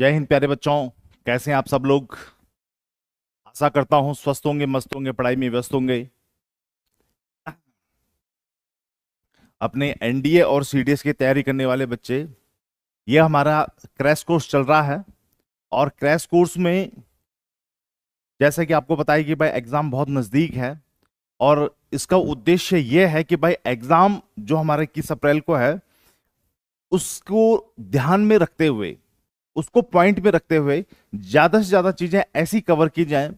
जय हिंद प्यारे बच्चों। कैसे हैं आप सब लोग? आशा करता हूं स्वस्थ होंगे, मस्त होंगे, पढ़ाई में व्यस्त होंगे। अपने एनडीए और सीडीएस की तैयारी करने वाले बच्चे, ये हमारा क्रैश कोर्स चल रहा है। और क्रैश कोर्स में जैसे कि आपको पता है कि भाई एग्जाम बहुत नजदीक है। और इसका उद्देश्य ये है कि भाई एग्जाम जो हमारे 21 अप्रैल को है, उसको ध्यान में रखते हुए, उसको पॉइंट में रखते हुए ज्यादा से ज्यादा चीजें ऐसी कवर की जाएं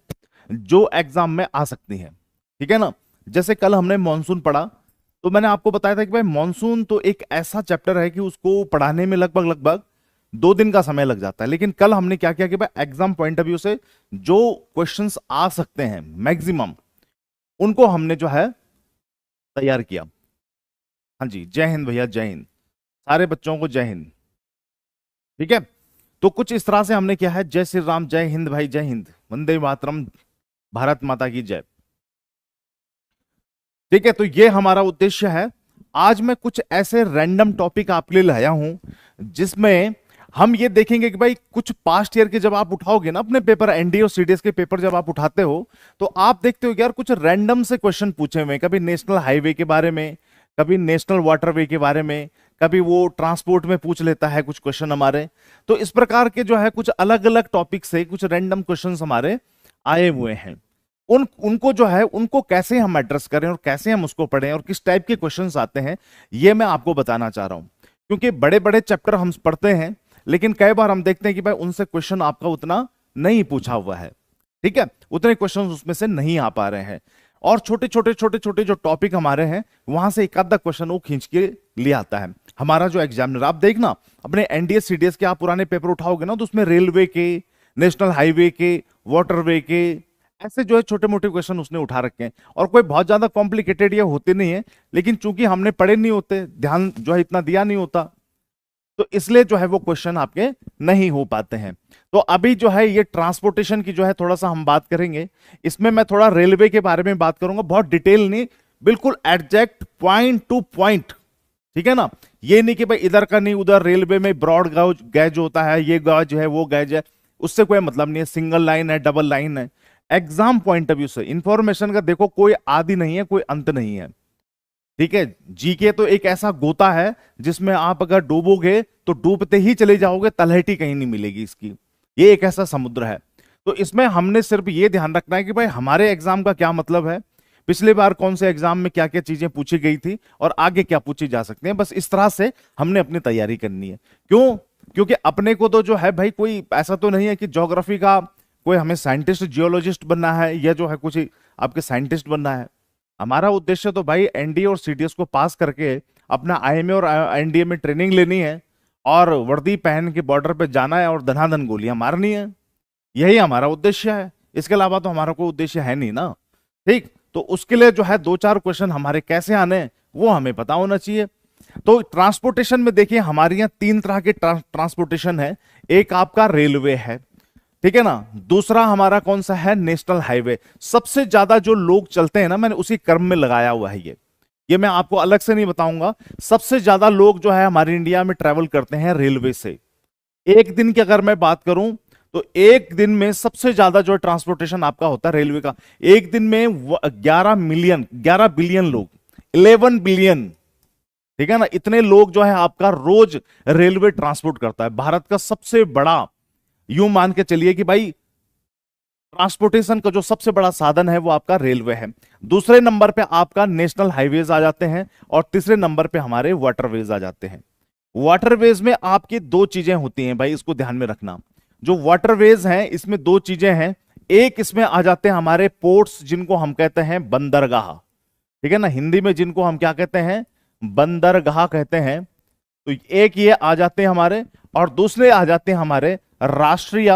जो एग्जाम में आ सकती हैं। ठीक है ना? जैसे कल हमने मॉनसून पढ़ा, तो मैंने आपको बताया था कि भाई मॉनसून तो एक ऐसा चैप्टर है कि उसको पढ़ाने में लगभग लगभग 2 दिन का समय लग जाता है। लेकिन कल हमने क्या किया कि भाई एग्जाम पॉइंट ऑफ व्यू से जो क्वेश्चंस आ सकते हैं मैक्सिमम, उनको हमने जो है तैयार किया। हाँ जी, जय हिंद भैया, जय हिंद। सारे बच्चों को जय हिंद। ठीक है, तो कुछ इस तरह से हमने किया है। जय श्री राम, जय हिंद भाई, जय हिंद, वंदे मातरम, भारत माता की जय। ठीक है, तो ये हमारा उद्देश्य है। आज मैं कुछ ऐसे रैंडम टॉपिक आपके लिए लाया हूं जिसमें हम ये देखेंगे कि भाई कुछ पास्ट ईयर के जब आप उठाओगे ना अपने पेपर, एनडीए और सीडीएस के पेपर जब आप उठाते हो, तो आप देखते हो कि यार कुछ रैंडम से क्वेश्चन पूछे हुए हैं। कभी नेशनल हाईवे के बारे में, कभी नेशनल वाटरवे के बारे में, कभी वो ट्रांसपोर्ट में पूछ लेता है कुछ क्वेश्चन हमारे। तो इस प्रकार के जो है कुछ अलग अलग टॉपिक से कुछ रैंडम क्वेश्चंस हमारे आए हुए हैं। उनको जो है उनको कैसे हम एड्रेस करें और कैसे हम उसको पढ़ें और किस टाइप के क्वेश्चंस आते हैं, ये मैं आपको बताना चाह रहा हूं। क्योंकि बड़े बड़े चैप्टर हम पढ़ते हैं, लेकिन कई बार हम देखते हैं कि भाई उनसे क्वेश्चन आपका उतना नहीं पूछा हुआ है। ठीक है, उतने क्वेश्चन उसमें से नहीं आ पा रहे हैं। और छोटे छोटे छोटे छोटे जो टॉपिक हमारे हैं, वहां से एक आधा क्वेश्चन वो खींच के ले आता है हमारा जो एग्जामिनर। आप देखना अपने एनडीए सीडीएस के आप पुराने पेपर उठाओगे ना, तो उसमें रेलवे के, नेशनल हाईवे के, वाटरवे के, ऐसे जो है छोटे मोटे क्वेश्चन उसने उठा रखे हैं। और कोई बहुत ज्यादा कॉम्प्लिकेटेड ये होते नहीं है, लेकिन चूंकि हमने पढ़े नहीं होते, ध्यान जो है इतना दिया नहीं होता, तो इसलिए जो है वो क्वेश्चन आपके नहीं हो पाते हैं। तो अभी जो है ये ट्रांसपोर्टेशन की जो है थोड़ा सा हम बात करेंगे। इसमें मैं थोड़ा रेलवे के बारे में बात करूंगा, बहुत डिटेल नहीं, बिल्कुल एग्जैक्ट पॉइंट टू पॉइंट। ठीक है ना? ये नहीं कि भाई इधर का नहीं उधर। रेलवे में ब्रॉड गैज होता है, ये गैज है, वो गैज है, उससे कोई मतलब नहीं है। सिंगल लाइन है, डबल लाइन है। एग्जाम पॉइंट ऑफ व्यू से इंफॉर्मेशन का देखो कोई आदि नहीं है, कोई अंत नहीं है। ठीक है, जीके तो एक ऐसा गोता है जिसमें आप अगर डूबोगे तो डूबते ही चले जाओगे, तलहटी कहीं नहीं मिलेगी इसकी। ये एक ऐसा समुद्र है। तो इसमें हमने सिर्फ ये ध्यान रखना है कि भाई हमारे एग्जाम का क्या मतलब है, पिछले बार कौन से एग्जाम में क्या क्या चीजें पूछी गई थी और आगे क्या पूछी जा सकती हैं। बस इस तरह से हमने अपनी तैयारी करनी है। क्यों? क्योंकि अपने को तो जो है भाई कोई ऐसा तो नहीं है कि ज्योग्राफी का कोई हमें साइंटिस्ट जियोलॉजिस्ट बनना है या जो है कुछ आपके साइंटिस्ट बनना है। हमारा उद्देश्य तो भाई एनडीए और सीडीएस को पास करके अपना आईएमए और एनडीए में ट्रेनिंग लेनी है और वर्दी पहन के बॉर्डर पे जाना है और धनाधन गोलियां मारनी है। यही हमारा उद्देश्य है। इसके अलावा तो हमारा कोई उद्देश्य है नहीं ना। ठीक, तो उसके लिए जो है 2-4 क्वेश्चन हमारे कैसे आने हैं वो हमें पता होना चाहिए। तो ट्रांसपोर्टेशन में देखिए हमारे यहाँ 3 तरह के ट्रांसपोर्टेशन है। एक आपका रेलवे है, ठीक है ना। दूसरा हमारा कौन सा है? National highway. सबसे ज्यादा जो लोग चलते हैं ना, मैंने उसी क्रम में लगाया हुआ है ये मैं आपको अलग से नहीं बताऊंगा। सबसे ज्यादा लोग जो है हमारे इंडिया में ट्रेवल करते हैं रेलवे से। एक दिन की अगर मैं बात करूं तो एक दिन में सबसे ज्यादा जो ट्रांसपोर्टेशन आपका होता है रेलवे का। एक दिन में 11 बिलियन लोग, 11 बिलियन, ठीक है ना, इतने लोग जो है आपका रोज रेलवे ट्रांसपोर्ट करता है। भारत का सबसे बड़ा, यूं मान के चलिए कि भाई ट्रांसपोर्टेशन का जो सबसे बड़ा साधन है वो आपका रेलवे है। दूसरे नंबर पे आपका नेशनल हाईवेज आ जाते हैं और तीसरे नंबर पे हमारे वाटरवेज आ जाते हैं। वाटरवेज में आपकी 2 चीजें होती हैं भाई, इसको ध्यान में रखना। जो वाटरवेज हैं इसमें 2 चीजें हैं। एक इसमें आ जाते हैं हमारे पोर्ट्स, जिनको हम कहते हैं बंदरगाह। ठीक है ना, हिंदी में जिनको हम क्या कहते हैं? बंदरगाह कहते हैं। तो एक ये आ जाते हैं हमारे, और दूसरे आ जाते हैं हमारे राष्ट्रीय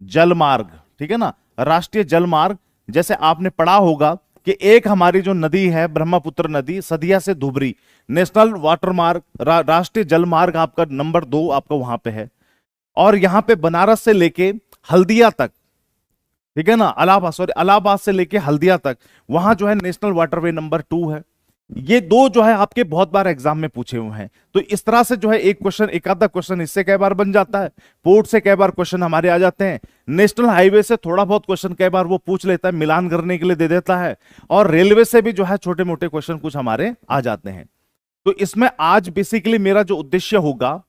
जलमार्ग। ठीक है ना, राष्ट्रीय जलमार्ग। जैसे आपने पढ़ा होगा कि एक हमारी जो नदी है ब्रह्मपुत्र नदी, सदिया से धुबरी, नेशनल वाटर मार्ग, राष्ट्रीय जलमार्ग आपका नंबर 2 आपका वहां पे है। और यहां पे बनारस से लेके हल्दिया तक, ठीक है ना, इलाहाबाद से लेके हल्दिया तक, वहां जो है नेशनल वाटरवे नंबर 2 है। ये दो जो है आपके बहुत बार एग्जाम में पूछे हुए हैं। तो इस तरह से जो है एक क्वेश्चन, एक आधा क्वेश्चन इससे कई बार बन जाता है, पोर्ट से कई बार क्वेश्चन हमारे आ जाते हैं, नेशनल हाईवे से थोड़ा बहुत क्वेश्चन कई बार वो पूछ लेता है, मिलान करने के लिए दे देता है, और रेलवे से भी जो है छोटे मोटे क्वेश्चन कुछ हमारे आ जाते हैं। तो इसमें आज बेसिकली मेरा जो उद्देश्य होगा,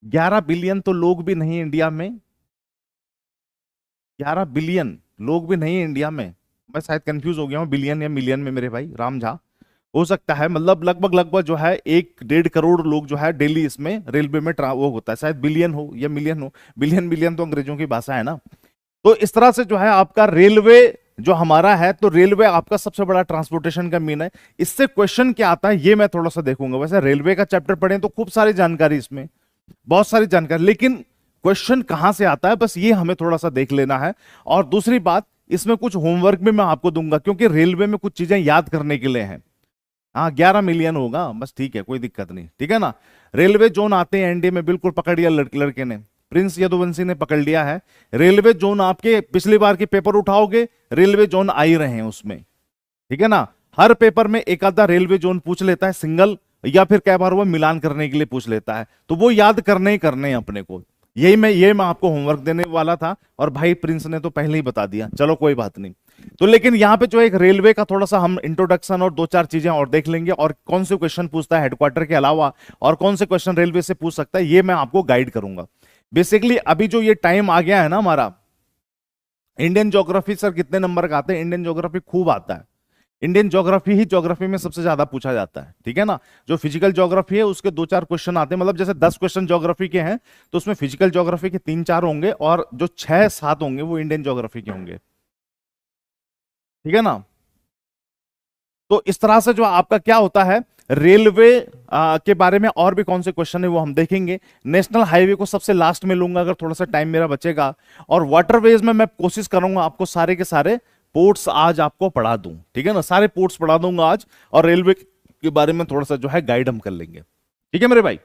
11 बिलियन तो लोग भी नहीं इंडिया में, 11 बिलियन लोग भी नहीं इंडिया में, मैं शायद कंफ्यूज हो गया हूं बिलियन या मिलियन में, मेरे भाई राम झा, हो सकता है, मतलब लगभग लगभग जो है 1-1.5 करोड़ लोग जो है डेली इसमें रेलवे में वो होता है, शायद बिलियन हो या मिलियन हो, बिलियन बिलियन तो अंग्रेजों की भाषा है ना। तो इस तरह से जो है आपका रेलवे जो हमारा है, तो रेलवे आपका सबसे बड़ा ट्रांसपोर्टेशन का मीन है। इससे क्वेश्चन क्या आता है ये मैं थोड़ा सा देखूंगा। वैसे रेलवे का चैप्टर पढ़े तो खूब सारी जानकारी इसमें, बहुत सारी जानकारी, लेकिन क्वेश्चन कहां से आता है बस ये हमें थोड़ा सा देख लेना है। और दूसरी बात, इसमें कुछ होमवर्क भी मैं आपको दूंगा, क्योंकि रेलवे में कुछ चीजें याद करने के लिए हैं। हाँ 11 मिलियन होगा बस, ठीक है, कोई दिक्कत नहीं, ठीक है ना। रेलवे जोन आते हैं एनडीए में, बिल्कुल पकड़ लिया लड़के ने, प्रिंस यदुवंशी ने पकड़ लिया है। रेलवे जोन आपके पिछली बार के पेपर उठाओगे, रेलवे जोन आ ही रहे हैं उसमें, ठीक है ना। हर पेपर में एक आधा रेलवे जोन पूछ लेता है सिंगल, या फिर कई बार वो मिलान करने के लिए पूछ लेता है, तो वो याद करने ही करने हैं अपने को। ये मैं आपको होमवर्क देने वाला था, और भाई प्रिंस ने तो पहले ही बता दिया, चलो कोई बात नहीं। तो लेकिन यहां पे जो एक रेलवे का थोड़ा सा हम इंट्रोडक्शन और दो चार चीजें और देख लेंगे, और कौन से क्वेश्चन पूछता है हेडक्वार्टर के अलावा, और कौन से क्वेश्चन रेलवे से पूछ सकता है, ये मैं आपको गाइड करूंगा। बेसिकली अभी जो ये टाइम आ गया है ना हमारा, इंडियन ज्योग्राफी सर कितने नंबर का आते हैं, इंडियन ज्योग्राफी खूब आता है। इंडियन ज्योग्राफी ही ज्योग्राफी में सबसे ज्यादा पूछा जाता है, ठीक है ना। जो फिजिकल ज्योग्राफी है उसके 2-4 क्वेश्चन आते हैं, मतलब जैसे 10 क्वेश्चन ज्योग्राफी के हैं तो उसमें फिजिकल ज्योग्राफी के 3-4 होंगे, और जो 6-7 होंगे वो इंडियन ज्योग्राफी के होंगे, ठीक है ना। तो इस तरह से जो आपका क्या होता है, रेलवे के बारे में और भी कौन से क्वेश्चन है वो हम देखेंगे। नेशनल हाईवे को सबसे लास्ट में लूंगा अगर थोड़ा सा टाइम मेरा बचेगा, और वाटरवेज में मैं कोशिश करूंगा आपको सारे के सारे पोर्ट्स आज आपको पढ़ा दूं, ठीक है ना, सारे पोर्ट्स पढ़ा दूंगा आज, और रेलवे के बारे में थोड़ा सा जो है गाइड हम कर लेंगे, ठीक है मेरे भाई।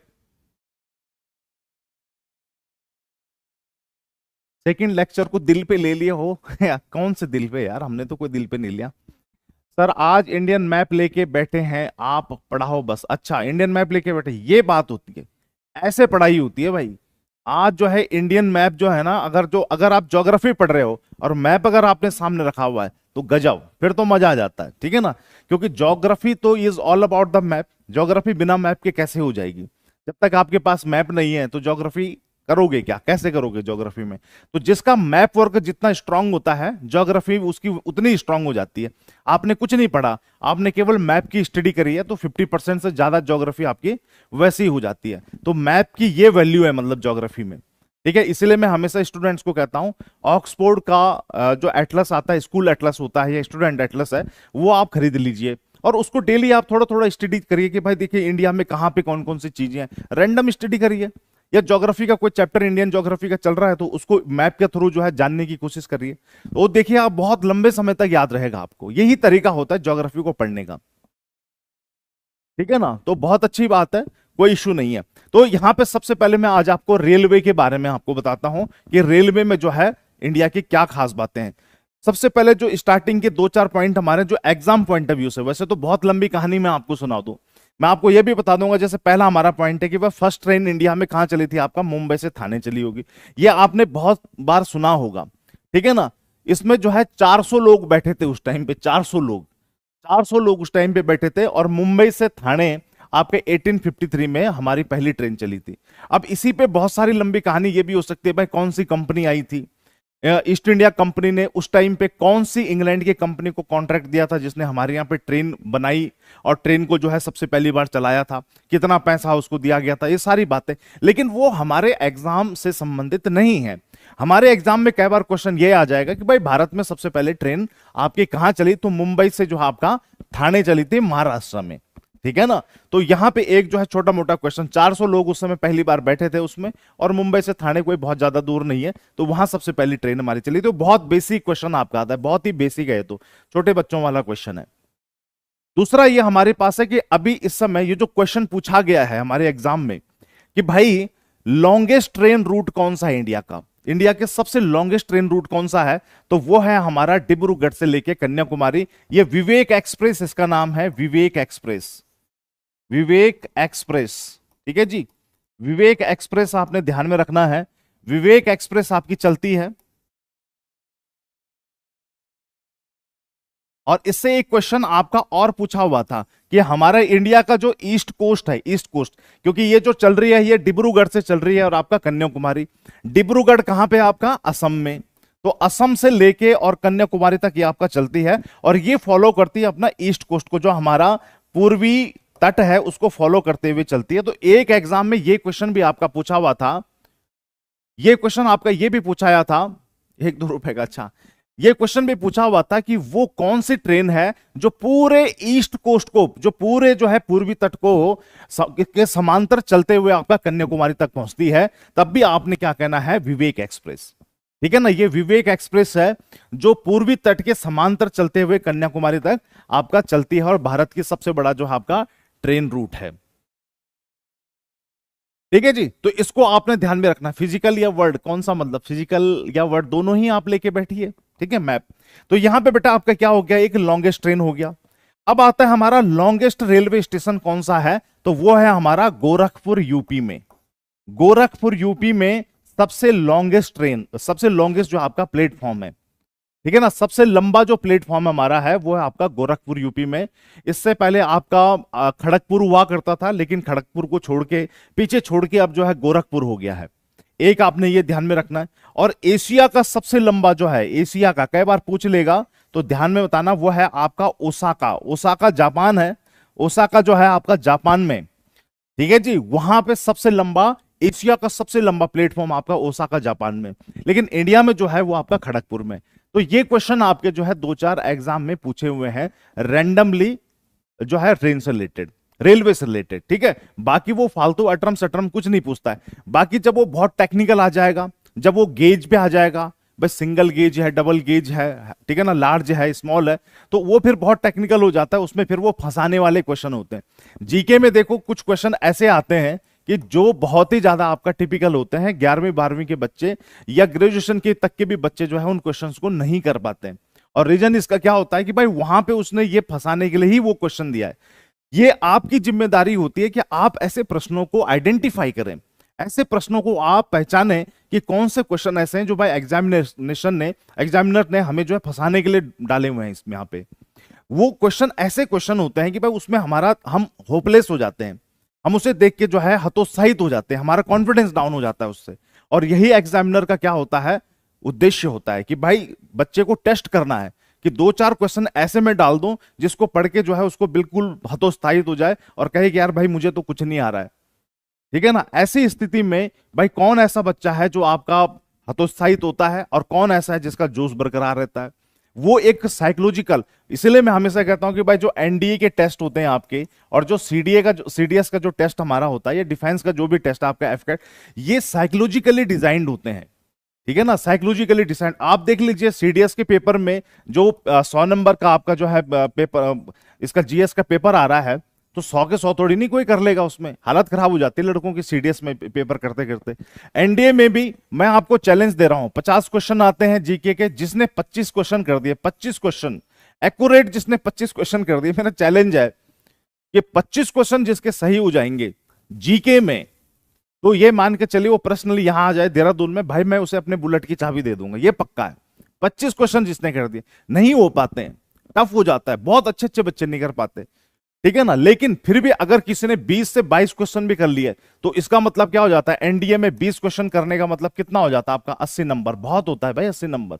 सेकंड लेक्चर को दिल पे ले लिए हो कौन से दिल पे यार, हमने तो कोई दिल पे नहीं लिया। सर आज इंडियन मैप लेके बैठे हैं, आप पढ़ाओ बस। अच्छा इंडियन मैप लेके बैठे, ये बात होती है, ऐसे पढ़ाई होती है भाई। आज जो है इंडियन मैप जो है ना, अगर आप ज्योग्राफी पढ़ रहे हो और मैप अगर आपने सामने रखा हुआ है तो गजब, फिर तो मजा आ जाता है, ठीक है ना। क्योंकि ज्योग्राफी तो is all about the map, geography बिना मैप के कैसे हो जाएगी। जब तक आपके पास मैप नहीं है तो ज्योग्राफी करोगे क्या, कैसे करोगे ज्योग्राफी में। तो जिसका मैप वर्क जितना स्ट्रांग होता है, ज्योग्राफी उसकी उतनी स्ट्रांग हो जाती है। आपने कुछ नहीं पढ़ा, आपने केवल मैप की स्टडी करी है, तो 50% से ज्यादा ज्योग्राफी आपकी वैसी ही हो जाती है। तो मैप की ये वैल्यू है मतलब ज्योग्राफी में, ठीक है। इसलिए मैं हमेशा स्टूडेंट्स को कहता हूं, ऑक्सफोर्ड का जो एटलस आता है, स्कूल एटलस होता है या स्टूडेंट एटलस है, वो आप खरीद लीजिए, और उसको डेली आप थोड़ा थोड़ा स्टडी करिए कि भाई देखिए इंडिया में कहां पे कौन कौन सी चीजें हैं, रैंडम स्टडी करिए। या ज्योग्राफी का कोई चैप्टर इंडियन ज्योग्राफी का चल रहा है तो उसको मैप के थ्रू जो है जानने की कोशिश करिए, तो देखिए आप बहुत लंबे समय तक याद रहेगा आपको। यही तरीका होता है ज्योग्राफी को पढ़ने का, ठीक है ना। तो बहुत अच्छी बात है, कोई इशू नहीं है। तो यहां पे सबसे पहले मैं आज आपको रेलवे के बारे में आपको बताता हूं कि रेलवे में जो है इंडिया की क्या खास बातें हैं। सबसे पहले जो स्टार्टिंग के 2-4 पॉइंट हमारे जो एग्जाम पॉइंट ऑफ व्यू से, वैसे तो बहुत लंबी कहानी मैं आपको सुना दूं, मैं आपको यह भी बता दूंगा। जैसे पहला हमारा पॉइंट है कि वह फर्स्ट ट्रेन इंडिया में कहां चली थी, आपका मुंबई से थाने चली होगी, यह आपने बहुत बार सुना होगा, ठीक है ना। इसमें जो है 400 लोग बैठे थे उस टाइम पे, 400 लोग उस टाइम पे बैठे थे, और मुंबई से थाने आपके 1853 में हमारी पहली ट्रेन चली थी। अब इसी पे बहुत सारी लंबी कहानी ये भी हो सकती है, भाई कौन सी कंपनी आई थी, ईस्ट इंडिया कंपनी ने उस टाइम पे कौन सी इंग्लैंड की कंपनी को कॉन्ट्रैक्ट दिया था जिसने हमारे यहाँ पे ट्रेन बनाई और ट्रेन को जो है सबसे पहली बार चलाया था, कितना पैसा उसको दिया गया था, ये सारी बातें। लेकिन वो हमारे एग्जाम से संबंधित नहीं है। हमारे एग्जाम में कई बार क्वेश्चन ये आ जाएगा कि भाई भारत में सबसे पहले ट्रेन आपकी कहां चली, तो मुंबई से जो है आपका थाने चली थी महाराष्ट्र में, ठीक है ना। तो यहां पे एक जो है छोटा मोटा क्वेश्चन, 400 लोग उस समय पहली बार बैठे थे उसमें, और मुंबई से थाने कोई बहुत ज्यादा दूर नहीं है, तो वहां सबसे पहली ट्रेन हमारी चली। तो बहुत बेसिक क्वेश्चन आपका आता है, बहुत ही बेसिक है, तो छोटे बच्चों वाला क्वेश्चन है। दूसरा ये हमारे पास है कि अभी इस समय ये जो क्वेश्चन पूछा गया है हमारे एग्जाम में कि भाई लॉन्गेस्ट ट्रेन रूट कौन सा है इंडिया का, इंडिया के सबसे लॉन्गेस्ट ट्रेन रूट कौन सा है? तो वो है हमारा डिब्रूगढ़ से लेके कन्याकुमारी। ये विवेक एक्सप्रेस इसका नाम है, विवेक एक्सप्रेस, विवेक एक्सप्रेस। ठीक है जी, विवेक एक्सप्रेस आपने ध्यान में रखना है। विवेक एक्सप्रेस आपकी चलती है। और इससे एक क्वेश्चन आपका और पूछा हुआ था कि हमारा इंडिया का जो ईस्ट कोस्ट है, ईस्ट कोस्ट, क्योंकि ये जो चल रही है ये डिब्रूगढ़ से चल रही है और आपका कन्याकुमारी। डिब्रूगढ़ कहां पे? आपका असम में। तो असम से लेके और कन्याकुमारी तक ये आपका चलती है और ये फॉलो करती है अपना ईस्ट कोस्ट को, जो हमारा पूर्वी तट है उसको फॉलो करते हुए चलती है। तो एक एग्जाम में ये क्वेश्चन भी आपका पूछा हुआ था, ये क्वेश्चन आपका ये भी पूछाया था, 1-2 रुपए का। अच्छा, ये क्वेश्चन भी पूछा हुआ था कि वो कौन सी ट्रेन है जो पूरे ईस्ट कोस्ट को, जो पूरे जो है पूर्वी तट को के समांतर चलते हुए आपका कन्याकुमारी तक पहुंचती है। तब भी आपने क्या कहना है? विवेक एक्सप्रेस। ठीक है ना, ये विवेक एक्सप्रेस है जो पूर्वी तट के समांतर चलते हुए कन्याकुमारी तक आपका चलती है और भारत की सबसे बड़ा जो आपका ट्रेन रूट है। ठीक है जी, तो इसको आपने ध्यान में रखना। फिजिकल या वर्ड, कौन सा मतलब, फिजिकल या वर्ड दोनों ही आप लेके बैठिए। ठीक है, मैप। तो यहां पे बेटा आपका क्या हो गया? एक लॉन्गेस्ट ट्रेन हो गया। अब आता है हमारा लॉन्गेस्ट रेलवे स्टेशन कौन सा है? तो वो है हमारा गोरखपुर यूपी में। गोरखपुर यूपी में सबसे लॉन्गेस्ट ट्रेन, सबसे लॉन्गेस्ट जो आपका प्लेटफॉर्म है, ठीक है ना, सबसे लंबा जो प्लेटफॉर्म हमारा है वो है आपका गोरखपुर यूपी में। इससे पहले आपका खड़गपुर हुआ करता था, लेकिन खड़गपुर को छोड़ के, पीछे छोड़ के अब जो है गोरखपुर हो गया है। एक आपने ये ध्यान में रखना है। और एशिया का सबसे लंबा जो है, एशिया का, कई बार पूछ लेगा तो ध्यान में बताना, वो है आपका ओसाका। ओसाका जापान है, ओसाका जो है आपका जापान में। ठीक है जी, वहां पे सबसे लंबा, एशिया का सबसे लंबा प्लेटफॉर्म आपका ओसाका जापान में, लेकिन इंडिया में जो है वो आपका खड़गपुर में। तो ये क्वेश्चन आपके जो है 2-4 एग्जाम में पूछे हुए हैं रैंडमली, जो है ट्रेन से रिलेटेड, रेलवे से रिलेटेड। ठीक है, बाकी वो फालतू अटरम सटरम कुछ नहीं पूछता है। बाकी जब वो बहुत टेक्निकल आ जाएगा, जब वो गेज पे आ जाएगा, बस सिंगल गेज है, डबल गेज है, ठीक है ना, लार्ज है, स्मॉल है, तो वो फिर बहुत टेक्निकल हो जाता है, उसमें फिर वो फंसाने वाले क्वेश्चन होते हैं। जीके में देखो कुछ क्वेश्चन ऐसे आते हैं कि जो बहुत ही ज्यादा आपका टिपिकल होते हैं, 11वीं 12वीं के बच्चे या ग्रेजुएशन के तक के भी बच्चे जो है उन क्वेश्चंस को नहीं कर पाते हैं। और रीजन इसका क्या होता है कि भाई वहां पे उसने ये फंसाने के लिए ही वो क्वेश्चन दिया है। ये आपकी जिम्मेदारी होती है कि आप ऐसे प्रश्नों को आइडेंटिफाई करें, ऐसे प्रश्नों को आप पहचानें कि कौन से क्वेश्चन ऐसे हैं जो भाई एग्जामिनर ने हमें जो है फंसाने के लिए डाले हुए हैं इसमें। यहाँ पे वो क्वेश्चन ऐसे क्वेश्चन होते हैं कि भाई उसमें हम होपलेस हो जाते हैं, हम उसे देख के जो है हतोत्साहित हो जाते हैं, हमारा कॉन्फिडेंस डाउन हो जाता है उससे। और यही एग्जामिनर का क्या होता है, उद्देश्य होता है कि भाई बच्चे को टेस्ट करना है कि 2-4 क्वेश्चन ऐसे में डाल दूं जिसको पढ़ के जो है उसको बिल्कुल हतोत्साहित हो जाए और कहे कि यार भाई मुझे तो कुछ नहीं आ रहा है। ठीक है ना, ऐसी स्थिति में भाई कौन ऐसा बच्चा है जो आपका हतोत्साहित होता है और कौन ऐसा है जिसका जोश बरकरार रहता है। वो एक साइकोलॉजिकल, इसलिए मैं हमेशा कहता हूं कि भाई जो एनडीए के टेस्ट होते हैं आपके, और जो सीडीएस का जो टेस्ट हमारा होता है, या डिफेंस का जो भी टेस्ट आपका एफकेट, ये साइकोलॉजिकली डिजाइंड होते हैं। ठीक है ना, साइकोलॉजिकली डिजाइंड। आप देख लीजिए सीडीएस के पेपर में जो 100 नंबर का आपका जो है पेपर, इसका जीएस का पेपर आ रहा है, तो 100 के 100 थोड़ी नहीं कोई कर लेगा, उसमें हालत खराब हो जाती है लड़कों की सीडीएस में पेपर करते करते। एनडीए में भी मैं आपको चैलेंज दे रहा हूं, 50 क्वेश्चन आते हैं जीके के, जिसने 25 क्वेश्चन कर दिए, 25 क्वेश्चन एक्यूरेट, जिसने 25 क्वेश्चन कर दिए, मेरा चैलेंज है कि 25 क्वेश्चन जिसके सही हो जाएंगे जीके में, तो ये मान के चलिए वो पर्सनली यहां आ जाए देहरादून में, भाई मैं उसे अपने बुलेट की चाबी दे दूंगा, ये पक्का है। 25 क्वेश्चन जिसने कर दिए, नहीं हो पाते हैं, टफ हो जाता है, बहुत अच्छे अच्छे बच्चे नहीं कर पाते। ठीक है ना, लेकिन फिर भी अगर किसी ने 20 से 22 क्वेश्चन भी कर लिए, तो इसका मतलब क्या हो जाता है, एनडीए में 20 क्वेश्चन करने का मतलब कितना हो जाता है आपका, 80 नंबर। बहुत होता है भाई 80 नंबर।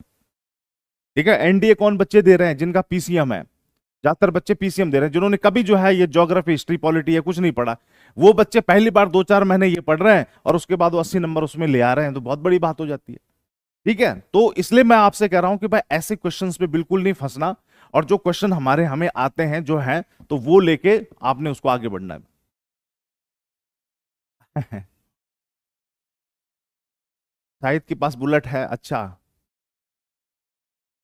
ठीक है, एनडीए कौन बच्चे दे रहे हैं, जिनका पीसीएम है, ज्यादातर बच्चे पीसीएम दे रहे हैं, जिन्होंने कभी जो है ये ज्योग्राफी, हिस्ट्री, पॉलिटी है कुछ नहीं पढ़ा, वो बच्चे पहली बार 2-4 महीने ये पढ़ रहे हैं और उसके बाद वो 80 नंबर उसमें ले आ रहे हैं, तो बहुत बड़ी बात हो जाती है। ठीक है, तो इसलिए मैं आपसे कह रहा हूं कि भाई ऐसे क्वेश्चंस पे बिल्कुल नहीं फंसना, और जो क्वेश्चन हमें आते हैं जो हैं, तो वो लेके आपने उसको आगे बढ़ना है। शाहिद के पास बुलेट है, अच्छा।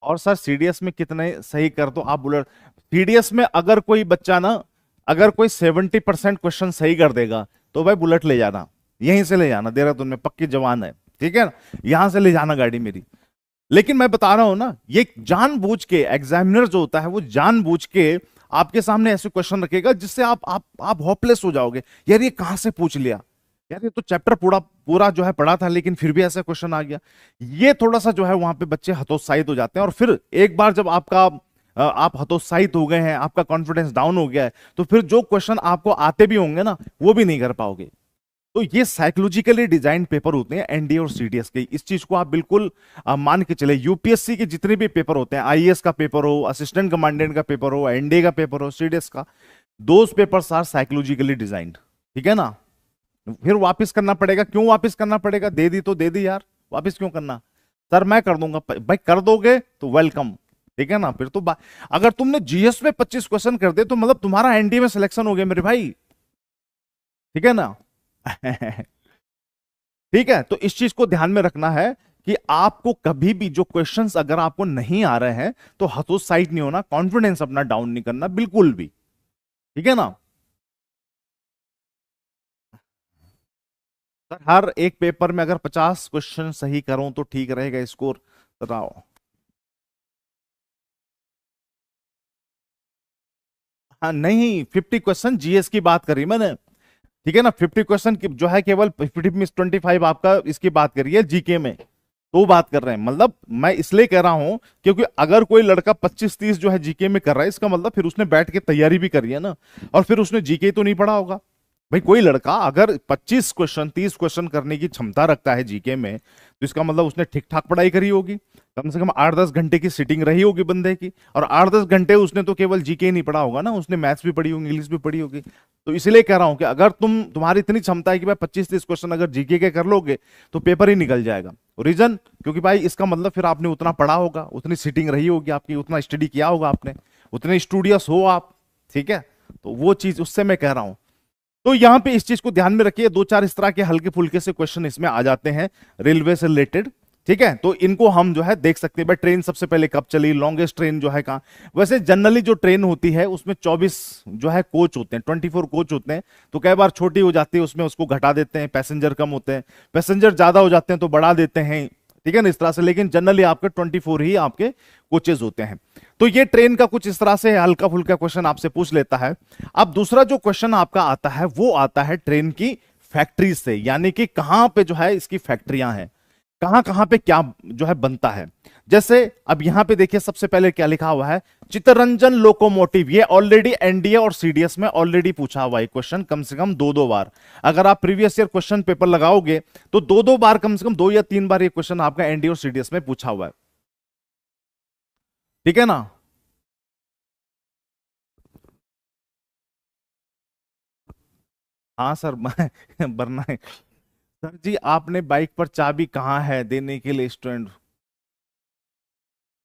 और सर सीडीएस में कितने सही कर दो आप बुलेट, सीडीएस में अगर कोई बच्चा ना, अगर कोई 70% क्वेश्चन सही कर देगा, तो भाई बुलेट ले जाना, यहीं से ले जाना, देहरादून में पक्की जवान है। ठीक है ना, यहां से ले जाना गाड़ी मेरी। लेकिन मैं बता रहा हूं ना, ये जानबूझ के एग्जामिनर जो होता है वो जानबूझ के आपके सामने ऐसे क्वेश्चन रखेगा जिससे आप होपलेस हो जाओगे, यार ये कहां से पूछ लिया, यार ये तो चैप्टर पूरा पूरा जो है पढ़ा था लेकिन फिर भी ऐसा क्वेश्चन आ गया। ये थोड़ा सा जो है वहां पे बच्चे हतोत्साहित हो जाते हैं, और फिर एक बार जब आप हतोत्साहित हो गए हैं, आपका कॉन्फिडेंस डाउन हो गया है, तो फिर जो क्वेश्चन आपको आते भी होंगे ना वो भी नहीं कर पाओगे। तो ये साइकोलॉजिकली डिजाइन पेपर होते हैं एनडीए और सीडीएस के, इस चीज को आप बिल्कुल मान के चले। यूपीएससी के जितने भी पेपर होते हैं, आईएएस का पेपर हो, असिस्टेंट कमांडेंट का पेपर हो, एनडीए का पेपर हो, सीडीएस का, those papers are psychologically designed. ठीक है ना, फिर वापस करना पड़ेगा, क्यों वापस करना पड़ेगा, दे दी तो दे दी यार, वापस क्यों करना, सर मैं कर दूंगा, भाई कर दोगे तो वेलकम। ठीक है ना, फिर तो अगर तुमने जीएस में 25 क्वेश्चन कर दे तो मतलब तुम्हारा एनडीए में सिलेक्शन हो गया मेरे भाई। ठीक है ना ठीक है, तो इस चीज को ध्यान में रखना है कि आपको कभी भी जो क्वेश्चंस अगर आपको नहीं आ रहे हैं तो हतोत्साहित नहीं होना, कॉन्फिडेंस अपना डाउन नहीं करना बिल्कुल भी। ठीक है ना सर, हर एक पेपर में अगर 50 क्वेश्चन सही करूं तो ठीक रहेगा स्कोर, बताओ। हाँ नहीं, 50 क्वेश्चन जीएस की बात करी मैंने। ठीक है ना, 50 क्वेश्चन जो है केवल 50 में 25 आपका इसकी बात करी है जीके में, तो बात कर रहे हैं। मतलब मैं इसलिए कह रहा हूं क्योंकि अगर कोई लड़का 25-30 जो है जीके में कर रहा है, इसका मतलब फिर उसने बैठ के तैयारी भी करी है ना, और फिर उसने जीके तो नहीं पढ़ा होगा। भाई कोई लड़का अगर 25 क्वेश्चन 30 क्वेश्चन करने की क्षमता रखता है जीके में, तो इसका मतलब उसने ठीक ठाक पढ़ाई करी होगी, कम से कम 8-10 घंटे की सिटिंग रही होगी बंदे की, और 8-10 घंटे उसने तो केवल जीके ही नहीं पढ़ा होगा ना, उसने मैथ्स भी पढ़ी होगी, इंग्लिश भी पढ़ी होगी। तो इसलिए कह रहा हूं कि अगर तुम्हारी इतनी क्षमता है कि भाई 25-30 क्वेश्चन अगर जीके के कर लोगे तो पेपर ही निकल जाएगा। रीजन, क्योंकि भाई इसका मतलब फिर आपने उतना पढ़ा होगा, उतनी सिटिंग रही होगी आपकी, उतना स्टडी किया होगा आपने, उतने स्टूडियस हो आप। ठीक है, तो वो चीज उससे मैं कह रहा हूं। तो यहां पे इस चीज को ध्यान में रखिए, दो चार इस तरह के हल्के फुल्के से क्वेश्चन इसमें आ जाते हैं रेलवे से रिलेटेड। ठीक है, तो इनको हम जो है देख सकते हैं, भाई ट्रेन सबसे पहले कब चली, लॉन्गेस्ट ट्रेन जो है कहां। वैसे जनरली जो ट्रेन होती है उसमें 24 जो है कोच होते हैं, 24 कोच होते हैं, तो कई बार छोटी हो जाती है उसमें उसको घटा देते हैं, पैसेंजर कम होते हैं, पैसेंजर ज्यादा हो जाते हैं तो बढ़ा देते हैं। ठीक है ना, इस तरह से, लेकिन जनरली आपके 24 ही आपके कोचेज होते हैं। तो ये ट्रेन का कुछ इस तरह से हल्का फुल्का क्वेश्चन आपसे पूछ लेता है। अब दूसरा जो क्वेश्चन आपका आता है वो आता है ट्रेन की फैक्ट्री से, यानी कि कहां पे जो है इसकी फैक्ट्रियां हैं, कहां कहां पे क्या जो है बनता है। जैसे अब यहां पे देखिए सबसे पहले क्या लिखा हुआ है, चित्तरंजन लोकोमोटिव। ये ऑलरेडी एनडीए और सीडीएस में ऑलरेडी पूछा हुआ है क्वेश्चन, कम से कम 2-2 बार। अगर आप प्रीवियस ईयर क्वेश्चन पेपर लगाओगे तो 2-2 बार, कम से कम 2 या 3 बार ये क्वेश्चन आपका एनडीए और सीडीएस में पूछा हुआ है। ठीक है ना, हाँ सर वरना सर जी आपने बाइक पर चाबी कहाँ है देने के लिए स्टूडेंट,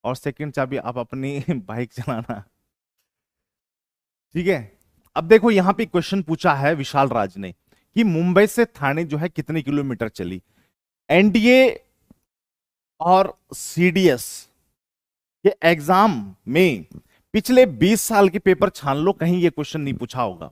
और सेकंड चाबी आप अपनी बाइक चलाना। ठीक है, अब देखो यहां पे क्वेश्चन पूछा है विशाल राज ने कि मुंबई से थाने जो है कितने किलोमीटर चली। एनडीए और सीडीएस के एग्जाम में पिछले 20 साल के पेपर छान लो, कहीं ये क्वेश्चन नहीं पूछा होगा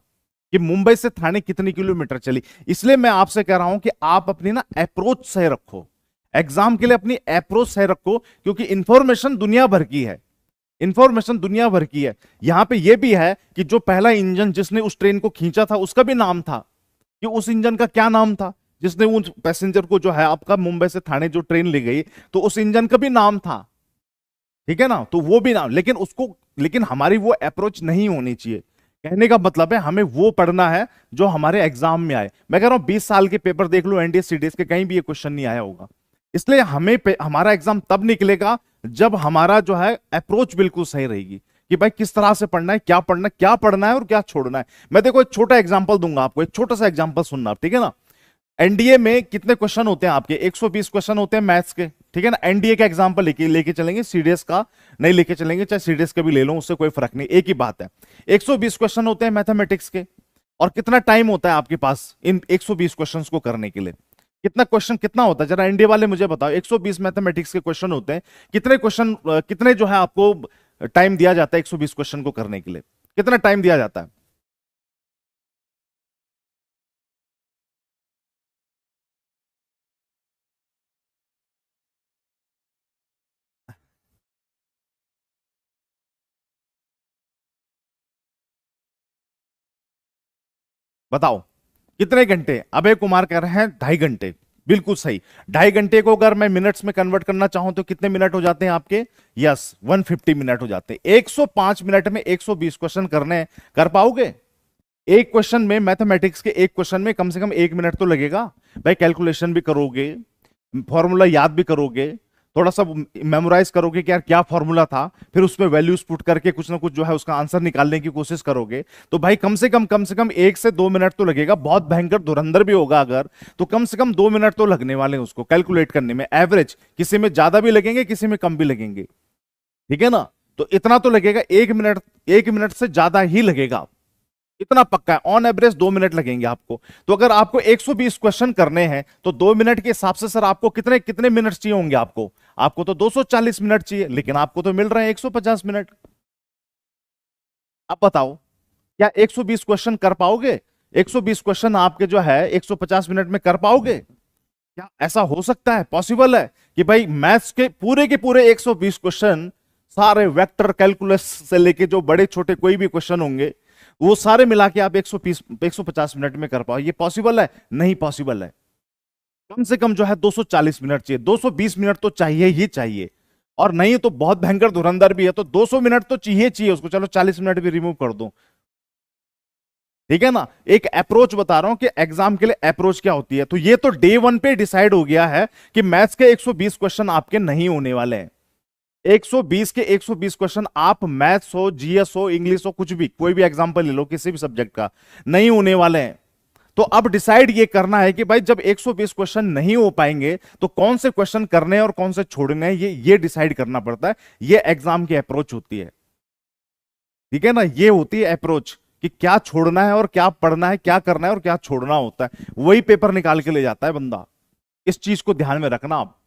कि मुंबई से थाने कितनी किलोमीटर चली। इसलिए मैं आपसे कह रहा हूं कि आप अपनी ना अप्रोच सही रखो, एग्जाम के लिए अपनी अप्रोच सही रखो, क्योंकि इंफॉर्मेशन दुनिया भर की है, इंफॉर्मेशन दुनिया भर की है। यहां पे यह भी है कि जो पहला इंजन जिसने उस ट्रेन को खींचा था उसका भी नाम था, कि उस इंजन का क्या नाम था जिसने उन पैसेंजर को जो है आपका मुंबई से थाने जो ट्रेन ले गई, तो उस इंजन का भी नाम था। ठीक है ना, तो वो भी नाम, लेकिन उसको, लेकिन हमारी वो अप्रोच नहीं होनी चाहिए। कहने का मतलब है हमें वो पढ़ना है जो हमारे एग्जाम में आए। मैं कह रहा हूं 20 साल के पेपर देख लो एनडीए सीडीएस के, कहीं भी ये क्वेश्चन नहीं आया होगा। इसलिए हमारा एग्जाम तब निकलेगा जब हमारा जो है अप्रोच बिल्कुल सही रहेगी कि भाई किस तरह से पढ़ना है, क्या पढ़ना है और क्या छोड़ना है। मैं देखो एक छोटा एग्जांपल दूंगा आपको, एक छोटा सा एग्जांपल सुनना आप, ठीक है ना। एनडीए में कितने क्वेश्चन होते हैं आपके, 120 क्वेश्चन होते हैं मैथ्स के। ठीक है ना, एनडीए का एग्जांपल लेके चलेंगे, सीडीएस का नहीं लेके चलेंगे, चाहे सीडीएस का भी ले लो, उससे कोई फर्क नहीं, एक ही बात है। 120 क्वेश्चन होते हैं मैथमेटिक्स के, और कितना टाइम होता है आपके पास इन 120 क्वेश्चंस को करने के लिए, कितना क्वेश्चन कितना होता है, जरा एनडीए वाले मुझे बताओ। 120 मैथमेटिक्स के क्वेश्चन होते हैं, कितने क्वेश्चन, कितने जो है आपको टाइम दिया जाता है 120 क्वेश्चन को करने के लिए, कितना टाइम दिया जाता है। बताओ कितने घंटे? अभय कुमार कह रहे हैं 2.5 घंटे। बिल्कुल सही। 2.5 घंटे को अगर मैं मिनट्स में कन्वर्ट करना चाहूं तो कितने मिनट हो जाते हैं आपके? यस, 150 मिनट हो जाते हैं। 105 मिनट में 120 क्वेश्चन करने कर पाओगे? एक क्वेश्चन में, मैथमेटिक्स के एक क्वेश्चन में कम से कम 1 मिनट तो लगेगा भाई। कैलकुलेशन भी करोगे, फॉर्मूला याद भी करोगे, थोड़ा सा मेमोराइज करोगे कि यार क्या फॉर्मूला था, फिर उसमें वैल्यूज पुट करके कुछ ना कुछ जो है उसका आंसर निकालने की कोशिश करोगे, तो भाई कम से कम 1 से 2 मिनट तो लगेगा। बहुत भयंकर धुरंधर भी होगा अगर, तो कम से कम 2 मिनट तो लगने वाले हैं उसको कैलकुलेट करने में। एवरेज किसी में ज्यादा भी लगेंगे, किसी में कम भी लगेंगे, ठीक है ना? तो इतना तो लगेगा। 1 मिनट, 1 मिनट से ज्यादा ही लगेगा, इतना पक्का है। ऑन एवरेज 2 मिनट लगेंगे आपको। तो अगर आपको 120 क्वेश्चन करने हैं तो 2 मिनट के हिसाब से सर आपको कितने कितने मिनट चाहिए होंगे? आपको तो 240 मिनट चाहिए, लेकिन आपको तो मिल रहे हैं 150 मिनट। अब बताओ क्या 120 क्वेश्चन कर पाओगे? 120 क्वेश्चन आपके जो है 150 मिनट में कर पाओगे? क्या ऐसा हो सकता है? पॉसिबल है कि भाई मैथ्स के पूरे 120 क्वेश्चन, सारे वेक्टर कैलकुलस से लेके जो बड़े छोटे कोई भी क्वेश्चन होंगे, वो सारे मिला के आप 150 मिनट में कर पाओ? ये पॉसिबल है? नहीं पॉसिबल है। कम से कम जो है 240 मिनट चाहिए, 220 मिनट तो चाहिए ही चाहिए। और नहीं तो बहुत भयंकर धुरंधर भी है तो 200 मिनट तो चाहिए उसको। चलो 40 मिनट भी रिमूव कर दो, ठीक है ना? एक अप्रोच बता रहा हूं कि एग्जाम के लिए अप्रोच क्या होती है। तो ये तो डे 1 पे डिसाइड हो गया है कि मैथ्स के 120 क्वेश्चन आपके नहीं होने वाले हैं। 120 के 120 क्वेश्चन आप मैथ्स हो, जीएस हो, इंग्लिश हो, कुछ भी, कोई भी एग्जांपल ले लो किसी भी सब्जेक्ट का, नहीं होने वाले हैं। तो अब डिसाइड ये करना है कि भाई जब 120 क्वेश्चन नहीं हो पाएंगे तो कौन से क्वेश्चन करने हैं और कौन से छोड़ने हैं, ये डिसाइड करना पड़ता है। ये एग्जाम की अप्रोच होती है, ठीक है ना? ये होती है अप्रोच कि क्या छोड़ना है और क्या पढ़ना है, क्या करना है और क्या छोड़ना होता है। वही पेपर निकाल के ले जाता है बंदा। इस चीज को ध्यान में रखना आप,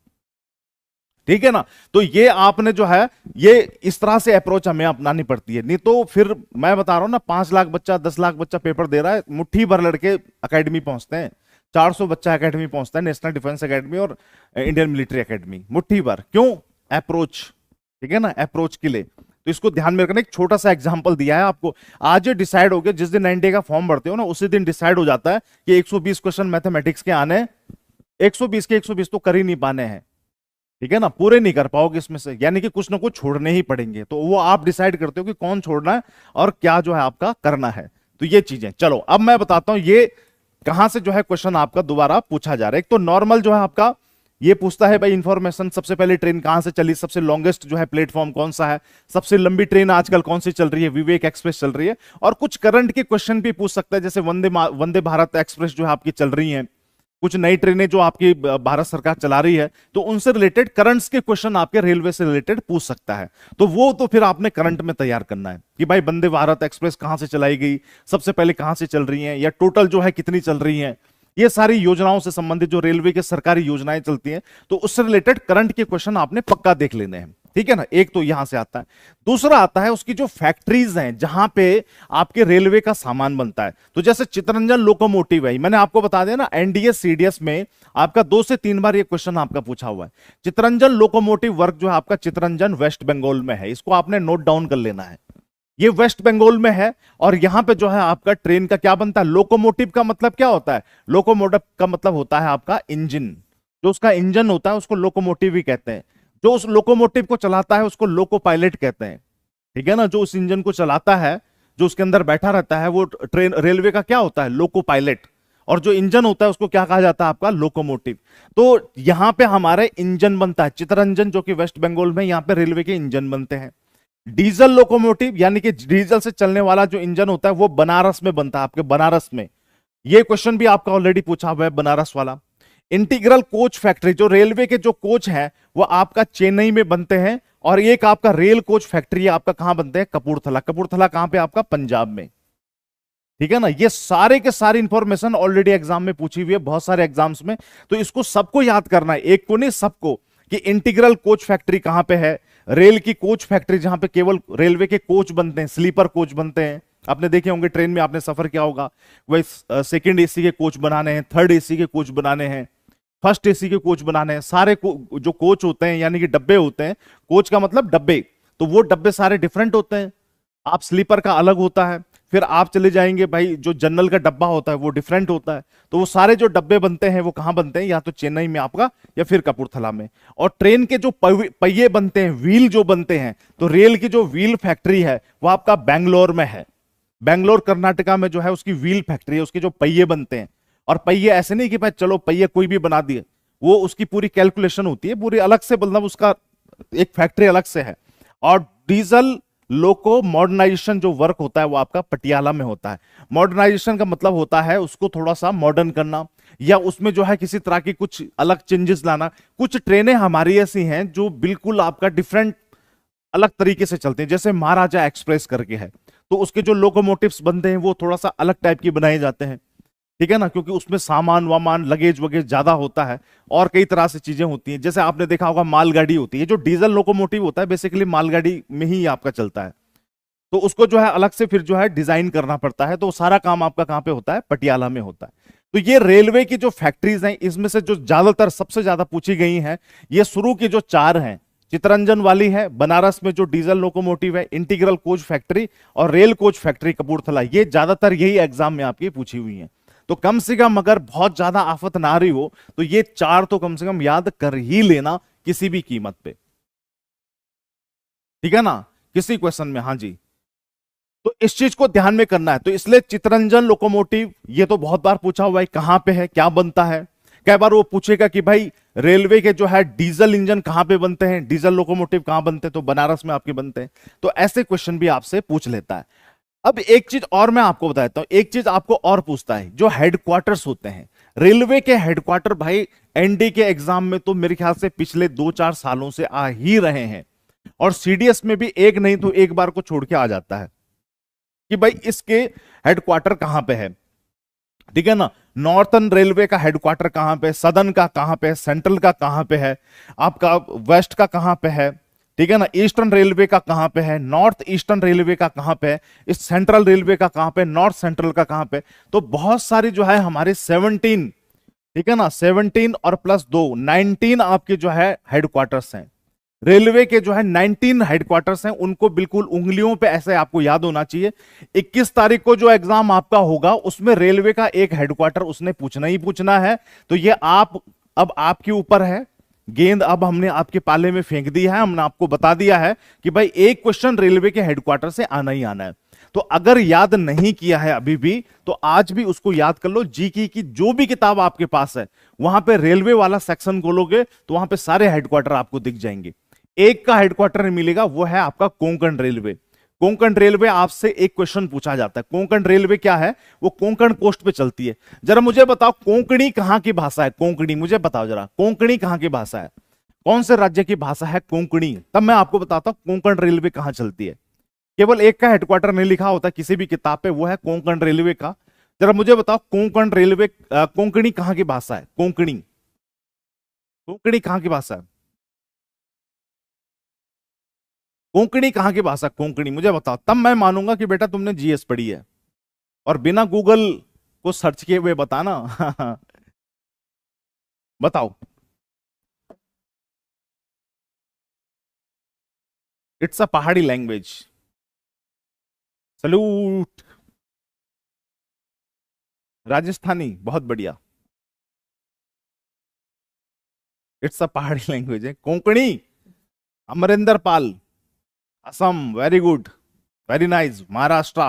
ठीक है ना? तो ये आपने जो है ये इस तरह से अप्रोच हमें अपनानी पड़ती है। नहीं तो फिर मैं बता रहा हूं ना, 5 लाख बच्चा, 10 लाख बच्चा पेपर दे रहा है, मुट्ठी भर लड़के एकेडमी पहुंचते हैं। 400 बच्चा एकेडमी पहुंचता है, नेशनल डिफेंस एकेडमी और इंडियन मिलिट्री एकेडमी, मुट्ठी भर। क्यों? अप्रोच, ठीक है ना? अप्रोच के लिए। तो इसको ध्यान में रखना। एक छोटा सा एग्जांपल दिया है आपको। आज ये डिसाइड हो गया, जिस दिन 90 का फॉर्म भरते हो ना, उसी दिन डिसाइड हो जाता है कि 120 क्वेश्चन मैथमेटिक्स के आने, 120 के 120 तो कर ही नहीं पाने हैं, ठीक है ना? पूरे नहीं कर पाओगे इसमें से, यानी कि कुछ ना कुछ छोड़ने ही पड़ेंगे। तो वो आप डिसाइड करते हो कि कौन छोड़ना है और क्या जो है आपका करना है। तो ये चीजें, चलो अब मैं बताता हूं ये कहां से जो है क्वेश्चन आपका दोबारा पूछा जा रहा है। एक तो नॉर्मल जो है आपका ये पूछता है भाई इंफॉर्मेशन, सबसे पहले ट्रेन कहां से चली, सबसे लॉन्गेस्ट जो है प्लेटफॉर्म कौन सा है, सबसे लंबी ट्रेन आजकल कौन सी चल रही है, विवेक एक्सप्रेस चल रही है। और कुछ करंट के क्वेश्चन भी पूछ सकता है, जैसे वंदे भारत एक्सप्रेस जो है आपकी चल रही है, कुछ नई ट्रेनें जो आपकी भारत सरकार चला रही है, तो उनसे रिलेटेड करंट्स के क्वेश्चन आपके रेलवे से रिलेटेड पूछ सकता है। तो वो तो फिर आपने करंट में तैयार करना है कि भाई वंदे भारत एक्सप्रेस कहां से चलाई गई, सबसे पहले कहां से चल रही है, या टोटल जो है कितनी चल रही है। ये सारी योजनाओं से संबंधित जो रेलवे के सरकारी योजनाएं चलती हैं, तो उससे रिलेटेड करंट के क्वेश्चन आपने पक्का देख लेने हैं, ठीक है ना? एक तो यहां से आता है। दूसरा आता है उसकी जो फैक्ट्रीज हैं जहां पे आपके रेलवे का सामान बनता है। तो जैसे चितरंजन लोकोमोटिव है, मैंने आपको बता दिया ना, एनडीएस सीडीएस में आपका 2 से 3 बार ये क्वेश्चन आपका पूछा हुआ है। चितरंजन लोकोमोटिव वर्क जो है आपका चितरंजन वेस्ट बंगाल में है, इसको आपने नोट डाउन कर लेना है। ये वेस्ट बंगाल में है और यहां पे जो है आपका ट्रेन का क्या बनता है, लोकोमोटिव का मतलब क्या होता है? लोकोमोटिव का मतलब होता है आपका इंजन। जो उसका इंजन होता है उसको लोकोमोटिव ही कहते हैं। जो उस लोकोमोटिव को चलाता है उसको लोको पायलट कहते हैं, ठीक है ना? जो उस इंजन को चलाता है, जो उसके अंदर बैठा रहता है, वो ट्रेन रेलवे का क्या होता है? Loco pilot. और जो इंजन होता है उसको क्या कहा जाता है? आपका लोकोमोटिव। तो यहां पे हमारे इंजन बनता है चितरंजन, जो कि वेस्ट बंगाल में, यहां पे रेलवे के इंजन बनते हैं। डीजल लोकोमोटिव यानी कि डीजल से चलने वाला जो इंजन होता है वो बनारस में बनता है, आपके बनारस में। ये क्वेश्चन भी आपका ऑलरेडी पूछा हुआ है, बनारस वाला। इंटीग्रल कोच फैक्ट्री, जो रेलवे के जो कोच हैं वो आपका चेन्नई में बनते हैं। और एक आपका रेल कोच फैक्ट्री है आपका कहां बनते हैं? कपूरथला। कपूरथला कहां पे? आपका पंजाब में, ठीक है ना? ये सारे के सारी इंफॉर्मेशन ऑलरेडी एग्जाम में पूछी हुई है, बहुत सारे एग्जाम्स में। तो इसको सबको याद करना है, एक को नहीं सबको, कि इंटीग्रल कोच फैक्ट्री कहां पे है, रेल की कोच फैक्ट्री जहां पे केवल रेलवे के कोच बनते हैं, स्लीपर कोच बनते हैं। आपने देखे होंगे ट्रेन में, आपने सफर किया होगा, वही सेकंड एसी के कोच बनाने हैं, थर्ड एसी के कोच बनाने हैं, फर्स्ट एसी के कोच बनाने हैं। सारे जो कोच होते हैं यानी कि डब्बे होते हैं, कोच का मतलब डब्बे, तो वो डब्बे सारे डिफरेंट होते हैं। आप स्लीपर का अलग होता है, फिर आप चले जाएंगे भाई, जो जनरल का डब्बा होता है वो डिफरेंट होता है। तो वो सारे जो डब्बे बनते हैं वो कहां बनते हैं, या तो चेन्नई में आपका या फिर कपूरथला में। और ट्रेन के जो पहिए बनते हैं, व्हील जो बनते हैं, तो रेल की जो व्हील फैक्ट्री है वो आपका बैंगलोर में है। बैंगलोर कर्नाटका में जो है उसकी व्हील फैक्ट्री है, उसके जो पहिए बनते हैं। और पहिए ऐसे नहीं कि भाई चलो पहिए कोई भी बना दिए, वो उसकी पूरी कैलकुलेशन होती है, पूरी अलग से, मतलब उसका एक फैक्ट्री अलग से है। और डीजल लोको मॉडर्नाइजेशन जो वर्क होता है वो आपका पटियाला में होता है। मॉडर्नाइजेशन का मतलब होता है उसको थोड़ा सा मॉडर्न करना, या उसमें जो है किसी तरह की कुछ अलग चेंजेस लाना। कुछ ट्रेनें हमारी ऐसी हैं जो बिल्कुल आपका डिफरेंट अलग तरीके से चलते हैं, जैसे महाराजा एक्सप्रेस करके है, तो उसके जो लोकोमोटिव्स बनते हैं वो थोड़ा सा अलग टाइप के बनाए जाते हैं, ठीक है ना, क्योंकि उसमें सामान वामान लगेज वगेज ज्यादा होता है और कई तरह से चीजें होती हैं। जैसे आपने देखा होगा मालगाड़ी होती है, जो डीजल लोकोमोटिव होता है बेसिकली मालगाड़ी में ही आपका चलता है, तो उसको जो है अलग से फिर जो है डिजाइन करना पड़ता है। तो सारा काम आपका कहां पे होता है, पटियाला में होता है। तो ये रेलवे की जो फैक्ट्रीज हैं, इसमें से जो ज्यादातर सबसे ज्यादा पूछी गई हैं, ये शुरू की जो 4 हैं, चितरंजन वाली है बनारस में जो डीजल लोकोमोटिव है, इंटीग्रल कोच फैक्ट्री और रेल कोच फैक्ट्री कपूरथला, ये ज्यादातर यही एग्जाम में आपकी पूछी हुई है। तो कम से कम अगर बहुत ज्यादा आफत ना आ रही हो तो ये 4 तो कम से कम याद कर ही लेना किसी भी कीमत पे, ठीक है ना, किसी क्वेश्चन में। हाँ जी, तो इस चीज को ध्यान में करना है। तो इसलिए चितरंजन लोकोमोटिव ये तो बहुत बार पूछा हुआ है, कहां पे है, क्या बनता है। कई बार वो पूछेगा कि भाई रेलवे के जो है डीजल इंजन कहां पे बनते हैं, डीजल लोकोमोटिव कहां बनते हैं, तो बनारस में आपके बनते हैं। तो ऐसे क्वेश्चन भी आपसे पूछ लेता है। अब एक चीज और मैं आपको बताता हूं, एक चीज आपको और पूछता है, जो हेडक्वार्टर्स होते हैं रेलवे के हेडक्वार्टर, भाई एनडी के एग्जाम में तो मेरे ख्याल से पिछले 2-4 सालों से आ ही रहे हैं, और सीडीएस में भी एक नहीं तो एक बार को छोड़ के आ जाता है कि भाई इसके हेडक्वार्टर कहां पे है, ठीक है ना। नॉर्थन रेलवे का हेडक्वार्टर कहां पे, सदर्न का कहां पे, सेंट्रल का कहां पे है, आपका वेस्ट का कहां पे है, ठीक है ना, ईस्टर्न रेलवे का कहां पे है, नॉर्थ ईस्टर्न रेलवे का कहां पे है, इस सेंट्रल रेलवे का कहां पे, नॉर्थ सेंट्रल का कहां पे। तो बहुत सारी जो है हमारे 17, ठीक है ना, 17 और प्लस 2 19 आपके जो है हेडक्वार्टर्स हैं रेलवे के, जो है 19 हेडक्वार्टर्स हैं। उनको बिल्कुल उंगलियों पे ऐसे आपको याद होना चाहिए। 21 तारीख को जो एग्जाम आपका होगा उसमें रेलवे का एक हेडक्वार्टर उसने पूछना ही पूछना है। तो ये आप, अब आपके ऊपर है गेंद, अब हमने आपके पाले में फेंक दी है, हमने आपको बता दिया है कि भाई एक क्वेश्चन रेलवे के हेडक्वार्टर से आना ही आना है। तो अगर याद नहीं किया है अभी भी, तो आज भी उसको याद कर लो। जीके की जो भी किताब आपके पास है वहां पे रेलवे वाला सेक्शन खोलोगे तो वहां पे सारे हेडक्वार्टर आपको दिख जाएंगे। एक का हेडक्वार्टर मिलेगा, वो है आपका कोंकण रेलवे। कोंकण रेलवे आपसे एक क्वेश्चन पूछा जाता है, कोंकण रेलवे क्या है, वो कोंकण कोस्ट पे चलती है। जरा मुझे बताओ कोंकणी कहां की भाषा है, कोंकणी मुझे बताओ जरा, कोंकणी कहां की भाषा है, कौन से राज्य की भाषा है कोंकणी। तब मैं आपको बताता हूं कोंकण रेलवे कहां चलती है। केवल एक का हेडक्वार्टर नहीं लिखा होता किसी भी किताब पे, वो है कोंकण रेलवे का। जरा मुझे बताओ कोंकण रेलवे, कोंकणी कहां की भाषा है, कोंकणी, कोंकणी कहां की भाषा है, कोंकणी कहां की भाषा, कोंकणी मुझे बताओ, तब मैं मानूंगा कि बेटा तुमने जीएस पढ़ी है। और बिना गूगल को सर्च किए हुए बताना। बताओ। इट्स अ पहाड़ी लैंग्वेज। सल्यूट। राजस्थानी, बहुत बढ़िया। इट्स अ पहाड़ी लैंग्वेज है Konkani. Amarinder Pal, Assam, very good, very nice. Maharashtra,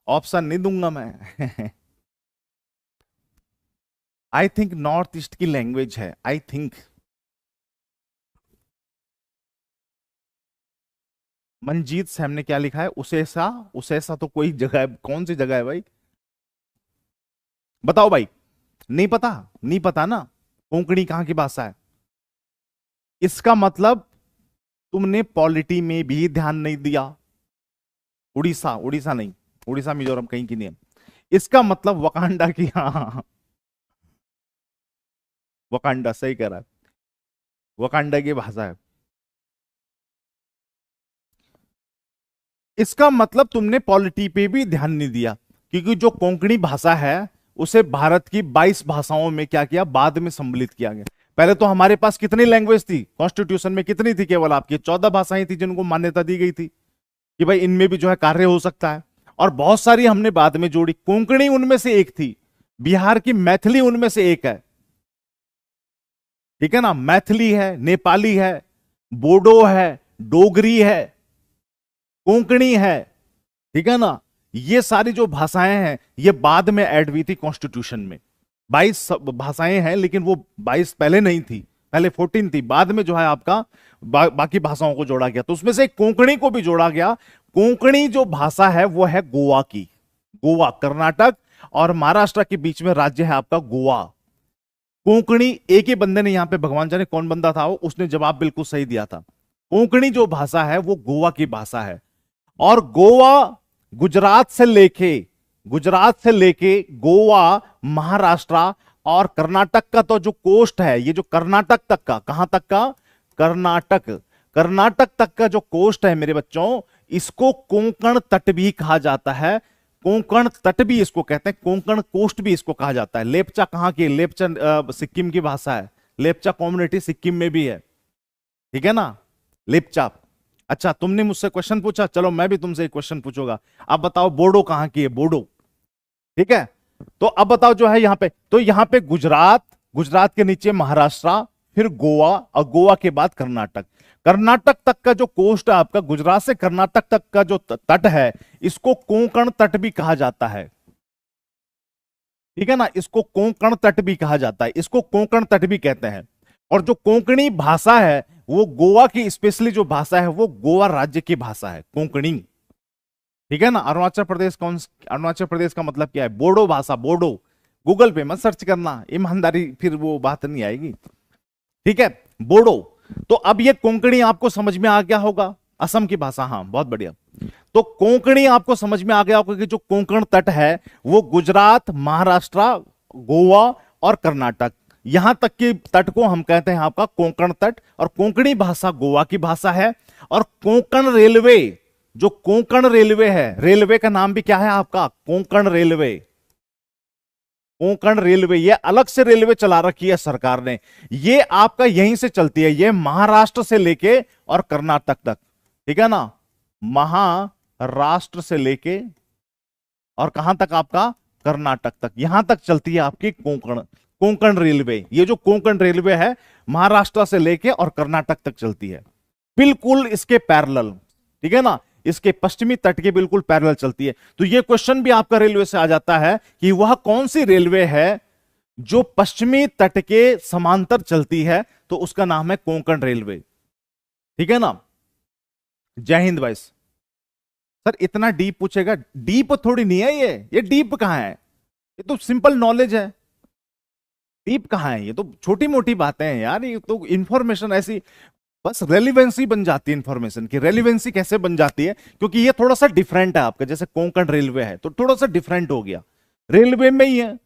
option नहीं दूंगा मैं। आई थिंक नॉर्थ ईस्ट की लैंग्वेज है, आई थिंक। मनजीत सैम ने क्या लिखा है, उसेसा, उसेसा तो कोई जगह है, कौन सी जगह है भाई, बताओ भाई। नहीं पता, नहीं पता ना, कोंकणी कहां की भाषा है। इसका मतलब तुमने पॉलिटी में भी ध्यान नहीं दिया। उड़ीसा, उड़ीसा नहीं, उड़ीसा मिजोरम कहीं की नहीं है। इसका मतलब वकांडा की, हाँ वकांडा सही कह रहा है, वकांडा की भाषा है। इसका मतलब तुमने पॉलिटी पे भी ध्यान नहीं दिया, क्योंकि जो कोंकणी भाषा है उसे भारत की 22 भाषाओं में क्या किया, बाद में सम्मिलित किया गया। पहले तो हमारे पास कितनी लैंग्वेज थी कॉन्स्टिट्यूशन में, कितनी थी, केवल आपकी 14 भाषाएं थी जिनको मान्यता दी गई थी। कि भाई इनमें भी जो है कार्य हो सकता है। और बहुत सारी हमने बाद में जोड़ी, कोंकणी उनमें से एक थी, बिहार की मैथिली उनमें से एक है, ठीक है ना, मैथिली है, नेपाली है, बोडो है, डोगरी है, कोंकणी है, ठीक है ना। ये सारी जो भाषाएं हैं ये बाद में ऐड हुई थी कॉन्स्टिट्यूशन में। 22 भाषाएं हैं, लेकिन वो 22 पहले नहीं थी, पहले 14 थी, बाद में जो है आपका बाकी भाषाओं को जोड़ा गया, तो उसमें से कोंकणी को भी जोड़ा गया। कोंकणी जो भाषा है वो है गोवा की, गोवा, कर्नाटक और महाराष्ट्र के बीच में राज्य है आपका गोवा। कोंकणी, एक ही बंदे ने यहां पे, भगवान जाने कौन बंदा था वो, उसने जवाब बिल्कुल सही दिया था। कोंकणी जो भाषा है वो गोवा की भाषा है। और गोवा गुजरात से लेके गोवा, महाराष्ट्र और कर्नाटक का तो जो कोस्ट है, ये जो कर्नाटक तक का, कहां तक का, कर्नाटक तक का जो कोस्ट है मेरे बच्चों, इसको कोंकण तट भी कहा जाता है। कोंकण तट भी इसको कहते हैं, कोंकण कोस्ट भी इसको कहा जाता है। लेप्चा कहां की, लेप्चा सिक्किम की भाषा है, लेप्चा कम्युनिटी सिक्किम में भी है, ठीक है ना, लेप्चा। अच्छा, तुमने मुझसे क्वेश्चन पूछा, चलो मैं भी तुमसे एक क्वेश्चन पूछूंगा। अब बताओ बोडो कहां की है, बोडो, ठीक है। तो अब बताओ जो है यहां पे, तो यहां पे गुजरात, गुजरात के नीचे महाराष्ट्र, फिर गोवा, और गोवा के बाद कर्नाटक। कर्नाटक तक का जो कोस्ट है आपका, गुजरात से कर्नाटक तक का जो तट है, इसको कोंकण तट भी कहा जाता है, ठीक है ना, इसको कोंकण तट भी कहा जाता है, इसको कोंकण तट भी कहते हैं। और जो कोंकणी भाषा है वो गोवा की, स्पेशली जो भाषा है वो गोवा राज्य की भाषा है, कोंकणी, ठीक है ना। अरुणाचल प्रदेश कौन, अरुणाचल प्रदेश का मतलब क्या है, बोडो भाषा, बोडो, गूगल पे मत सर्च करना, ईमानदारी फिर वो बात नहीं आएगी, ठीक है, बोडो। तो अब ये कोंकणी आपको समझ में आ गया होगा, असम की भाषा, हाँ बहुत बढ़िया। तो कोंकणी आपको समझ में आ गया होगा कि जो कोंकण तट है वो गुजरात, महाराष्ट्र, गोवा और कर्नाटक, यहां तक के तट को हम कहते हैं आपका कोंकण तट। और कोंकणी भाषा गोवा की भाषा है। और कोंकण रेलवे, जो कोंकण रेलवे है, रेलवे का नाम भी क्या है आपका, कोंकण रेलवे, कोंकण रेलवे, ये अलग से रेलवे चला रखी है सरकार ने, ये आपका यहीं से चलती है, ये महाराष्ट्र से लेके और कर्नाटक तक, ठीक है ना, महाराष्ट्र से लेके और कहां तक आपका, कर्नाटक तक, यहां तक चलती है आपकी कोंकण रेलवे। ये जो कोंकण रेलवे है महाराष्ट्र से लेके और कर्नाटक तक चलती है, बिल्कुल इसके पैरेलल, ठीक है ना, इसके पश्चिमी तट के बिल्कुल पैरेलल चलती है। तो ये क्वेश्चन भी आपका रेलवे से आ जाता है कि वह कौन सी रेलवे है जो पश्चिमी तट के समांतर चलती है, तो उसका नाम है कोंकण रेलवे, ठीक है ना। जय हिंद भाई। सर इतना डीप पूछेगा, डीप थोड़ी नहीं है ये डीप कहां है, ये तो सिंपल नॉलेज है, डीप कहां है, ये तो छोटी मोटी बातें हैं यार, ये तो इंफॉर्मेशन ऐसी, बस रेलिवेंसी बन जाती है इंफॉर्मेशन की। रेलिवेंसी कैसे बन जाती है, क्योंकि ये थोड़ा सा डिफरेंट है आपका, जैसे कोंकण रेलवे है तो थोड़ा सा डिफरेंट हो गया, रेलवे में ही है,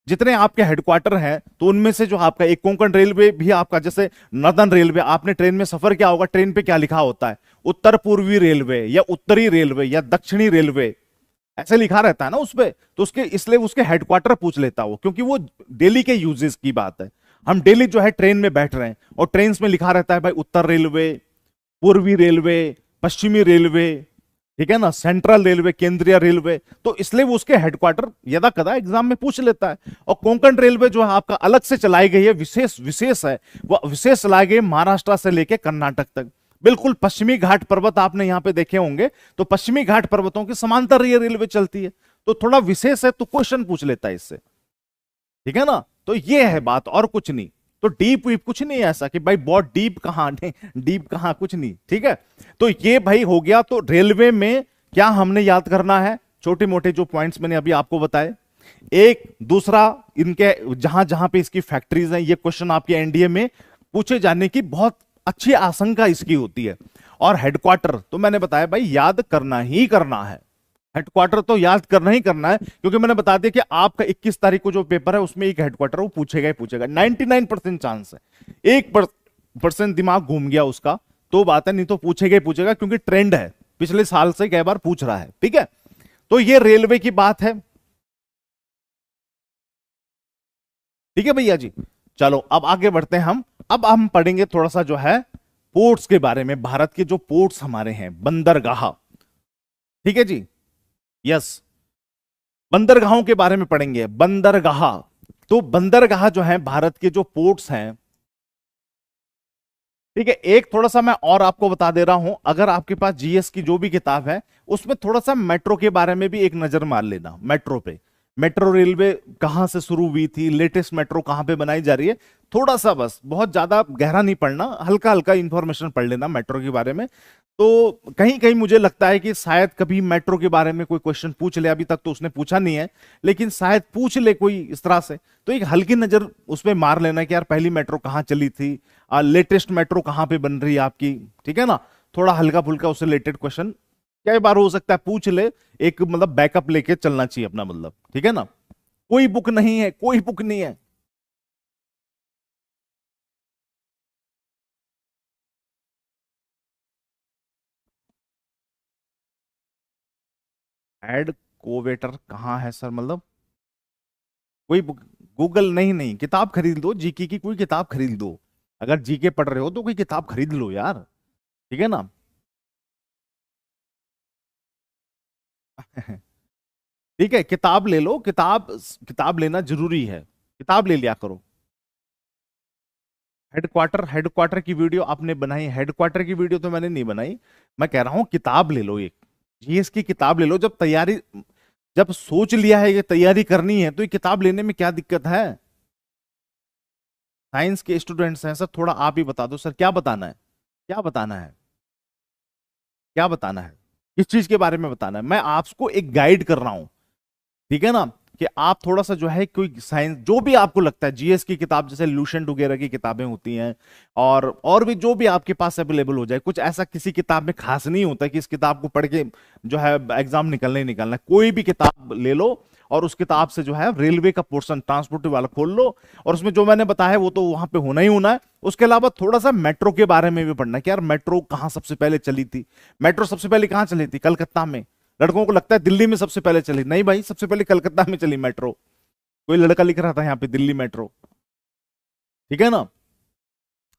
जितने आपके हेडक्वार्टर हैं तो उनमें से जो आपका एक कोंकण रेलवे भी आपका, जैसे नॉर्दर्न रेलवे, आपने ट्रेन में सफर किया होगा, ट्रेन पे क्या लिखा होता है, उत्तर पूर्वी रेलवे या उत्तरी रेलवे या दक्षिणी रेलवे, ऐसे लिखा रहता है ना उस पे, तो उसके इसलिए उसके हेडक्वार्टर पूछ लेता वो, क्योंकि वो डेली के यूजेस की बात है। हम डेली जो है ट्रेन में बैठ रहे हैं और ट्रेन में लिखा रहता है भाई उत्तर रेलवे, पूर्वी रेलवे, पश्चिमी रेलवे, ठीक है ना, सेंट्रल रेलवे, केंद्रीय रेलवे, तो इसलिए वो उसके हेडक्वार्टर यदा कदा एग्जाम में पूछ लेता है। और कोंकण रेलवे जो है आपका अलग से चलाई गई है, विशेष है, वो विशेष चलाई गई महाराष्ट्र से लेके कर्नाटक तक, बिल्कुल पश्चिमी घाट पर्वत आपने यहां पे देखे होंगे, तो पश्चिमी घाट पर्वतों के समांतर ये रेलवे चलती है, तो थोड़ा विशेष है तो क्वेश्चन पूछ लेता है इससे, ठीक है ना। तो ये है बात, और कुछ नहीं। तो डीप वीप कुछ नहीं है ऐसा कि भाई बहुत डीप कहां, डीप कहां, कुछ नहीं, ठीक है। तो ये भाई हो गया, तो रेलवे में क्या हमने याद करना है, छोटे मोटे जो पॉइंट्स मैंने अभी आपको बताए। एक दूसरा, इनके जहां जहां पे इसकी फैक्ट्रीज हैं, ये क्वेश्चन आपके एनडीए में पूछे जाने की बहुत अच्छी आशंका इसकी होती है। और हेडक्वार्टर तो मैंने बताया भाई याद करना ही करना है, हेडक्वार्टर तो याद करना ही करना है, क्योंकि मैंने बता दिया कि आपका 21 तारीख को जो पेपर है उसमें एक हेडक्वार्टर वो पूछेगा ही पूछेगा, 99% चांस है, 1% दिमाग घूम गया उसका तो बात है, नहीं तो पूछेगा ही पूछेगा, क्योंकि ट्रेंड है, पिछले साल से कई बार पूछ रहा है, ठीक है। तो ये रेलवे की बात है, ठीक है भैया जी। चलो अब आगे बढ़ते हैं हम, अब हम पढ़ेंगे थोड़ा सा जो है पोर्ट्स के बारे में, भारत के जो पोर्ट्स हमारे हैं, बंदरगाह, ठीक है जी। यस, बंदरगाहों के बारे में पढ़ेंगे। बंदरगाह, तो बंदरगाह जो है भारत के जो पोर्ट्स हैं, ठीक है। एक थोड़ा सा मैं और आपको बता दे रहा हूं, अगर आपके पास जीएस की जो भी किताब है उसमें थोड़ा सा मेट्रो के बारे में भी एक नजर मार लेना। मेट्रो पे, मेट्रो रेलवे कहां से शुरू हुई थी, लेटेस्ट मेट्रो कहां पे बनाई जा रही है, थोड़ा सा, बस बहुत ज्यादा गहरा नहीं पढ़ना, हल्का हल्का इंफॉर्मेशन पढ़ लेना मेट्रो के बारे में। तो कहीं कहीं मुझे लगता है कि शायद कभी मेट्रो के बारे में कोई क्वेश्चन पूछ ले, अभी तक तो उसने पूछा नहीं है, लेकिन शायद पूछ ले कोई इस तरह से, तो एक हल्की नजर उसमें मार लेना कि यार पहली मेट्रो कहां चली थी, लेटेस्ट मेट्रो कहां पे बन रही है आपकी, ठीक है ना। थोड़ा हल्का फुल्का उससे रिलेटेड क्वेश्चन कई बार हो सकता है पूछ ले, एक मतलब बैकअप लेके चलना चाहिए अपना, मतलब ठीक है ना। कोई बुक नहीं है, कोई बुक नहीं है। एड कोवेटर कहाँ है सर, मतलब कोई बुक, गूगल नहीं, नहीं किताब खरीद लो, जीके की कोई किताब खरीद लो। अगर जीके पढ़ रहे हो तो कोई किताब खरीद लो यार, ठीक है ना। ठीक है, किताब ले लो, किताब, किताब लेना जरूरी है, किताब ले लिया करो। हेडक्वार्टर, हेडक्वार्टर की वीडियो आपने बनाई, हेडक्वार्टर की वीडियो तो मैंने नहीं बनाई। मैं कह रहा हूं किताब ले लो, एक जीएस की किताब ले लो। जब तैयारी, जब सोच लिया है ये तैयारी करनी है, तो ये किताब लेने में क्या दिक्कत है। साइंस के स्टूडेंट्स हैं सर, थोड़ा आप ही बता दो सर, क्या बताना है, क्या बताना है, क्या बताना है, किस चीज के बारे में बताना है। मैं आपको एक गाइड कर रहा हूं, ठीक है ना, कि आप थोड़ा सा जो है कोई साइंस जो भी आपको लगता है, जीएस की किताब जैसे लूसेंट वगैरह की किताबें होती हैं, और भी जो भी आपके पास अवेलेबल हो जाए, कुछ ऐसा किसी किताब में खास नहीं होता कि इस किताब को पढ़ के जो है एग्जाम निकलने ही निकलना है। कोई भी किताब ले लो और उस किताब से जो है रेलवे का पोर्शन, ट्रांसपोर्ट वाला खोल लो, और उसमें जो मैंने बताया वो तो वहां पे होना ही होना है। उसके अलावा थोड़ा सा मेट्रो के बारे में भी पढ़ना है कि यार मेट्रो कहाँ सबसे पहले चली थी। मेट्रो सबसे पहले कहाँ चली थी, कलकत्ता में। लड़कों को लगता है दिल्ली में सबसे पहले चली, नहीं भाई, सबसे पहले कलकत्ता में चली मेट्रो। कोई लड़का लिख रहा था यहाँ पे दिल्ली मेट्रो, ठीक है ना।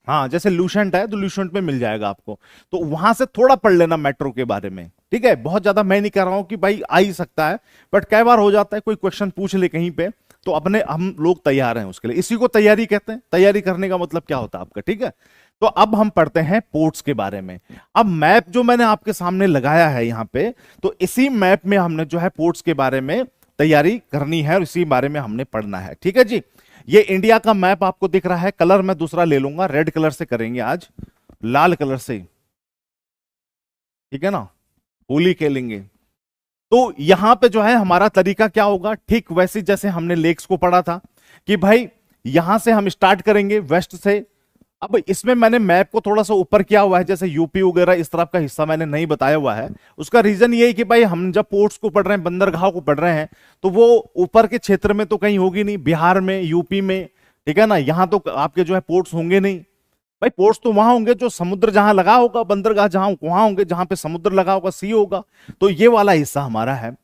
हाँ, जैसे लूसेंट है तो लूसेंट में मिल जाएगा आपको, तो वहां से थोड़ा पढ़ लेना मेट्रो के बारे में, ठीक है। बहुत ज्यादा मैं नहीं कह रहा हूं कि भाई आ ही सकता है, बट कई बार हो जाता है कोई क्वेश्चन पूछ ले कहीं पे, तो अपने हम लोग तैयार हैं उसके लिए, इसी को तैयारी कहते हैं। तैयारी करने का मतलब क्या होता है आपका, ठीक है। तो अब हम पढ़ते हैं पोर्ट्स के बारे में। अब मैप जो मैंने आपके सामने लगाया है यहां पे, तो इसी मैप में हमने जो है पोर्ट्स के बारे में तैयारी करनी है और इसी बारे में हमने पढ़ना है, ठीक है जी। ये इंडिया का मैप आपको दिख रहा है, कलर मैं दूसरा ले लूंगा, रेड कलर से करेंगे आज, लाल कलर से, ठीक है ना, होली खेलेंगे। तो यहां पे जो है हमारा तरीका क्या होगा, ठीक वैसे जैसे हमने लेक्स को पढ़ा था कि भाई यहां से हम स्टार्ट करेंगे वेस्ट से। अब इसमें मैंने मैप को थोड़ा सा ऊपर किया हुआ है, जैसे यूपी वगैरह इस तरफ का हिस्सा मैंने नहीं बताया हुआ है। उसका रीजन ये है कि भाई हम जब पोर्ट्स को पढ़ रहे हैं, बंदरगाह को पढ़ रहे हैं, तो वो ऊपर के क्षेत्र में तो कहीं होगी नहीं, बिहार में, यूपी में, ठीक है ना। यहां तो आपके जो है पोर्ट्स होंगे नहीं भाई, पोर्ट्स तो वहां होंगे जो समुद्र जहां लगा होगा, बंदरगाह जहां वहां होंगे जहां पे समुद्र लगा होगा, सी होगा। तो ये वाला हिस्सा हमारा है।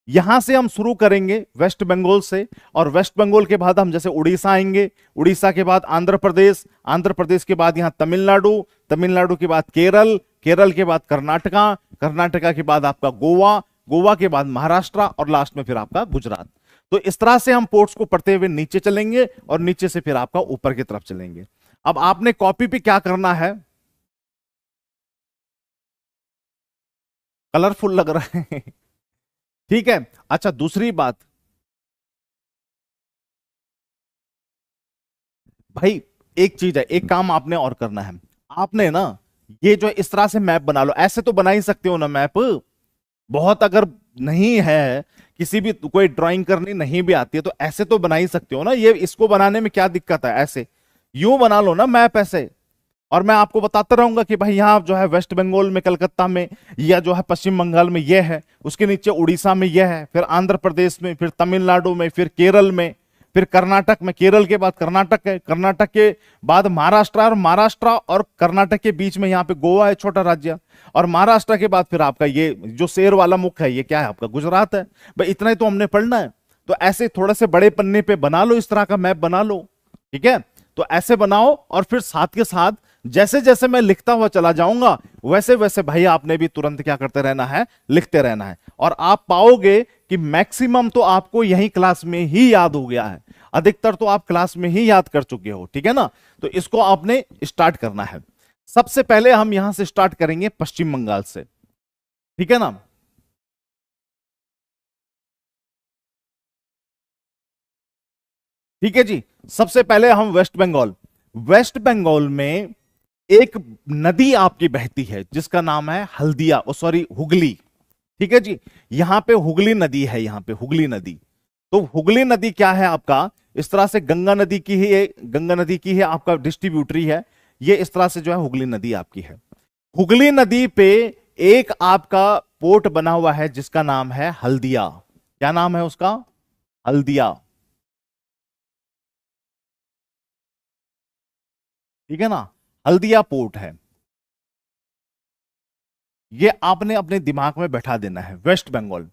यहां से हम शुरू करेंगे वेस्ट बंगाल से, और वेस्ट बंगाल के बाद हम जैसे उड़ीसा आएंगे, उड़ीसा के बाद आंध्र प्रदेश, आंध्र प्रदेश के बाद यहां तमिलनाडु, तमिलनाडु के बाद केरल, केरल के बाद कर्नाटका, कर्नाटका के बाद आपका गोवा, गोवा के बाद महाराष्ट्र, और लास्ट में फिर आपका गुजरात। तो इस तरह से हम पोर्ट्स को पढ़ते हुए नीचे चलेंगे, और नीचे से फिर आपका ऊपर की तरफ चलेंगे। अब आपने कॉपी पे क्या करना है, कलरफुल लग रहा है। ठीक है। अच्छा, दूसरी बात भाई, एक चीज है, एक काम आपने और करना है। आपने ना ये जो इस तरह से मैप बना लो, ऐसे तो बना ही सकते हो ना मैप। बहुत अगर नहीं है, किसी भी कोई ड्राइंग करनी नहीं भी आती है, तो ऐसे तो बना ही सकते हो ना। ये इसको बनाने में क्या दिक्कत है, ऐसे यूं बना लो ना मैप ऐसे। और मैं आपको बताता रहूंगा कि भाई यहाँ जो है वेस्ट बंगाल में, कलकत्ता में, या जो है पश्चिम बंगाल में ये है, उसके नीचे उड़ीसा में ये है, फिर आंध्र प्रदेश में, फिर तमिलनाडु में, फिर केरल में, फिर कर्नाटक में, केरल के बाद कर्नाटक है, कर्नाटक के बाद महाराष्ट्र, और महाराष्ट्र और कर्नाटक के बीच में यहाँ पे गोवा है, छोटा राज्य। और महाराष्ट्र के बाद फिर आपका ये जो शेर वाला मुख है, ये क्या है आपका, गुजरात है। भाई इतना ही तो हमने पढ़ना है। तो ऐसे थोड़े से बड़े पन्ने पे बना लो, इस तरह का मैप बना लो, ठीक है। तो ऐसे बनाओ और फिर साथ के साथ जैसे जैसे मैं लिखता हुआ चला जाऊंगा वैसे वैसे भाई आपने भी तुरंत क्या करते रहना है, लिखते रहना है। और आप पाओगे कि मैक्सिमम तो आपको यही क्लास में ही याद हो गया है, अधिकतर तो आप क्लास में ही याद कर चुके हो, ठीक है ना। तो इसको आपने स्टार्ट करना है। सबसे पहले हम यहां से स्टार्ट करेंगे पश्चिम बंगाल से, ठीक है ना। ठीक है जी, सबसे पहले हम वेस्ट बंगाल। वेस्ट बंगाल में एक नदी आपकी बहती है जिसका नाम है हल्दिया, ओ सॉरी हुगली, ठीक है जी। यहां पे हुगली नदी है, यहां पे हुगली नदी। तो हुगली नदी क्या है आपका, इस तरह से गंगा नदी की ही, गंगा नदी की है आपका डिस्ट्रीब्यूटरी है ये, इस तरह से जो है हुगली नदी आपकी है। हुगली नदी पे एक आपका पोर्ट बना हुआ है जिसका नाम है हल्दिया। क्या नाम है उसका, हल्दिया, ठीक है ना। हल्दिया पोर्ट है, ये आपने अपने दिमाग में बैठा देना है, वेस्ट बंगाल।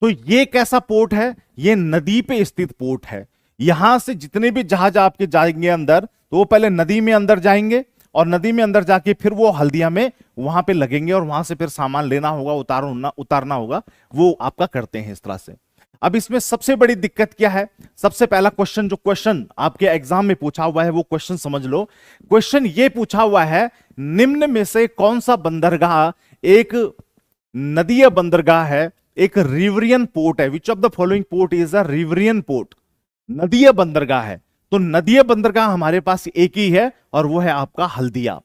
तो ये कैसा पोर्ट है, ये नदी पे स्थित पोर्ट है। यहां से जितने भी जहाज आपके जाएंगे अंदर, तो वो पहले नदी में अंदर जाएंगे और नदी में अंदर जाके फिर वो हल्दिया में वहां पे लगेंगे और वहां से फिर सामान लेना होगा, उतारना होगा, वो आपका करते हैं इस तरह से। अब इसमें सबसे बड़ी दिक्कत क्या है, सबसे पहला क्वेश्चन, जो क्वेश्चन आपके एग्जाम में पूछा हुआ है वो क्वेश्चन समझ लो। क्वेश्चन ये पूछा हुआ है, निम्न में से कौन सा बंदरगाह एक नदीय बंदरगाह है, एक रिवरियन पोर्ट है, which of the following port is a riverine port, नदीय बंदरगाह है। तो नदीय बंदरगाह हमारे पास एक ही है और वो है आपका हल्दिया।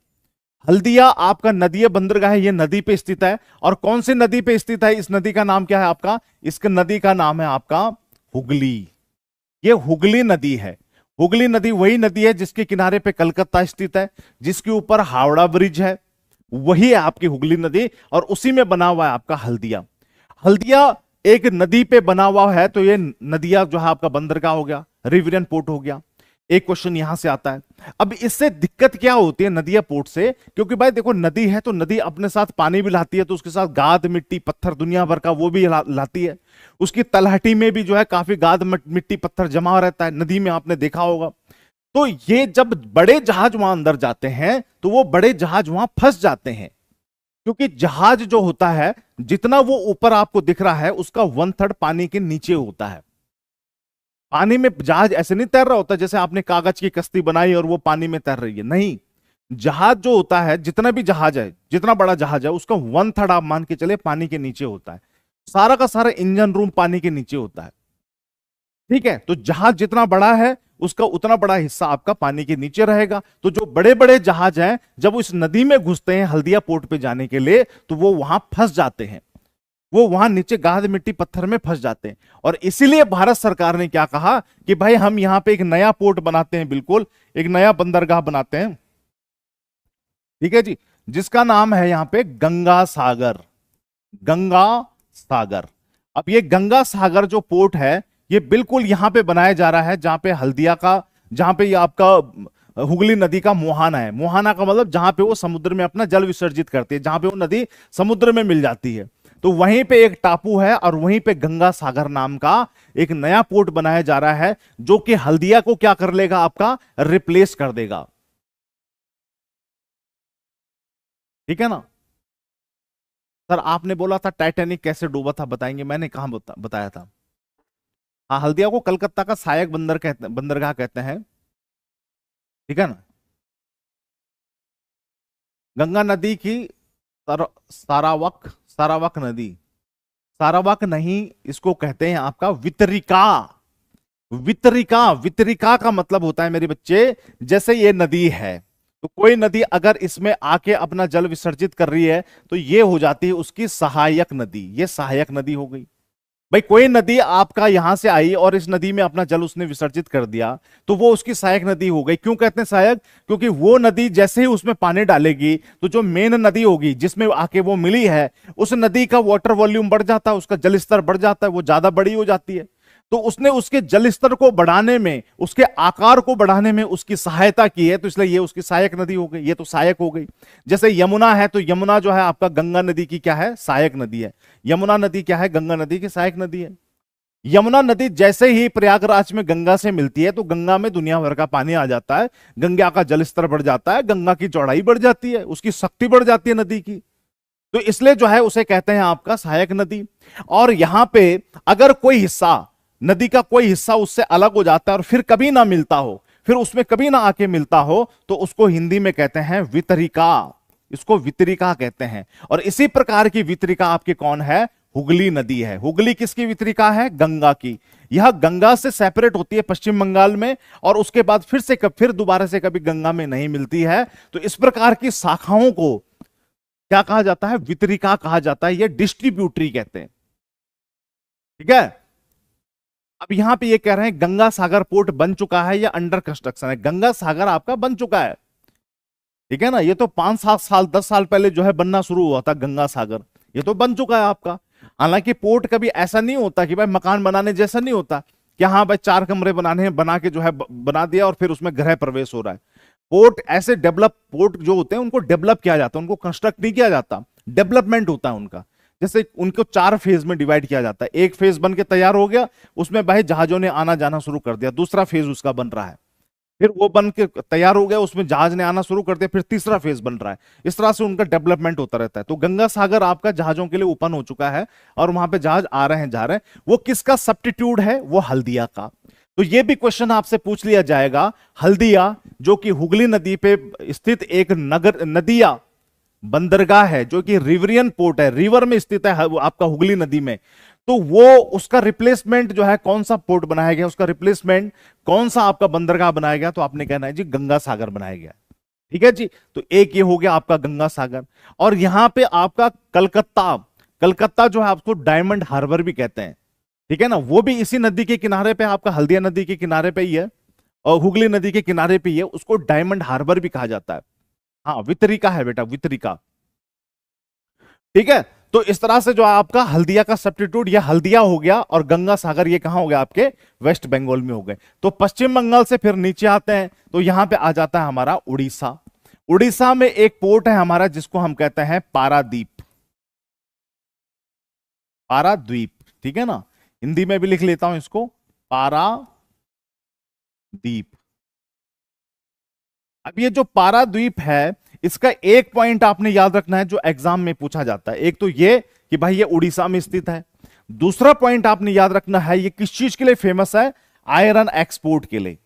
हल्दिया आपका नदीय बंदरगाह है, ये नदी पे स्थित है। और कौन सी नदी पे स्थित है, इस नदी का नाम क्या है आपका, इस नदी का नाम है आपका हुगली। ये हुगली नदी है। हुगली नदी वही नदी है जिसके किनारे पे कलकत्ता स्थित है, जिसके ऊपर हावड़ा ब्रिज है, वही है आपकी हुगली नदी। और उसी में बना हुआ है आपका हल्दिया। हल्दिया एक नदी पे बना हुआ है, तो ये नदिया जो है आपका बंदरगाह हो गया, रिवरियन पोर्ट हो गया। एक क्वेश्चन यहां से आता है। अब इससे दिक्कत क्या होती है नदिया पोर्ट से, क्योंकि भाई देखो नदी है तो नदी अपने साथ पानी भी लाती है, तो उसके साथ गाद मिट्टी पत्थर दुनिया भर का वो भी लाती है। उसकी तलहटी में भी जो है काफी गाद मिट्टी पत्थर जमा रहता है नदी में, आपने देखा होगा। तो ये जब बड़े जहाज वहां अंदर जाते हैं तो वो बड़े जहाज वहां फंस जाते हैं, क्योंकि जहाज जो होता है जितना वो ऊपर आपको दिख रहा है उसका 1/3 पानी के नीचे होता है। पानी में जहाज ऐसे नहीं तैर रहा होता जैसे आपने कागज की कश्ती बनाई और वो पानी में तैर रही है, नहीं। जहाज जो होता है, जितना भी जहाज है, जितना बड़ा जहाज है, उसका 1/3 आप मान के चले पानी के नीचे होता है। सारा का सारा इंजन रूम पानी के नीचे होता है, ठीक है। तो जहाज जितना बड़ा है उसका उतना बड़ा हिस्सा आपका पानी के नीचे रहेगा। तो जो बड़े बड़े जहाज हैं जब वो इस नदी में घुसते हैं हल्दिया पोर्ट पे जाने के लिए, तो वो वहां फंस जाते हैं, वो वहां नीचे गाद मिट्टी पत्थर में फंस जाते हैं। और इसीलिए भारत सरकार ने क्या कहा कि भाई हम यहां पे एक नया पोर्ट बनाते हैं, बिल्कुल एक नया बंदरगाह बनाते हैं, ठीक है जी, जिसका नाम है यहां पे गंगा सागर। गंगा सागर। अब ये गंगा सागर जो पोर्ट है ये बिल्कुल यहां पे बनाया जा रहा है जहां पे हल्दिया का, जहां पे ये आपका हुगली नदी का मुहाना है। मुहाना का मतलब जहां पे वो समुद्र में अपना जल विसर्जित करती है, जहां पे वो नदी समुद्र में मिल जाती है। तो वहीं पे एक टापू है और वहीं पे गंगा सागर नाम का एक नया पोर्ट बनाया जा रहा है, जो कि हल्दिया को क्या कर लेगा, आपका रिप्लेस कर देगा, ठीक है ना। सर आपने बोला था टाइटैनिक कैसे डूबा था, बताएंगे, मैंने कहां बताया था। हाँ, हल्दिया को कलकत्ता का सहायक बंदरगाह कहते हैं, ठीक है ना। गंगा नदी की सारावक, सारावक नदी, सारावक नहीं, इसको कहते हैं आपका वितरिका। वितरिका, वितरिका का मतलब होता है मेरे बच्चे, जैसे ये नदी है तो कोई नदी अगर इसमें आके अपना जल विसर्जित कर रही है तो ये हो जाती है उसकी सहायक नदी, ये सहायक नदी हो गई। भाई कोई नदी आपका यहां से आई और इस नदी में अपना जल उसने विसर्जित कर दिया तो वो उसकी सहायक नदी हो गई। क्यों कहते हैं सहायक, क्योंकि वो नदी जैसे ही उसमें पानी डालेगी तो जो मेन नदी होगी जिसमें आके वो मिली है, उस नदी का वाटर वॉल्यूम बढ़ जाता है, उसका जल स्तर बढ़ जाता है, वो ज्यादा बड़ी हो जाती है। तो उसने उसके जल स्तर को बढ़ाने में, उसके आकार को बढ़ाने में उसकी सहायता की है, तो इसलिए ये उसकी सहायक नदी हो गई, ये तो सहायक हो गई। जैसे यमुना है तो यमुना जो है आपका गंगा नदी की क्या है, सहायक नदी है। यमुना नदी क्या है, गंगा नदी की सहायक नदी है। यमुना नदी जैसे ही प्रयागराज में गंगा से मिलती है तो गंगा में दुनिया भर का पानी आ जाता है, गंगा का जलस्तर बढ़ जाता है, गंगा की चौड़ाई बढ़ जाती है, उसकी शक्ति बढ़ जाती है नदी की। तो इसलिए जो है उसे कहते हैं आपका सहायक नदी। और यहां पे अगर कोई हिस्सा, नदी का कोई हिस्सा उससे अलग हो जाता है और फिर कभी ना मिलता हो, फिर उसमें कभी ना आके मिलता हो, तो उसको हिंदी में कहते हैं वितरिका। इसको वितरिका कहते हैं। और इसी प्रकार की वितरिका आपकी कौन है? हुगली नदी है। हुगली किसकी वितरिका है? गंगा की। यह गंगा से सेपरेट होती है पश्चिम बंगाल में, और उसके बाद फिर दोबारा से कभी गंगा में नहीं मिलती है। तो इस प्रकार की शाखाओं को क्या कहा जाता है? वितरिका कहा जाता है। ये डिस्ट्रीब्यूटरी कहते हैं। ठीक है। अब यहां पे ये कह रहे हैं गंगा सागर पोर्ट बन चुका है या अंडर कंस्ट्रक्शन है? गंगा सागर आपका बन चुका है, ठीक है ना। ये तो 5-7 साल 10 साल पहले जो है बनना शुरू हुआ था गंगा सागर, ये तो बन चुका है आपका। हालांकि पोर्ट कभी ऐसा नहीं होता कि भाई मकान बनाने जैसा नहीं होता कि हाँ भाई 4 कमरे बनाने हैं, बना के जो है बना दिया और फिर उसमें गृह प्रवेश हो रहा है। पोर्ट ऐसे डेवलप, पोर्ट जो होते हैं उनको डेवलप किया जाता है, उनको कंस्ट्रक्ट नहीं किया जाता, डेवलपमेंट होता है उनका। जैसे उनको 4 फेज में डिवाइड किया जाता है। एक फेज बन के तैयार हो गया, उसमें भाई जहाजों ने आना जाना शुरू कर दिया, दूसरा फेज उसका बन रहा है, फिर वो बन के तैयार हो गया, उसमें जहाज ने आना शुरू कर दिया, फिर तीसरा फेज बन रहा है। इस तरह से उनका डेवलपमेंट होता रहता है। तो गंगा सागर आपका जहाजों के लिए ओपन हो चुका है और वहां पे जहाज आ रहे हैं, जा रहे हैं। वो किसका सब्स्टिट्यूट है? वो हल्दिया का। तो ये भी क्वेश्चन आपसे पूछ लिया जाएगा। हल्दिया जो कि हुगली नदी पे स्थित एक नगर, नदिया बंदरगाह है, जो कि रिवरियन पोर्ट है, रिवर में स्थित है आपका हुगली नदी में। तो वो उसका रिप्लेसमेंट जो है कौन सा पोर्ट बनाया गया, उसका रिप्लेसमेंट कौन सा आपका बंदरगाह बनाया गया? तो आपने कहना है जी गंगा सागर बनाया गया। ठीक है जी। तो एक ये हो गया आपका गंगा सागर। और यहां पे आपका कलकत्ता, कलकत्ता जो है आपको डायमंड हार्बर भी कहते हैं, ठीक है ना। वो भी इसी नदी के किनारे पे, आपका हल्दिया नदी के किनारे पे ही है और हुगली नदी के किनारे पे ही है। उसको डायमंड हार्बर भी कहा जाता है। हाँ, वितरिका है बेटा, वितरिका। ठीक है। तो इस तरह से जो आपका हल्दिया का सब्स्टिट्यूट, ये हल्दिया हो गया, और गंगा सागर ये कहां हो गया? आपके वेस्ट बंगाल में हो गए। तो पश्चिम बंगाल से फिर नीचे आते हैं तो यहां पे आ जाता है हमारा उड़ीसा। उड़ीसा में एक पोर्ट है हमारा जिसको हम कहते हैं पारादीप। पाराद्वीप, ठीक है ना। हिंदी में भी लिख लेता हूं इसको, पारादीप। अब ये जो पाराद्वीप है, इसका एक पॉइंट आपने याद रखना है जो एग्जाम में पूछा जाता है। एक तो ये कि भाई ये उड़ीसा में स्थित है। दूसरा पॉइंट आपने याद रखना है, ये किस चीज के लिए फेमस है? आयरन एक्सपोर्ट के लिए।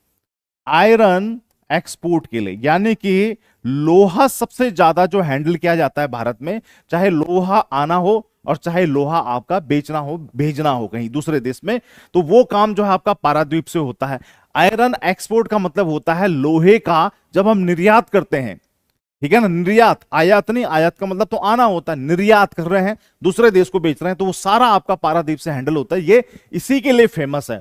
आयरन एक्सपोर्ट के लिए, यानी कि लोहा सबसे ज्यादा जो हैंडल किया जाता है भारत में, चाहे लोहा आना हो और चाहे लोहा आपका बेचना हो, भेजना हो कहीं दूसरे देश में, तो वो काम जो है आपका पाराद्वीप से होता है। आयरन एक्सपोर्ट का मतलब होता है लोहे का जब हम निर्यात करते हैं, ठीक है ना। निर्यात, आयात नहीं, आयात का मतलब तो आना होता है, निर्यात कर रहे हैं, दूसरे देश को बेच रहे हैं, तो वो सारा आपका पारादीप से हैंडल होता है। ये इसी के लिए फेमस है।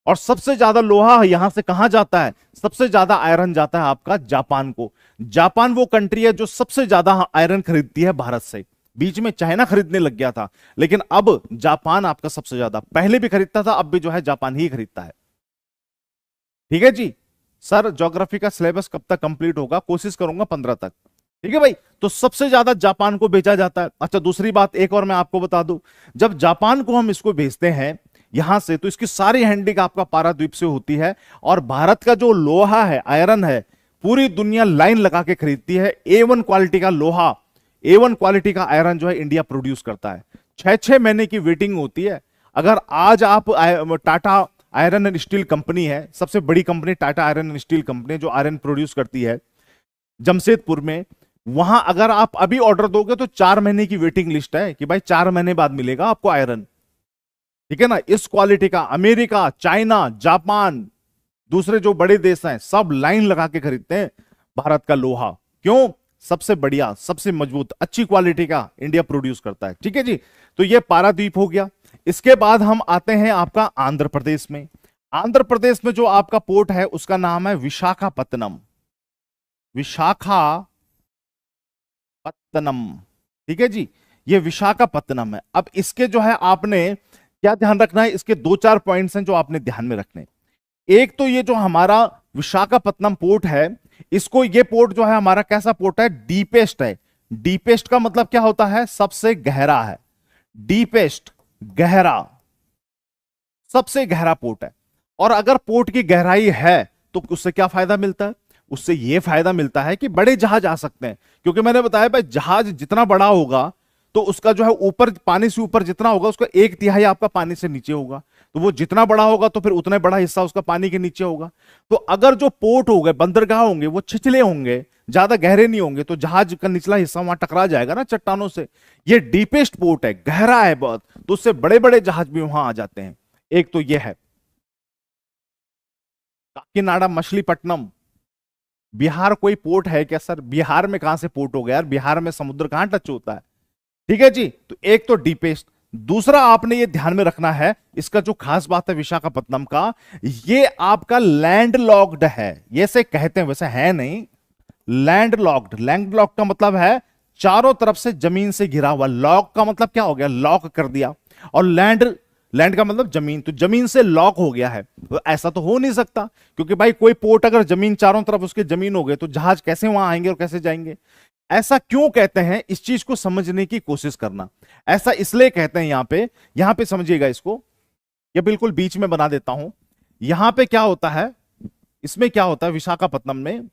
और सबसे ज्यादा लोहा यहां से कहां जाता है? सबसे ज्यादा आयरन जाता है आपका जापान को। जापान वो कंट्री है जो सबसे ज्यादा आयरन खरीदती है भारत से। बीच में चाइना खरीदने लग गया था, लेकिन अब जापान आपका सबसे ज्यादा, पहले भी खरीदता था, अब भी जो है जापान ही खरीदता है। ठीक है जी। सर ज्योग्राफी का सिलेबस कब तक कंप्लीट होगा? कोशिश करूंगा 15 तक। ठीक है भाई। तो सबसे ज्यादा जापान को भेजा जाता है। अच्छा, दूसरी बात एक और मैं आपको बता दूं, जब जापान को हम इसको भेजते हैं यहां से, तो इसकी सारी हैंडलिंग आपका पाराद्वीप से होती है। और भारत का जो लोहा है, आयरन है, पूरी दुनिया लाइन लगा के खरीदती है। A1 क्वालिटी का लोहा, A1 क्वालिटी का आयरन जो है इंडिया प्रोड्यूस करता है। 6-6 महीने की वेटिंग होती है। अगर आज आप Tata iron and steel company है, सबसे बड़ी company Tata iron and steel company, जो आयरन प्रोड्यूस करती है जमशेदपुर में, वहां अगर आप अभी ऑर्डर दोगे तो 4 महीने की वेटिंग लिस्ट है कि भाई 4 महीने बाद मिलेगा आपको आयरन। ठीक है ना। इस क्वालिटी का अमेरिका, चाइना, जापान, दूसरे जो बड़े देश हैं, सब लाइन लगा के खरीदते हैं भारत का लोहा। क्यों? सबसे बढ़िया, सबसे मजबूत, अच्छी क्वालिटी का इंडिया प्रोड्यूस करता है। ठीक है जी। तो ये पारादीप हो गया। इसके बाद हम आते हैं आपका आंध्र प्रदेश में। आंध्र प्रदेश में जो आपका पोर्ट है उसका नाम है विशाखापत्तनम। विशाखापत्तनम, ठीक है जी। ये विशाखापत्तनम है। अब इसके जो है आपने क्या ध्यान रखना है? इसके 2-4 पॉइंट्स हैं जो आपने ध्यान में रखने। एक तो ये जो हमारा विशाखापत्तनम पोर्ट है, इसको, ये पोर्ट जो है हमारा कैसा पोर्ट है? डीपेस्ट है। डीपेस्ट का मतलब क्या होता है? सबसे गहरा है। डीपेस्ट, गहरा, सबसे गहरा पोर्ट है। और अगर पोर्ट की गहराई है तो उससे क्या फायदा मिलता है? उससे यह फायदा मिलता है कि बड़े जहाज आ सकते हैं, क्योंकि मैंने बताया भाई जहाज जितना बड़ा होगा तो उसका जो है ऊपर, पानी से ऊपर जितना होगा उसका 1/3 आपका पानी से नीचे होगा। तो वो जितना बड़ा होगा तो फिर उतना बड़ा हिस्सा उसका पानी के नीचे होगा। तो अगर जो पोर्ट हो गए, बंदरगाह होंगे, वो छिछले होंगे, ज्यादा गहरे नहीं होंगे, तो जहाज का निचला हिस्सा वहां टकरा जाएगा ना चट्टानों से। ये डीपेस्ट पोर्ट है, गहरा है बहुत, तो उससे बड़े बड़े जहाज भी वहां आ जाते हैं। एक तो ये है। काकीनाडा मछलीपट्टनम, बिहार कोई पोर्ट है क्या सर? बिहार में कहां से पोर्ट हो गया यार? बिहार में समुद्र कहां टच होता है? ठीक है जी। तो एक तो डीपेस्ट, दूसरा आपने ये ध्यान में रखना है, इसका जो खास बात है विशाखापत्तनम का, ये आपका लैंड लॉक्ड है। ये से कहते हैं, वैसे है नहीं। लैंड लॉक्ड, लैंड लॉक्ड का मतलब है चारों तरफ से जमीन से घिरा हुआ। लॉक का मतलब क्या हो गया? लॉक कर दिया। और लैंड, लैंड का मतलब जमीन, तो जमीन से लॉक हो गया है। तो ऐसा तो हो नहीं सकता, क्योंकि भाई कोई पोर्ट अगर जमीन, चारों तरफ उसके जमीन हो गए, तो जहाज कैसे वहां आएंगे और कैसे जाएंगे? ऐसा क्यों कहते हैं, इस चीज को समझने की कोशिश करना। ऐसा इसलिए कहते हैं यहां पे समझिएगा इसको, ये बिल्कुल बीच में बना देता हूं। यहां पे क्या होता है, इसमें क्या होता है विशाखापत्तनम में,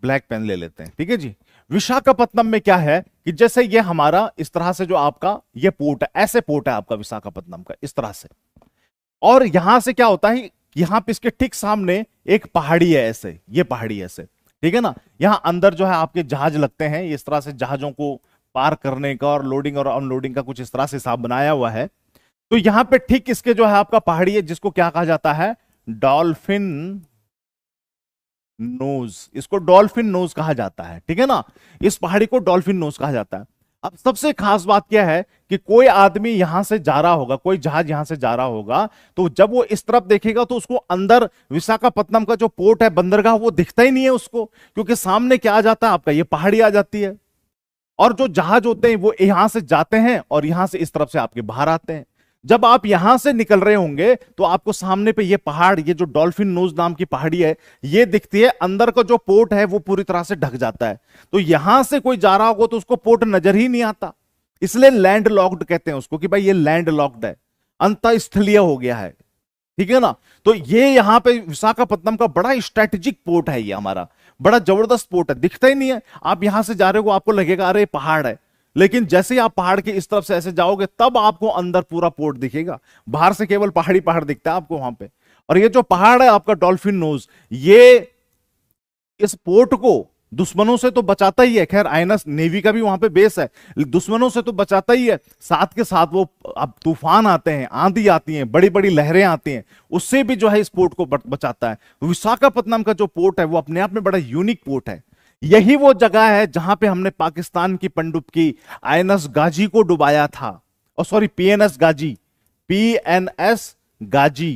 ब्लैक पेन ले लेते हैं, ठीक है जी। विशाखापत्तनम में क्या है कि जैसे ये हमारा इस तरह से जो आपका ये पोर्ट है, ऐसे पोर्ट है आपका विशाखापत्तनम का, इस तरह से। और यहां से क्या होता है, यहां पे इसके ठीक सामने एक पहाड़ी है, ऐसे, ये पहाड़ी ऐसे, ठीक है ना। यहां अंदर जो है आपके जहाज लगते हैं, इस तरह से जहाजों को पार करने का और लोडिंग और अनलोडिंग का कुछ इस तरह से हिसाब बनाया हुआ है। तो यहां पे ठीक इसके जो है आपका पहाड़ी है, जिसको क्या कहा जाता है? Dolphin nose. इसको डॉल्फिन नोज कहा जाता है, ठीक है ना। इस पहाड़ी को डॉल्फिन नोज कहा जाता है। अब सबसे खास बात क्या है कि कोई आदमी यहां से जा रहा होगा, कोई जहाज यहां से जा रहा होगा, तो जब वो इस तरफ देखेगा तो उसको अंदर विशाखापत्तनम का जो पोर्ट है, बंदरगाह, वो दिखता ही नहीं है उसको, क्योंकि सामने क्या आ जाता है आपका? ये पहाड़ी आ जाती है। और जो जहाज होते हैं वो यहां से जाते हैं और यहां से इस तरफ से आपके बाहर आते हैं। जब आप यहां से निकल रहे होंगे तो आपको सामने पे ये पहाड़, ये जो डॉल्फिन नोज नाम की पहाड़ी है, ये दिखती है। अंदर का जो पोर्ट है वो पूरी तरह से ढक जाता है। तो यहां से कोई जा रहा होगा तो उसको पोर्ट नजर ही नहीं आता। इसलिए लैंड लॉक्ड कहते हैं उसको, कि भाई ये लैंड लॉक्ड है, अंतःस्थलीय हो गया है, ठीक है ना। तो ये यहां पे विशाखापत्तनम का बड़ा स्ट्रेटेजिक पोर्ट है, ये हमारा बड़ा जबरदस्त पोर्ट है। दिखता ही नहीं है, आप यहां से जा रहे हो आपको लगेगा अरे पहाड़ है, लेकिन जैसे ही आप पहाड़ के इस तरफ से ऐसे जाओगे तब आपको अंदर पूरा पोर्ट दिखेगा। बाहर से केवल पहाड़ी पहाड़ दिखता है आपको वहां पे। और ये जो पहाड़ है आपका डॉल्फिन नोज, ये इस पोर्ट को दुश्मनों से तो बचाता ही है। खैर आईएनएस नेवी का भी वहां पे बेस है, दुश्मनों से तो बचाता ही है, साथ के साथ वो अब तूफान आते हैं, आंधी आती हैं, बड़ी बड़ी लहरें आती हैं, उससे भी जो है इस पोर्ट को बचाता है। विशाखापत्तनम का जो पोर्ट है वो अपने आप में बड़ा यूनिक पोर्ट है। यही वो जगह है जहां पे हमने पाकिस्तान की पनडुब्बी आईएनएस गाजी को डुबाया था। और सॉरी, पीएनएस गाजी, पीएनएस गाजी,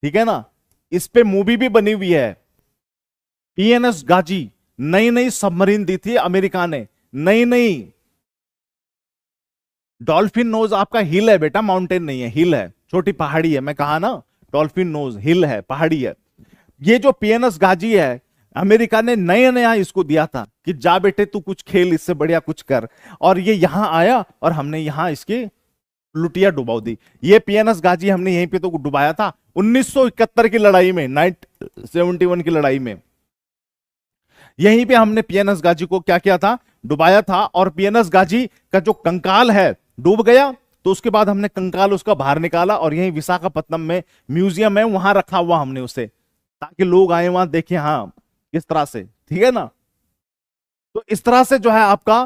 ठीक है ना। इस पे मूवी भी बनी हुई है, पीएनएस गाजी। नई नई सबमरीन दी थी अमेरिका ने, नई नई। डॉल्फिन नोज आपका हिल है बेटा, माउंटेन नहीं है, हिल है, छोटी पहाड़ी है। मैं कहा ना, डॉल्फिन नोज हिल है, पहाड़ी है। ये जो पीएनएस गाजी है, अमेरिका ने नया नया इसको दिया था कि जा बेटे तू कुछ खेल, इससे बढ़िया कुछ कर। और ये यहां आया और हमने यहां इसके लुटिया डुबा दी। ये पीएनएस गाजी हमने यहीं पे तो डुबाया था 1971 की लड़ाई में, 1971 की लड़ाई में। यहीं पे हमने पीएनएस गाजी को क्या किया था? डुबाया था। और पीएनएस गाजी का जो कंकाल है डूब गया, तो उसके बाद हमने कंकाल उसका बाहर निकाला और यहीं विशाखापत्तनम में म्यूजियम है, वहां रखा हुआ हमने उसे, ताकि लोग आए वहां देखें, हाँ इस तरह से, ठीक है ना। तो इस तरह से जो है आपका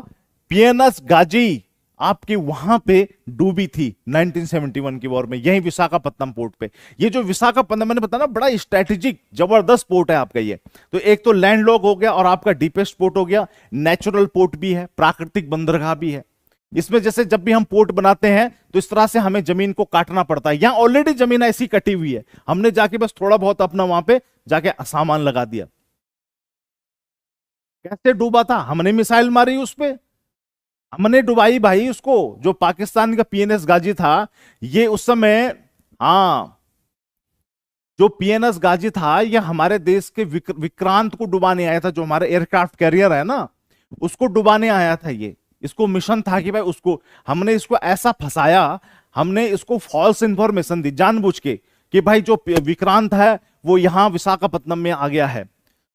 पीएनएस गाजी आपकी वहां पे डूबी थी 1971 की वॉर में, यही विशाखापत्तनम पोर्ट पे। ये जो विशाखापत्तनम मैंने बताया ना, बड़ा स्ट्रेटेजिक जबरदस्त पोर्ट है आपका ये। तो एक तो लैंडलॉक हो गया और आपका डीपेस्ट पोर्ट हो गया, नेचुरल पोर्ट भी है, प्राकृतिक बंदरगाह भी है। इसमें जैसे जब भी हम पोर्ट बनाते हैं तो इस तरह से हमें जमीन को काटना पड़ता है। यहां ऑलरेडी जमीन ऐसी कटी हुई है, हमने जाके बस थोड़ा बहुत अपना वहां पे जाके सामान लगा दिया। कैसे डूबा था? हमने मिसाइल मारी उस पे, हमने डुबाई भाई उसको। जो पाकिस्तान का पीएनएस गाजी था, ये उस समय, हाँ, जो पीएनएस गाजी था ये हमारे देश के विक्रांत को डुबाने आया था, जो हमारे एयरक्राफ्ट कैरियर है ना, उसको डुबाने आया था ये। इसको मिशन था कि भाई उसको, हमने इसको ऐसा फंसाया, हमने इसको फॉल्स इंफॉर्मेशन दी जानबूझ के कि भाई जो विक्रांत है वो यहां विशाखापत्तनम में आ गया है।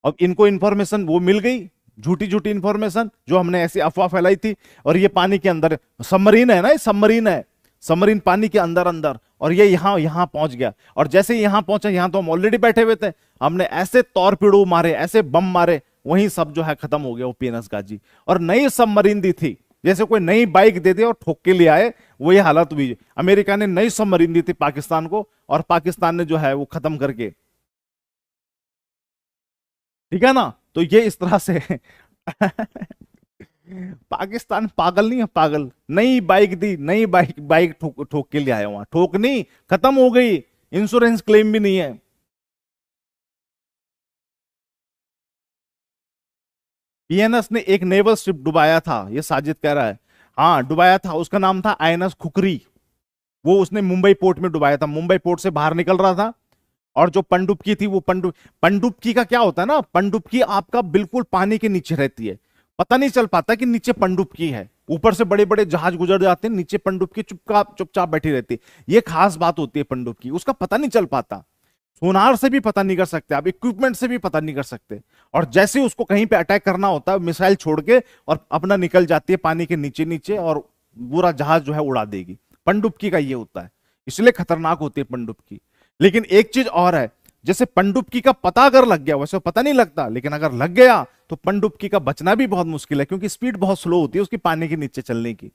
अब इनको इंफॉर्मेशन वो मिल गई, झूठी झूठी इंफॉर्मेशन जो हमने ऐसी अफवाह फैलाई थी। और ये पानी के अंदर सबमरीन है ना, ये सबमरीन है, सबमरीन पानी के अंदर अंदर, और ये यहां यहां पहुंच गया। और जैसे यहां पहुंचा, यहां तो हम ऑलरेडी बैठे हुए थे, हमने ऐसे तोरपिड़ो मारे, ऐसे बम मारे, वहीं सब जो है खत्म हो गया वो पीएनएस गाजी। और नई सबमरीन दी थी, जैसे कोई नई बाइक दे दे और ठोक के ले आए, वही हालत हुई। अमेरिका ने नई सबमरीन दी थी पाकिस्तान को, और पाकिस्तान ने जो है वो खत्म करके, ठीक है ना। तो ये इस तरह से पाकिस्तान पागल नहीं है, पागल। नई बाइक दी, नई बाइक बाइक ठोक ठोक के ले आया, वहां ठोक नहीं, खत्म हो गई, इंश्योरेंस क्लेम भी नहीं है। पीएनएस ने एक नेवल शिप डुबाया था, ये साजिद कह रहा है। हाँ डुबाया था, उसका नाम था आईएनएस खुकरी। वो उसने मुंबई पोर्ट में डुबाया था, मुंबई पोर्ट से बाहर निकल रहा था। और जो पनडुब्की थी, वो पनडुब्की का क्या होता है ना, पनडुब्की आपका बिल्कुल पानी के नीचे रहती है, पता नहीं चल पाता कि नीचे पनडुब्की है। ऊपर से बड़े बड़े जहाज गुजर जाते हैं, नीचे पनडुब्की चुपचाप चुपचाप बैठी रहती है। ये खास बात होती है पनडुब्की, उसका पता नहीं चल पाता। सोनार से भी पता नहीं कर सकते आप, इक्विपमेंट से भी पता नहीं कर सकते। और जैसे उसको कहीं पे अटैक करना होता है, मिसाइल छोड़ के और अपना निकल जाती है पानी के नीचे नीचे, और पूरा जहाज जो है उड़ा देगी। पनडुब्की का ये होता है, इसलिए खतरनाक होती है पनडुब्की। लेकिन एक चीज और है, जैसे पनडुब्की का पता अगर लग गया, वैसे पता नहीं लगता, लेकिन अगर लग गया तो पनडुब्की का बचना भी बहुत मुश्किल है, क्योंकि स्पीड बहुत स्लो होती है उसकी पानी के नीचे चलने की।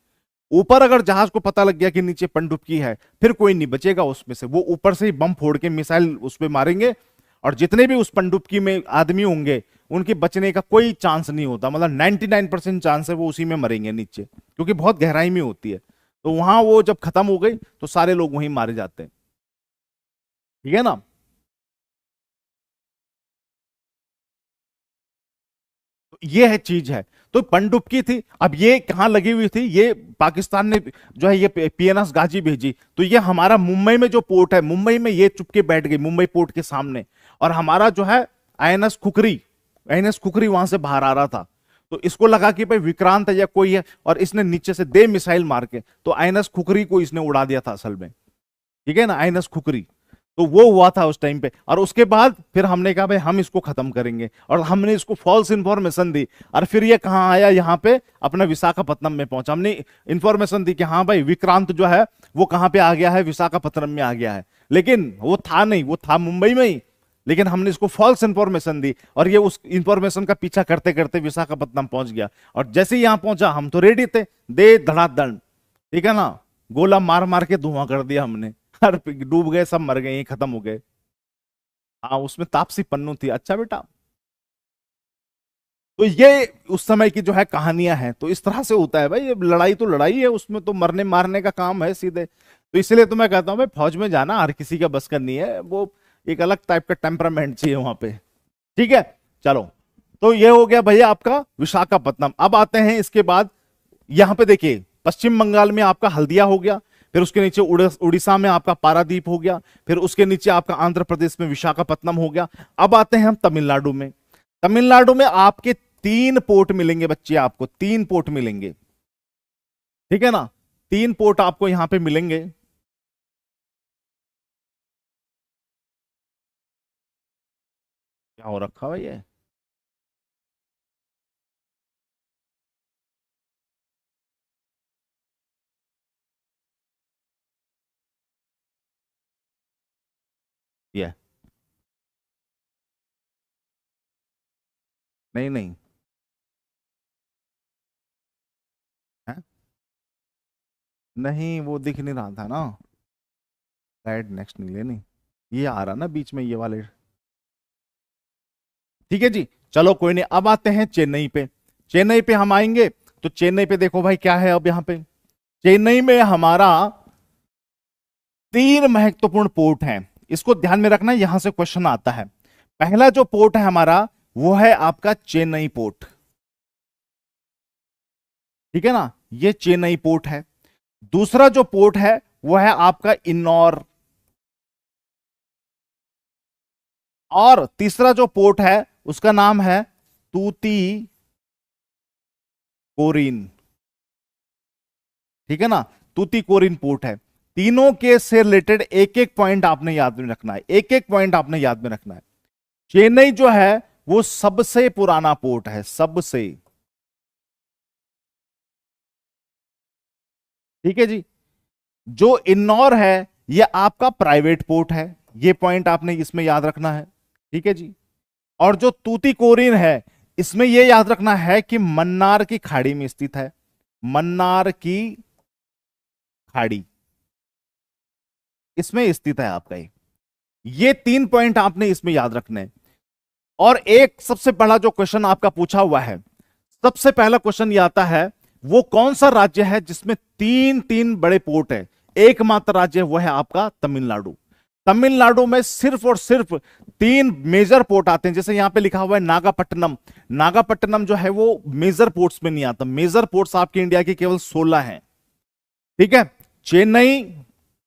ऊपर अगर जहाज को पता लग गया कि नीचे पनडुब्की है, फिर कोई नहीं बचेगा उसमें से, वो ऊपर से ही बम फोड़ के मिसाइल उस पर मारेंगे, और जितने भी उस पनडुब्की में आदमी होंगे उनके बचने का कोई चांस नहीं होता। मतलब 99% चांस है वो उसी में मरेंगे नीचे, क्योंकि बहुत गहराई में होती है। तो वहां वो जब खत्म हो गई तो सारे लोग वहीं मारे जाते हैं, ठीक है ना। तो ये है चीज है। तो पनडुब्की थी, अब ये कहां लगी हुई थी, ये पाकिस्तान ने जो है ये पीएनएस गाजी भेजी। तो ये हमारा मुंबई में जो पोर्ट है, मुंबई में ये चुपके बैठ गई, मुंबई पोर्ट के सामने। और हमारा जो है आईएनएस खुकरी, आईएनएस खुकरी वहां से बाहर आ रहा था। तो इसको लगा कि भाई विक्रांत है या कोई है, और इसने नीचे से दे मिसाइल मार के, तो आईएनएस खुकरी को इसने उड़ा दिया था असल में, ठीक है ना, आईएनएस खुकरी। तो वो हुआ था उस टाइम पे। और उसके बाद फिर हमने कहा भाई हम इसको खत्म करेंगे, और हमने इसको फॉल्स इंफॉर्मेशन दी। और फिर ये कहां आया, यहाँ पे अपना विशाखापत्तनम में पहुंचा। हमने इंफॉर्मेशन दी कि हाँ भाई विक्रांत जो है वो कहां पे आ गया है, विशाखापत्तनम में आ गया है। लेकिन वो था नहीं, वो था मुंबई में ही, लेकिन हमने इसको फॉल्स इंफॉर्मेशन दी, और ये उस इंफॉर्मेशन का पीछा करते करते विशाखापत्तनम पहुंच गया। और जैसे ही यहां पहुंचा, हम तो रेडी थे, दे धड़ाधड़, ठीक है ना, गोला मार मार के धुआं कर दिया हमने। हर डूब गए, सब मर गए, खत्म हो गए। हाँ उसमें तापसी पन्नू थी, अच्छा बेटा। तो ये उस समय की जो है कहानियां हैं। तो इस तरह से होता है भाई, ये लड़ाई तो लड़ाई है, उसमें तो मरने मारने का काम है सीधे। तो इसलिए तो मैं कहता हूँ भाई फौज में जाना हर किसी का बस का नहीं है, वो एक अलग टाइप का टेम्परामेंट चाहिए वहां पे, ठीक है। चलो, तो ये हो गया भैया आपका विशाखापत्तनम। अब आते हैं इसके बाद, यहां पे देखिए पश्चिम बंगाल में आपका हल्दिया हो गया, फिर उसके नीचे उड़ीसा में आपका पारादीप हो गया, फिर उसके नीचे आपका आंध्र प्रदेश में विशाखापत्तनम हो गया। अब आते हैं हम तमिलनाडु में। तमिलनाडु में आपके 3 पोर्ट मिलेंगे बच्चे, आपको 3 पोर्ट मिलेंगे, ठीक है ना। 3 पोर्ट आपको यहां पे मिलेंगे। क्या हो रखा है ये, ये नहीं नहीं है, नहीं वो दिख नहीं रहा था ना, स्लाइड नेक्स्ट नहीं लेनी, ये आ रहा ना बीच में ये वाले, ठीक है जी। चलो कोई नहीं, अब आते हैं चेन्नई पे। चेन्नई पे हम आएंगे, तो चेन्नई पे देखो भाई क्या है अब यहाँ पे। चेन्नई में हमारा 3 महत्वपूर्ण पोर्ट हैं, इसको ध्यान में रखना, यहां से क्वेश्चन आता है। पहला जो पोर्ट है हमारा, वो है आपका चेन्नई पोर्ट, ठीक है ना, ये चेन्नई पोर्ट है। दूसरा जो पोर्ट है वो है आपका इन्नौर, और तीसरा जो पोर्ट है उसका नाम है तूती कोरिन, ठीक है ना, तूती कोरिन पोर्ट है। तीनों के से रिलेटेड एक एक पॉइंट आपने याद में रखना है, एक एक पॉइंट आपने याद में रखना है। चेन्नई जो है वो सबसे पुराना पोर्ट है, सबसे, ठीक है जी। जो इन्नौर है ये आपका प्राइवेट पोर्ट है, ये पॉइंट आपने इसमें याद रखना है, ठीक है जी। और जो तूतीकोरिन है इसमें यह याद रखना है कि मन्नार की खाड़ी में स्थित है, मन्नार की खाड़ी इसमें स्थित है आपका ये 3 पॉइंट आपने इसमें याद रखने हैं। और एक सबसे बड़ा जो क्वेश्चन आपका पूछा हुआ है, सबसे पहला क्वेश्चन ये आता है वो कौन सा राज्य है जिसमें तीन तीन बड़े पोर्ट है। एकमात्र राज्य वो है आपका तमिलनाडु। तमिलनाडु में सिर्फ और सिर्फ 3 मेजर पोर्ट आते हैं, जैसे यहां पे लिखा हुआ है नागापट्टनम। नागापट्टनम जो है वो मेजर पोर्ट्स में नहीं आता, मेजर पोर्ट्स आपके इंडिया के केवल 16 हैं, ठीक है। चेन्नई,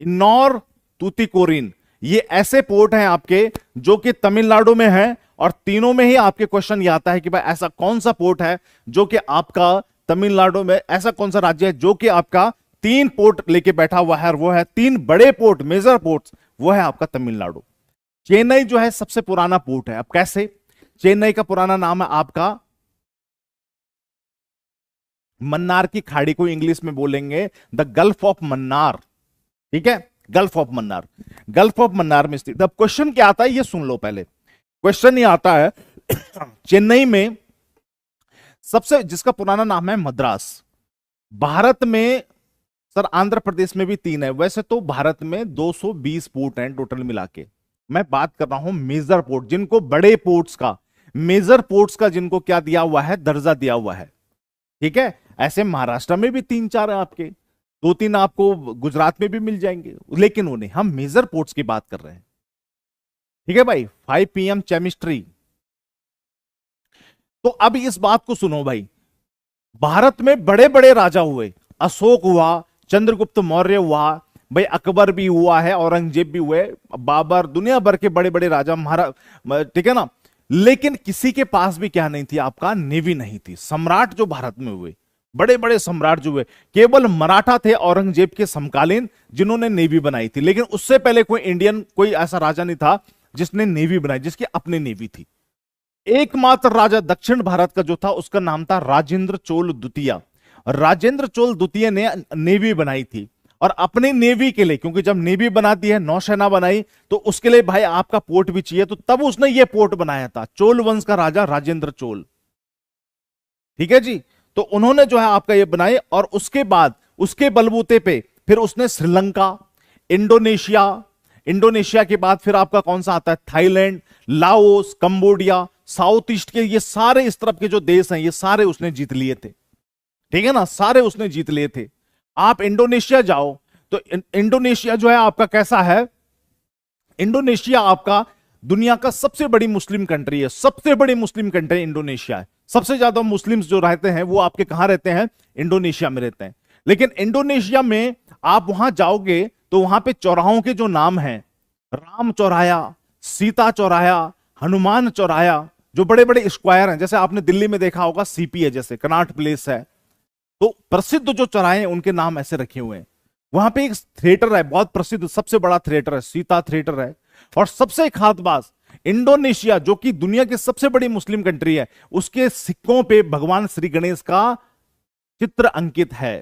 इन्नौर, तूतीकोरिन, ये ऐसे पोर्ट हैं आपके जो कि तमिलनाडु में है। और तीनों में ही आपके क्वेश्चन ये आता है कि भाई ऐसा कौन सा पोर्ट है जो कि आपका तमिलनाडु में, ऐसा कौन सा राज्य है जो कि आपका 3 पोर्ट लेके बैठा हुआ है, और वो है 3 बड़े पोर्ट, मेजर पोर्ट्स, वो है आपका तमिलनाडु। चेन्नई जो है सबसे पुराना पोर्ट है। अब कैसे? चेन्नई का पुराना नाम है आपका, मन्नार की खाड़ी को इंग्लिश में बोलेंगे द गल्फ ऑफ मन्नार, ठीक है, gulf of Mannar, gulf of Mannar में स्थित। अब क्वेश्चन क्या आता है ये सुन लो पहले। क्वेश्चन ये आता है चेन्नई में सबसे, जिसका पुराना नाम है मद्रास। भारत में सर, आंध्र प्रदेश में भी 3 है, वैसे तो भारत में 220 पोर्ट हैं टोटल मिला के। मैं बात कर रहा हूं मेजर पोर्ट, जिनको बड़े पोर्ट्स का, मेजर पोर्ट्स का जिनको क्या दिया हुआ है, दर्जा दिया हुआ है, ठीक है। ऐसे महाराष्ट्र में भी 3-4 है आपके, 2-3 आपको गुजरात में भी मिल जाएंगे, लेकिन उन्हें हम मेजर पोर्ट्स की बात कर रहे हैं, ठीक है भाई। 5 PM केमिस्ट्री। तो अब इस बात को सुनो भाई, भारत में बड़े बड़े राजा हुए, अशोक हुआ, चंद्रगुप्त मौर्य हुआ, भाई अकबर भी हुआ है, औरंगजेब भी हुए, बाबर, दुनिया भर के बड़े बड़े राजा, ठीक है ना। लेकिन किसी के पास भी क्या नहीं थी, आपका नेवी नहीं थी। सम्राट जो भारत में हुए, बड़े बड़े सम्राट जो हुए, केवल मराठा थे औरंगजेब के समकालीन जिन्होंने नेवी बनाई थी, लेकिन उससे पहले कोई इंडियन, कोई ऐसा राजा नहीं था जिसने नेवी बनाई, जिसकी अपनी नेवी थी। एकमात्र राजा दक्षिण भारत का जो था उसका नाम था राजेंद्र चोल द्वितीय। राजेंद्र चोल द्वितीय ने नेवी बनाई थी, और अपनी नेवी के लिए, क्योंकि जब नेवी बनाती है, नौसेना बनाई, तो उसके लिए भाई आपका पोर्ट भी चाहिए, तो तब उसने ये पोर्ट बनाया था, चोल वंश का राजा राजेंद्र चोल, ठीक है जी। तो उन्होंने जो है आपका ये बनाए, और उसके बाद उसके बलबूते पे फिर उसने श्रीलंका, इंडोनेशिया, इंडोनेशिया के बाद फिर आपका कौन सा आता है, Thailand, Laos, Cambodia, south east के ये सारे इस तरफ के जो देश हैं, ये सारे उसने जीत लिए थे, ठीक है ना, सारे उसने जीत लिए थे। आप इंडोनेशिया जाओ तो इंडोनेशिया जो है आपका कैसा है, इंडोनेशिया आपका दुनिया का सबसे बड़ी मुस्लिम कंट्री है, सबसे बड़ी मुस्लिम कंट्री इंडोनेशिया है। सबसे ज्यादा मुस्लिम्स जो रहते हैं वो आपके कहां रहते हैं, इंडोनेशिया में रहते हैं। लेकिन इंडोनेशिया में आप वहां जाओगे तो वहां पे चौराहों के जो नाम हैं, राम चौराया, सीता चौराया, हनुमान चौराया, जो बड़े बड़े स्क्वायर हैं, जैसे आपने दिल्ली में देखा होगा सीपी है, जैसे कनॉट प्लेस है, तो प्रसिद्ध जो चौराहे हैं उनके नाम ऐसे रखे हुए हैं। वहां पे एक थिएटर है बहुत प्रसिद्ध, सबसे बड़ा थिएटर है, सीता थिएटर है। और सबसे खास बात, इंडोनेशिया जो कि दुनिया की सबसे बड़ी मुस्लिम कंट्री है, उसके सिक्कों पे भगवान श्री गणेश का चित्र अंकित है,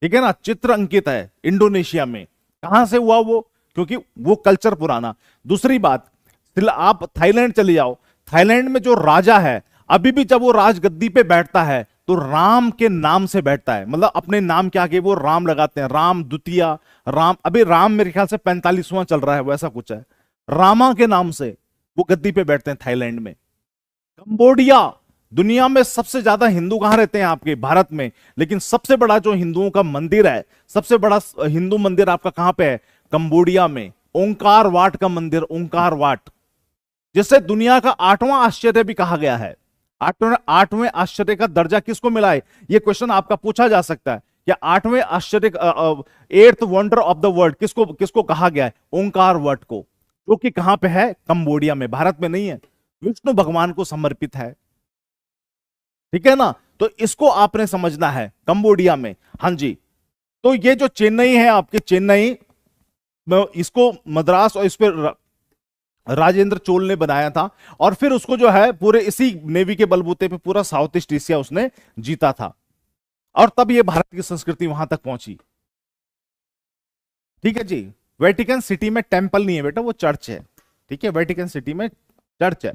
ठीक है ना, चित्र अंकित है इंडोनेशिया में। कहां से हुआ वो, क्योंकि वो कल्चर पुराना। दूसरी बात, आप थाईलैंड चले जाओ, थाईलैंड में जो राजा है अभी भी जब वो राजगद्दी पे बैठता है तो राम के नाम से बैठता है, मतलब अपने नाम के आगे वो राम लगाते हैं, राम द्वितीय, राम, अभी राम मेरे ख्याल से 45वां चल रहा है, वैसा कुछ है, रामा के नाम से वो गद्दी पे बैठते हैं थाईलैंड में। कंबोडिया, दुनिया में सबसे ज्यादा हिंदू कहां रहते हैं आपके, भारत में, लेकिन सबसे बड़ा जो हिंदुओं का मंदिर है, सबसे बड़ा हिंदू मंदिर आपका कहां पे है, कंबोडिया में, ओंकार वाट का मंदिर, ओंकार वाट, जिसे दुनिया का 8वां आश्चर्य भी कहा गया है। 8वें आश्चर्य का दर्जा किसको मिला है, यह क्वेश्चन आपका पूछा जा सकता है, या 8वें आश्चर्य, 8th wonder of the world किसको किसको कहा गया है, ओंकार वट को, जो कि कहां पे है, कंबोडिया में, भारत में नहीं है, विष्णु भगवान को समर्पित है, ठीक है ना। तो इसको आपने समझना है, कंबोडिया में, हां जी। तो ये जो चेन्नई है आपके, चेन्नई इसको मद्रास और इस पर राजेंद्र चोल ने बनाया था, और फिर उसको जो है पूरे इसी नेवी के बलबूते पे पूरा साउथ ईस्ट एशिया उसने जीता था, और तब ये भारत की संस्कृति वहां तक पहुंची। ठीक है जी। वेटिकन सिटी में टेंपल नहीं है बेटा, वो चर्च है। ठीक है, वेटिकन सिटी में चर्च है।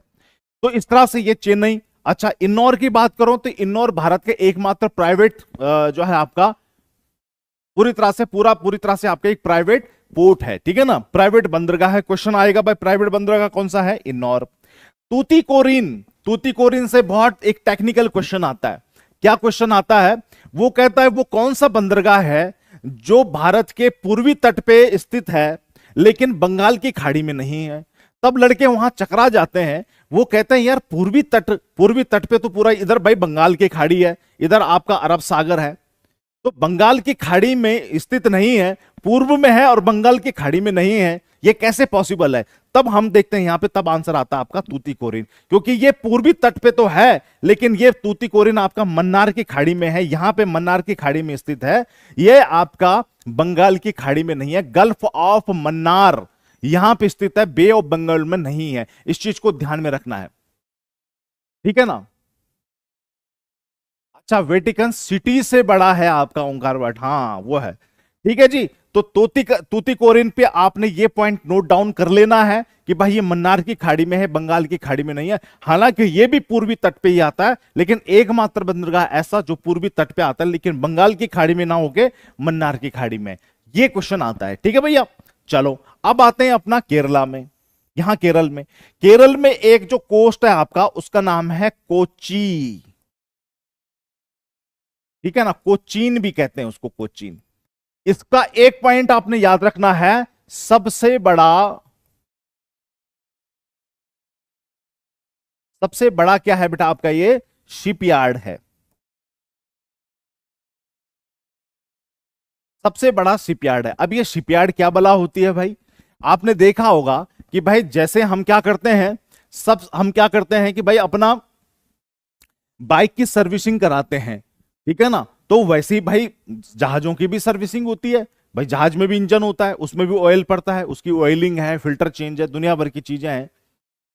तो इस तरह से ये चेन्नई। अच्छा, इन्नौर की बात करो तो इन्नौर भारत के एकमात्र प्राइवेट जो है आपका पूरी तरह से आपका एक प्राइवेट पोर्ट है। ठीक है ना, प्राइवेट बंदरगाह है। क्वेश्चन आएगा भाई प्राइवेट बंदरगाह कौन सा है? इन्नौर। तूतीकोरिन, तूतीकोरिन से बहुत एक टेक्निकल क्वेश्चन आता है। क्या क्वेश्चन आता है? वो कहता है वो कौन सा बंदरगाह है जो भारत के पूर्वी तट पे स्थित है लेकिन बंगाल की खाड़ी में नहीं है। तब लड़के वहां चकरा जाते हैं, वो कहते हैं यार पूर्वी तट पे तो पूरा इधर भाई बंगाल की खाड़ी है, इधर आपका अरब सागर है, तो बंगाल की खाड़ी में स्थित नहीं है, पूर्व में है और बंगाल की खाड़ी में नहीं है, ये कैसे पॉसिबल है? तब हम देखते हैं यहां पे, तब आंसर आता है आपका तूतीकोरिन, क्योंकि ये पूर्वी तट पे तो है लेकिन ये तूतीकोरिन आपका मन्नार की खाड़ी में है, यहां पे मन्नार की खाड़ी में स्थित है, ये आपका बंगाल की खाड़ी में नहीं है, गल्फ ऑफ मन्नार यहां पे स्थित है, बे ऑफ बंगाल में नहीं है। इस चीज को ध्यान में रखना है। ठीक है ना। अच्छा, वेटिकन सिटी से बड़ा है आपका ओंकारवाट, हाँ वो है। ठीक है जी। तो तूतीकोरिन पे आपने ये पॉइंट नोट डाउन कर लेना है कि भाई ये मन्नार की खाड़ी में है, बंगाल की खाड़ी में नहीं है। हालांकि ये भी पूर्वी तट पे ही आता है, लेकिन एकमात्र बंदरगाह ऐसा जो पूर्वी तट पे आता है लेकिन बंगाल की खाड़ी में ना होके मन्नार की खाड़ी में, ये क्वेश्चन आता है। ठीक है भैया। चलो अब आते हैं अपना केरला में। यहां केरल में एक जो कोस्ट है आपका उसका नाम है कोची। ठीक है ना, कोचीन भी कहते हैं उसको, कोचीन। इसका एक पॉइंट आपने याद रखना है, सबसे बड़ा क्या है बेटा आपका? ये शिपयार्ड है, सबसे बड़ा शिपयार्ड है। अब ये शिपयार्ड क्या बला होती है भाई? आपने देखा होगा कि भाई जैसे हम क्या करते हैं, हम क्या करते हैं कि भाई अपना बाइक की सर्विसिंग कराते हैं, ठीक है ना, तो वैसे ही भाई जहाजों की भी सर्विसिंग होती है। भाई जहाज में भी इंजन होता है, उसमें भी ऑयल पड़ता है, उसकी ऑयलिंग है, फिल्टर चेंज है, दुनिया भर की चीजें हैं,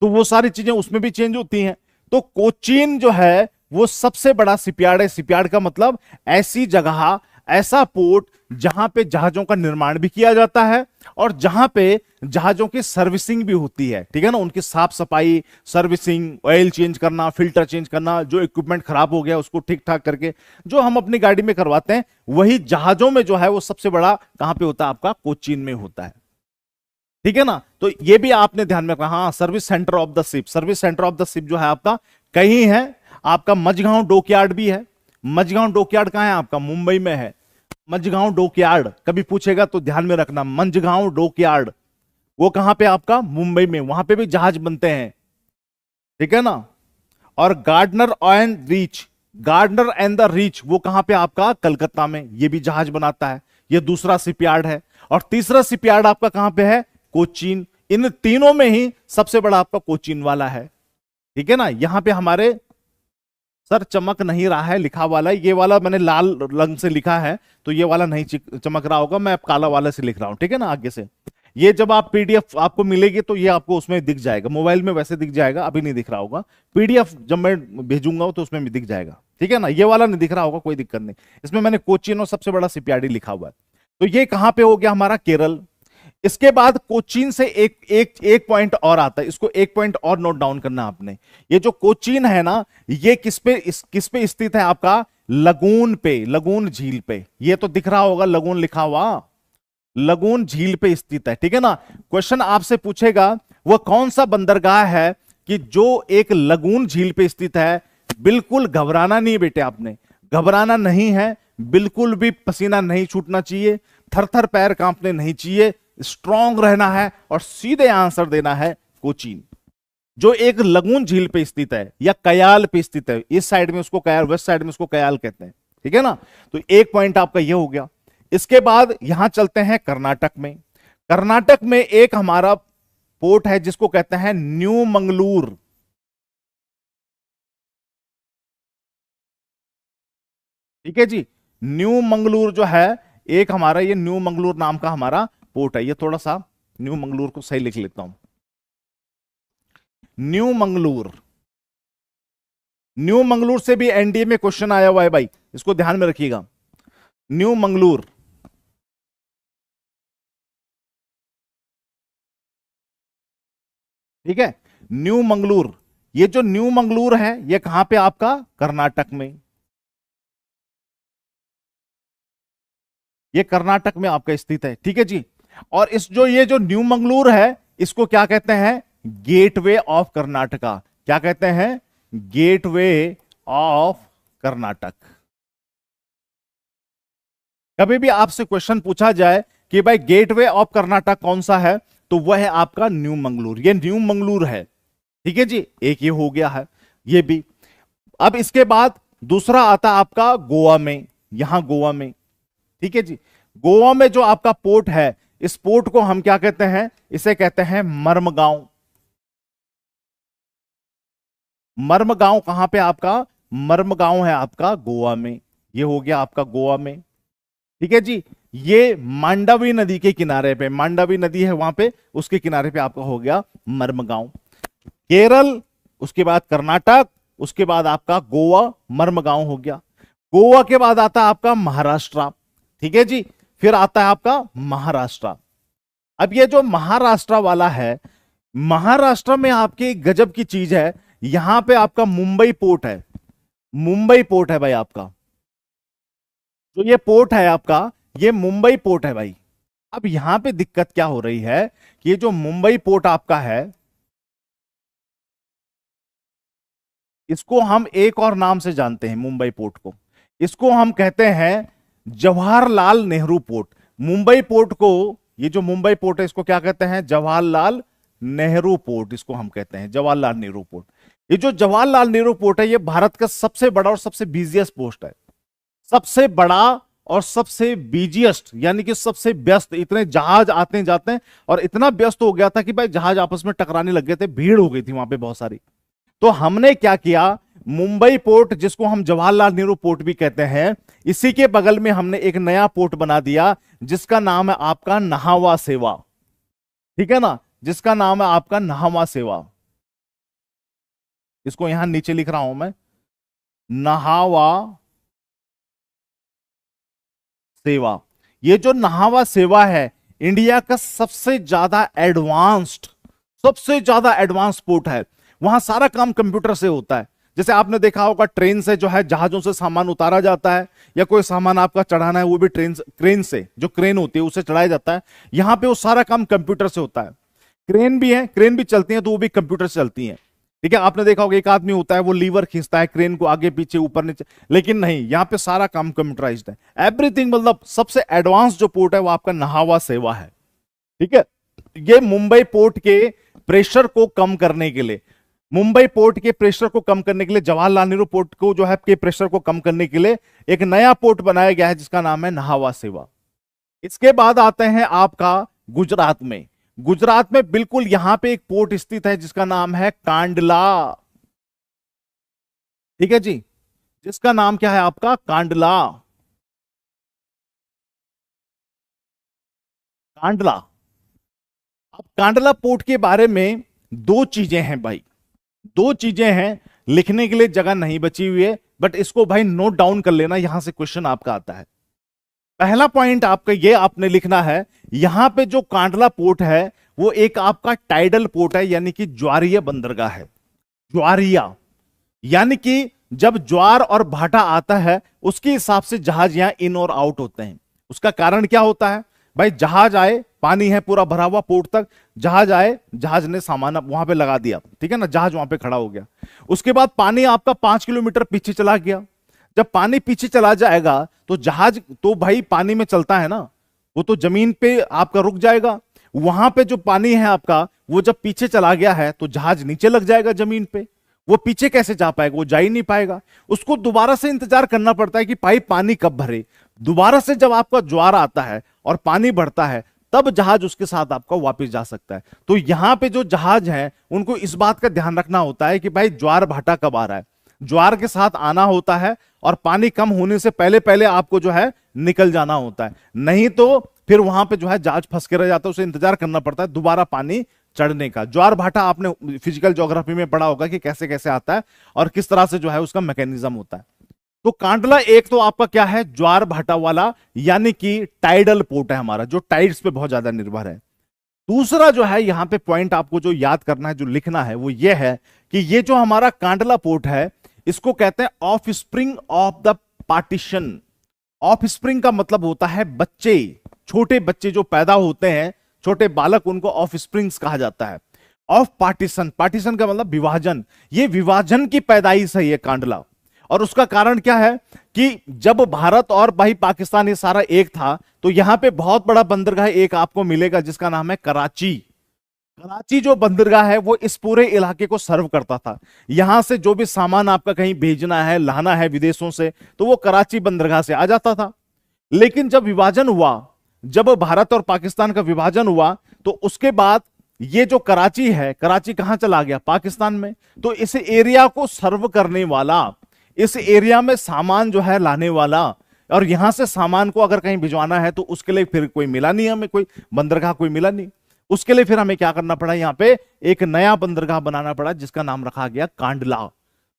तो वो सारी चीजें उसमें भी चेंज होती हैं। तो कोचीन जो है वो सबसे बड़ा शिपयार्ड है। शिपयार्ड का मतलब ऐसी जगह, ऐसा पोर्ट जहां पे जहाजों का निर्माण भी किया जाता है और जहां पे जहाजों की सर्विसिंग भी होती है। ठीक है ना, उनकी साफ सफाई, सर्विसिंग, ऑयल चेंज करना, फिल्टर चेंज करना, जो इक्विपमेंट खराब हो गया उसको ठीक ठाक करके जो हम अपनी गाड़ी में करवाते हैं, वही जहाजों में जो है वो सबसे बड़ा कहां पे होता है? आपका कोचीन में होता है। ठीक है ना, तो ये भी आपने ध्यान में रखना। हाँ, service centre of the ship, service centre of the ship जो है आपका कहीं है, आपका मझगांव डॉकयार्ड भी है। मझगांव डॉकयार्ड कहां है आपका? मुंबई में है। मझगांव डॉकयार्ड कभी पूछेगा तो ध्यान में रखना, मझगांव डॉकयार्ड वो कहां पे? आपका मुंबई में, वहां पे भी जहाज बनते हैं। ठीक है ना। और गार्डनर एंड द रीच वो कहां पे? आपका कलकत्ता में, ये भी जहाज बनाता है, ये दूसरा शिपयार्ड है। और तीसरा शिपयार्ड आपका कहां पे है? कोचीन। इन तीनों में ही सबसे बड़ा आपका कोचीन वाला है। ठीक है ना। यहां पे हमारे सर चमक नहीं रहा है लिखा वाला, ये वाला मैंने लाल रंग से लिखा है तो ये वाला नहीं चमक रहा होगा, मैं काला वाला से लिख रहा हूं। ठीक है ना, आगे से ये जब आप पीडीएफ आपको मिलेगी तो ये आपको उसमें दिख जाएगा, मोबाइल में वैसे दिख जाएगा, अभी नहीं दिख रहा होगा, पीडीएफ जब मैं भेजूंगा तो उसमें भी दिख जाएगा। ठीक है ना, ये वाला नहीं दिख रहा होगा, कोई दिक्कत नहीं, इसमें मैंने कोचीन और सबसे बड़ा शिपयार्ड लिखा हुआ है। तो ये कहां पे हो गया हमारा? केरल। इसके बाद कोचीन से एक एक एक पॉइंट और आता है, इसको एक पॉइंट और नोट डाउन करना आपने। ये जो कोचीन है ना, ये किस पे स्थित है आपका? लगून पे, लगून झील पे। ये तो दिख रहा होगा लगून लिखा हुआ, लगून झील पे स्थित है। ठीक है ना। क्वेश्चन आपसे पूछेगा वह कौन सा बंदरगाह है कि जो एक लगून झील पे स्थित है। बिल्कुल घबराना नहीं बेटे, आपने घबराना नहीं है, बिल्कुल भी पसीना नहीं छूटना चाहिए, थर थर पैर कांपने नहीं चाहिए, स्ट्रांग रहना है और सीधे आंसर देना है कोचीन, जो एक लगून झील पे स्थित है या कयाल पे स्थित है। इस साइड में उसको कयाल, वेस्ट साइड में उसको कयाल कहते हैं। ठीक है ना, तो एक पॉइंट आपका यह हो गया। इसके बाद यहां चलते हैं कर्नाटक में। कर्नाटक में एक हमारा पोर्ट है जिसको कहते हैं न्यू मंगलूर। ठीक है जी, न्यू मंगलूर जो है एक हमारा ये न्यू मंगलूर नाम का हमारा पोर्ट है। ये थोड़ा सा न्यू मंगलूर को सही लिख लेता हूं। न्यू मंगलूर, न्यू मंगलूर से भी एनडीए में क्वेश्चन आया हुआ है भाई, इसको ध्यान में रखिएगा। न्यू मंगलूर, ठीक है, न्यू मंगलूर। ये जो न्यू मंगलूर है ये कहां पे आपका, कर्नाटक में। ये कर्नाटक में आपका स्थित है, ठीक है जी। और इस जो ये जो न्यू मंगलूर है इसको क्या कहते हैं, गेटवे ऑफ कर्नाटका। क्या कहते हैं, गेटवे ऑफ कर्नाटक। कभी भी आपसे क्वेश्चन पूछा जाए कि भाई गेटवे ऑफ कर्नाटक कौन सा है, तो वह है आपका न्यू मंगलूर। ये न्यू मंगलूर है, ठीक है जी। एक ये हो गया है, ये भी। अब इसके बाद दूसरा आता आपका गोवा में, यहां गोवा में, ठीक है जी। गोवा में जो आपका पोर्ट है, इस पोर्ट को हम क्या कहते हैं, इसे कहते हैं मर्मगांव। मर्मगांव कहां पे आपका, मर्मगांव है आपका गोवा में। ये हो गया आपका गोवा में, ठीक है जी। ये मांडवी नदी के किनारे पे, मांडवी नदी है वहां पे, उसके किनारे पे आपका हो गया मर्मगांव। केरल, उसके बाद कर्नाटक, उसके बाद आपका गोवा, मर्मगांव हो गया। गोवा के बाद आता है आपका महाराष्ट्र, ठीक है जी। फिर आता है आपका महाराष्ट्र। अब ये जो महाराष्ट्र वाला है, महाराष्ट्र में आपके एक गजब की चीज है, यहां पे आपका मुंबई पोर्ट है। मुंबई पोर्ट है भाई आपका, जो ये पोर्ट है आपका, ये मुंबई पोर्ट है भाई। अब यहां पे दिक्कत क्या हो रही है कि ये जो मुंबई पोर्ट आपका है, इसको हम एक और नाम से जानते हैं, मुंबई पोर्ट को। इसको हम कहते हैं जवाहरलाल नेहरू पोर्ट। मुंबई पोर्ट को, ये जो मुंबई पोर्ट है इसको क्या कहते हैं, जवाहरलाल नेहरू पोर्ट, इसको हम कहते हैं जवाहरलाल नेहरू पोर्ट। ये जो जवाहरलाल नेहरू पोर्ट है, ये भारत का सबसे बड़ा और सबसे बिजिएस्ट पोर्ट है। सबसे बड़ा और सबसे बिजिएस्ट, यानी कि सबसे व्यस्त। इतने जहाज आते जाते हैं, और इतना व्यस्त हो गया था कि भाई जहाज आपस में टकराने लग गए थे, भीड़ हो गई थी वहां पे बहुत सारी। तो हमने क्या किया, मुंबई पोर्ट, जिसको हम जवाहरलाल नेहरू पोर्ट भी कहते हैं, इसी के बगल में हमने एक नया पोर्ट बना दिया, जिसका नाम है आपका नहावा सेवा, ठीक है ना, जिसका नाम है आपका नहावा सेवा। इसको यहां नीचे लिख रहा हूं मैं, नहावा सेवा। ये जो नहावा सेवा है, इंडिया का सबसे ज्यादा एडवांस्ड, सबसे ज्यादा एडवांस पोर्ट है। वहां सारा काम कंप्यूटर से होता है। जैसे आपने देखा होगा, ट्रेन से जो है जहाजों से सामान उतारा जाता है, या कोई सामान आपका चढ़ाना है वो भी ट्रेन, क्रेन से, जो क्रेन होती है उससे चढ़ाया जाता है। यहां पे वो सारा काम कंप्यूटर से होता है। क्रेन भी है, क्रेन भी चलती है तो वो भी कंप्यूटर से चलती है, ठीक है। आपने देखा होगा एक आदमी होता है वो लीवर खींचता है क्रेन को आगे पीछे ऊपर नीचे, लेकिन नहीं, यहां पे सारा काम कंप्यूटराइज्ड है। एवरीथिंग, मतलब सबसे एडवांस जो पोर्ट है वो आपका नहावा सेवा है, ठीक है। ये मुंबई पोर्ट के प्रेशर को कम करने के लिए, मुंबई पोर्ट के प्रेशर को कम करने के लिए, जवाहरलाल नेहरू पोर्ट को जो है के प्रेशर को कम करने के लिए एक नया पोर्ट बनाया गया है, जिसका नाम है नहावा सेवा। इसके बाद आते हैं आपका गुजरात में। गुजरात में बिल्कुल यहां पे एक पोर्ट स्थित है, जिसका नाम है कांडला, ठीक है जी, जिसका नाम क्या है आपका, कांडला। कांडला। अब कांडला पोर्ट के बारे में दो चीजें हैं भाई, दो चीजें हैं, लिखने के लिए जगह नहीं बची हुई है, बट इसको भाई नोट डाउन कर लेना, यहां से क्वेश्चन आपका आता है। पहला पॉइंट आपका ये आपने लिखना है, यहां पे जो कांडला पोर्ट है वो एक आपका टाइडल पोर्ट है, यानी कि ज्वारीय बंदरगाह है। ज्वारीय यानी कि जब ज्वार और भाटा आता है उसके हिसाब से जहाज यहां इन और आउट होते हैं। उसका कारण क्या होता है भाई, जहाज आए, पानी है पूरा भरा हुआ पोर्ट तक, जहाज आए, जहाज ने सामान वहां पे लगा दिया, ठीक है ना, जहाज वहां पे खड़ा हो गया। उसके बाद पानी आपका 5 किलोमीटर पीछे चला गया। जब पानी पीछे चला जाएगा तो जहाज तो भाई पानी में चलता है ना, वो तो जमीन पे आपका रुक जाएगा। वहां पे जो पानी है आपका, वो जब पीछे चला गया है तो जहाज नीचे लग जाएगा जमीन पे। वो पीछे कैसे जा पाएगा, वो जा ही नहीं पाएगा। उसको दोबारा से इंतजार करना पड़ता है कि भाई पानी कब भरे। दोबारा से जब आपका ज्वार आता है और पानी बढ़ता है, तब जहाज उसके साथ आपका वापस जा सकता है। तो यहां पे जो जहाज हैं उनको इस बात का ध्यान रखना होता है कि भाई ज्वार भाटा कब आ रहा है। ज्वार के साथ आना होता है और पानी कम होने से पहले पहले आपको जो है निकल जाना होता है, नहीं तो फिर वहां पे जो है जहाज फंस के रह जाता है, उसे इंतजार करना पड़ता है दोबारा पानी चढ़ने का। ज्वार भाटा आपने फिजिकल ज्योग्राफी में पढ़ा होगा कि कैसे कैसे आता है और किस तरह से जो है उसका मैकेनिज्म होता है। तो कांडला एक तो आपका क्या है, ज्वार भाटा वाला, यानी कि टाइडल पोर्ट है हमारा, जो टाइड्स पे बहुत ज्यादा निर्भर है। दूसरा जो है यहां पे पॉइंट आपको जो याद करना है, जो लिखना है, वो ये है कि ये जो हमारा कांडला पोर्ट है, इसको कहते हैं of spring of the partition. Of spring का मतलब होता है बच्चे, छोटे बच्चे जो पैदा होते हैं, छोटे बालक, उनको ऑफ स्प्रिंग्स कहा जाता है। ऑफ पार्टीशन, पार्टीशन का मतलब विभाजन, ये विभाजन की पैदाइश है ये कांडला। और उसका कारण क्या है कि जब भारत और भाई पाकिस्तान ये सारा एक था, तो यहां पे बहुत बड़ा बंदरगाह एक आपको मिलेगा जिसका नाम है कराची। कराची जो बंदरगाह है वो इस पूरे इलाके को सर्व करता था। यहां से जो भी सामान आपका कहीं भेजना है, लाना है विदेशों से, तो वो कराची बंदरगाह से आ जाता था। लेकिन जब विभाजन हुआ, जब भारत और पाकिस्तान का विभाजन हुआ, तो उसके बाद ये जो कराची है, कराची कहां चला गया, पाकिस्तान में। तो इस एरिया को सर्व करने वाला, इस एरिया में सामान जो है लाने वाला, और यहां से सामान को अगर कहीं भिजवाना है तो उसके लिए फिर कोई मिला नहीं, हमें कोई बंदरगाह कोई मिला नहीं। उसके लिए फिर हमें क्या करना पड़ा, यहां पे एक नया बंदरगाह बनाना पड़ा जिसका नाम रखा गया कांडला।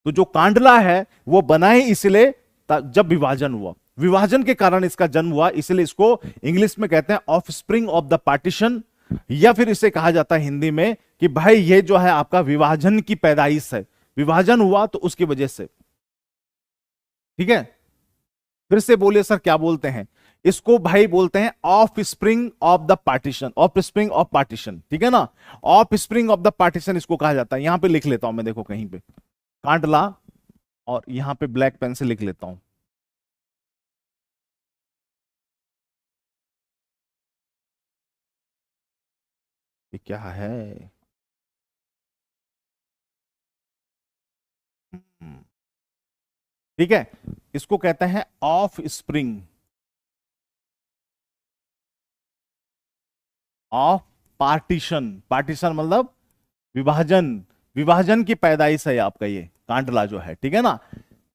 तो जो कांडला है वो बना ही इसलिए जब विभाजन हुआ, विभाजन के कारण इसका जन्म हुआ, इसलिए इसको इंग्लिश में कहते हैं of spring of the partition, या फिर इसे कहा जाता है हिंदी में कि भाई ये जो है आपका विभाजन की पैदाइश है, विभाजन हुआ तो उसकी वजह से। ठीक है, फिर से बोलिए सर क्या बोलते हैं इसको, भाई बोलते हैं of spring of the partition, of spring of partition, ठीक है ना, of spring of the partition इसको कहा जाता है। यहां पे लिख लेता हूं मैं, देखो कहीं पे कांडला, और यहां पे ब्लैक पेन से लिख लेता हूं। ये क्या है, ठीक है, इसको कहते हैं of spring of partition. Partition मतलब विभाजन, विभाजन की पैदाइश है आपका ये कांडला जो है, ठीक है ना।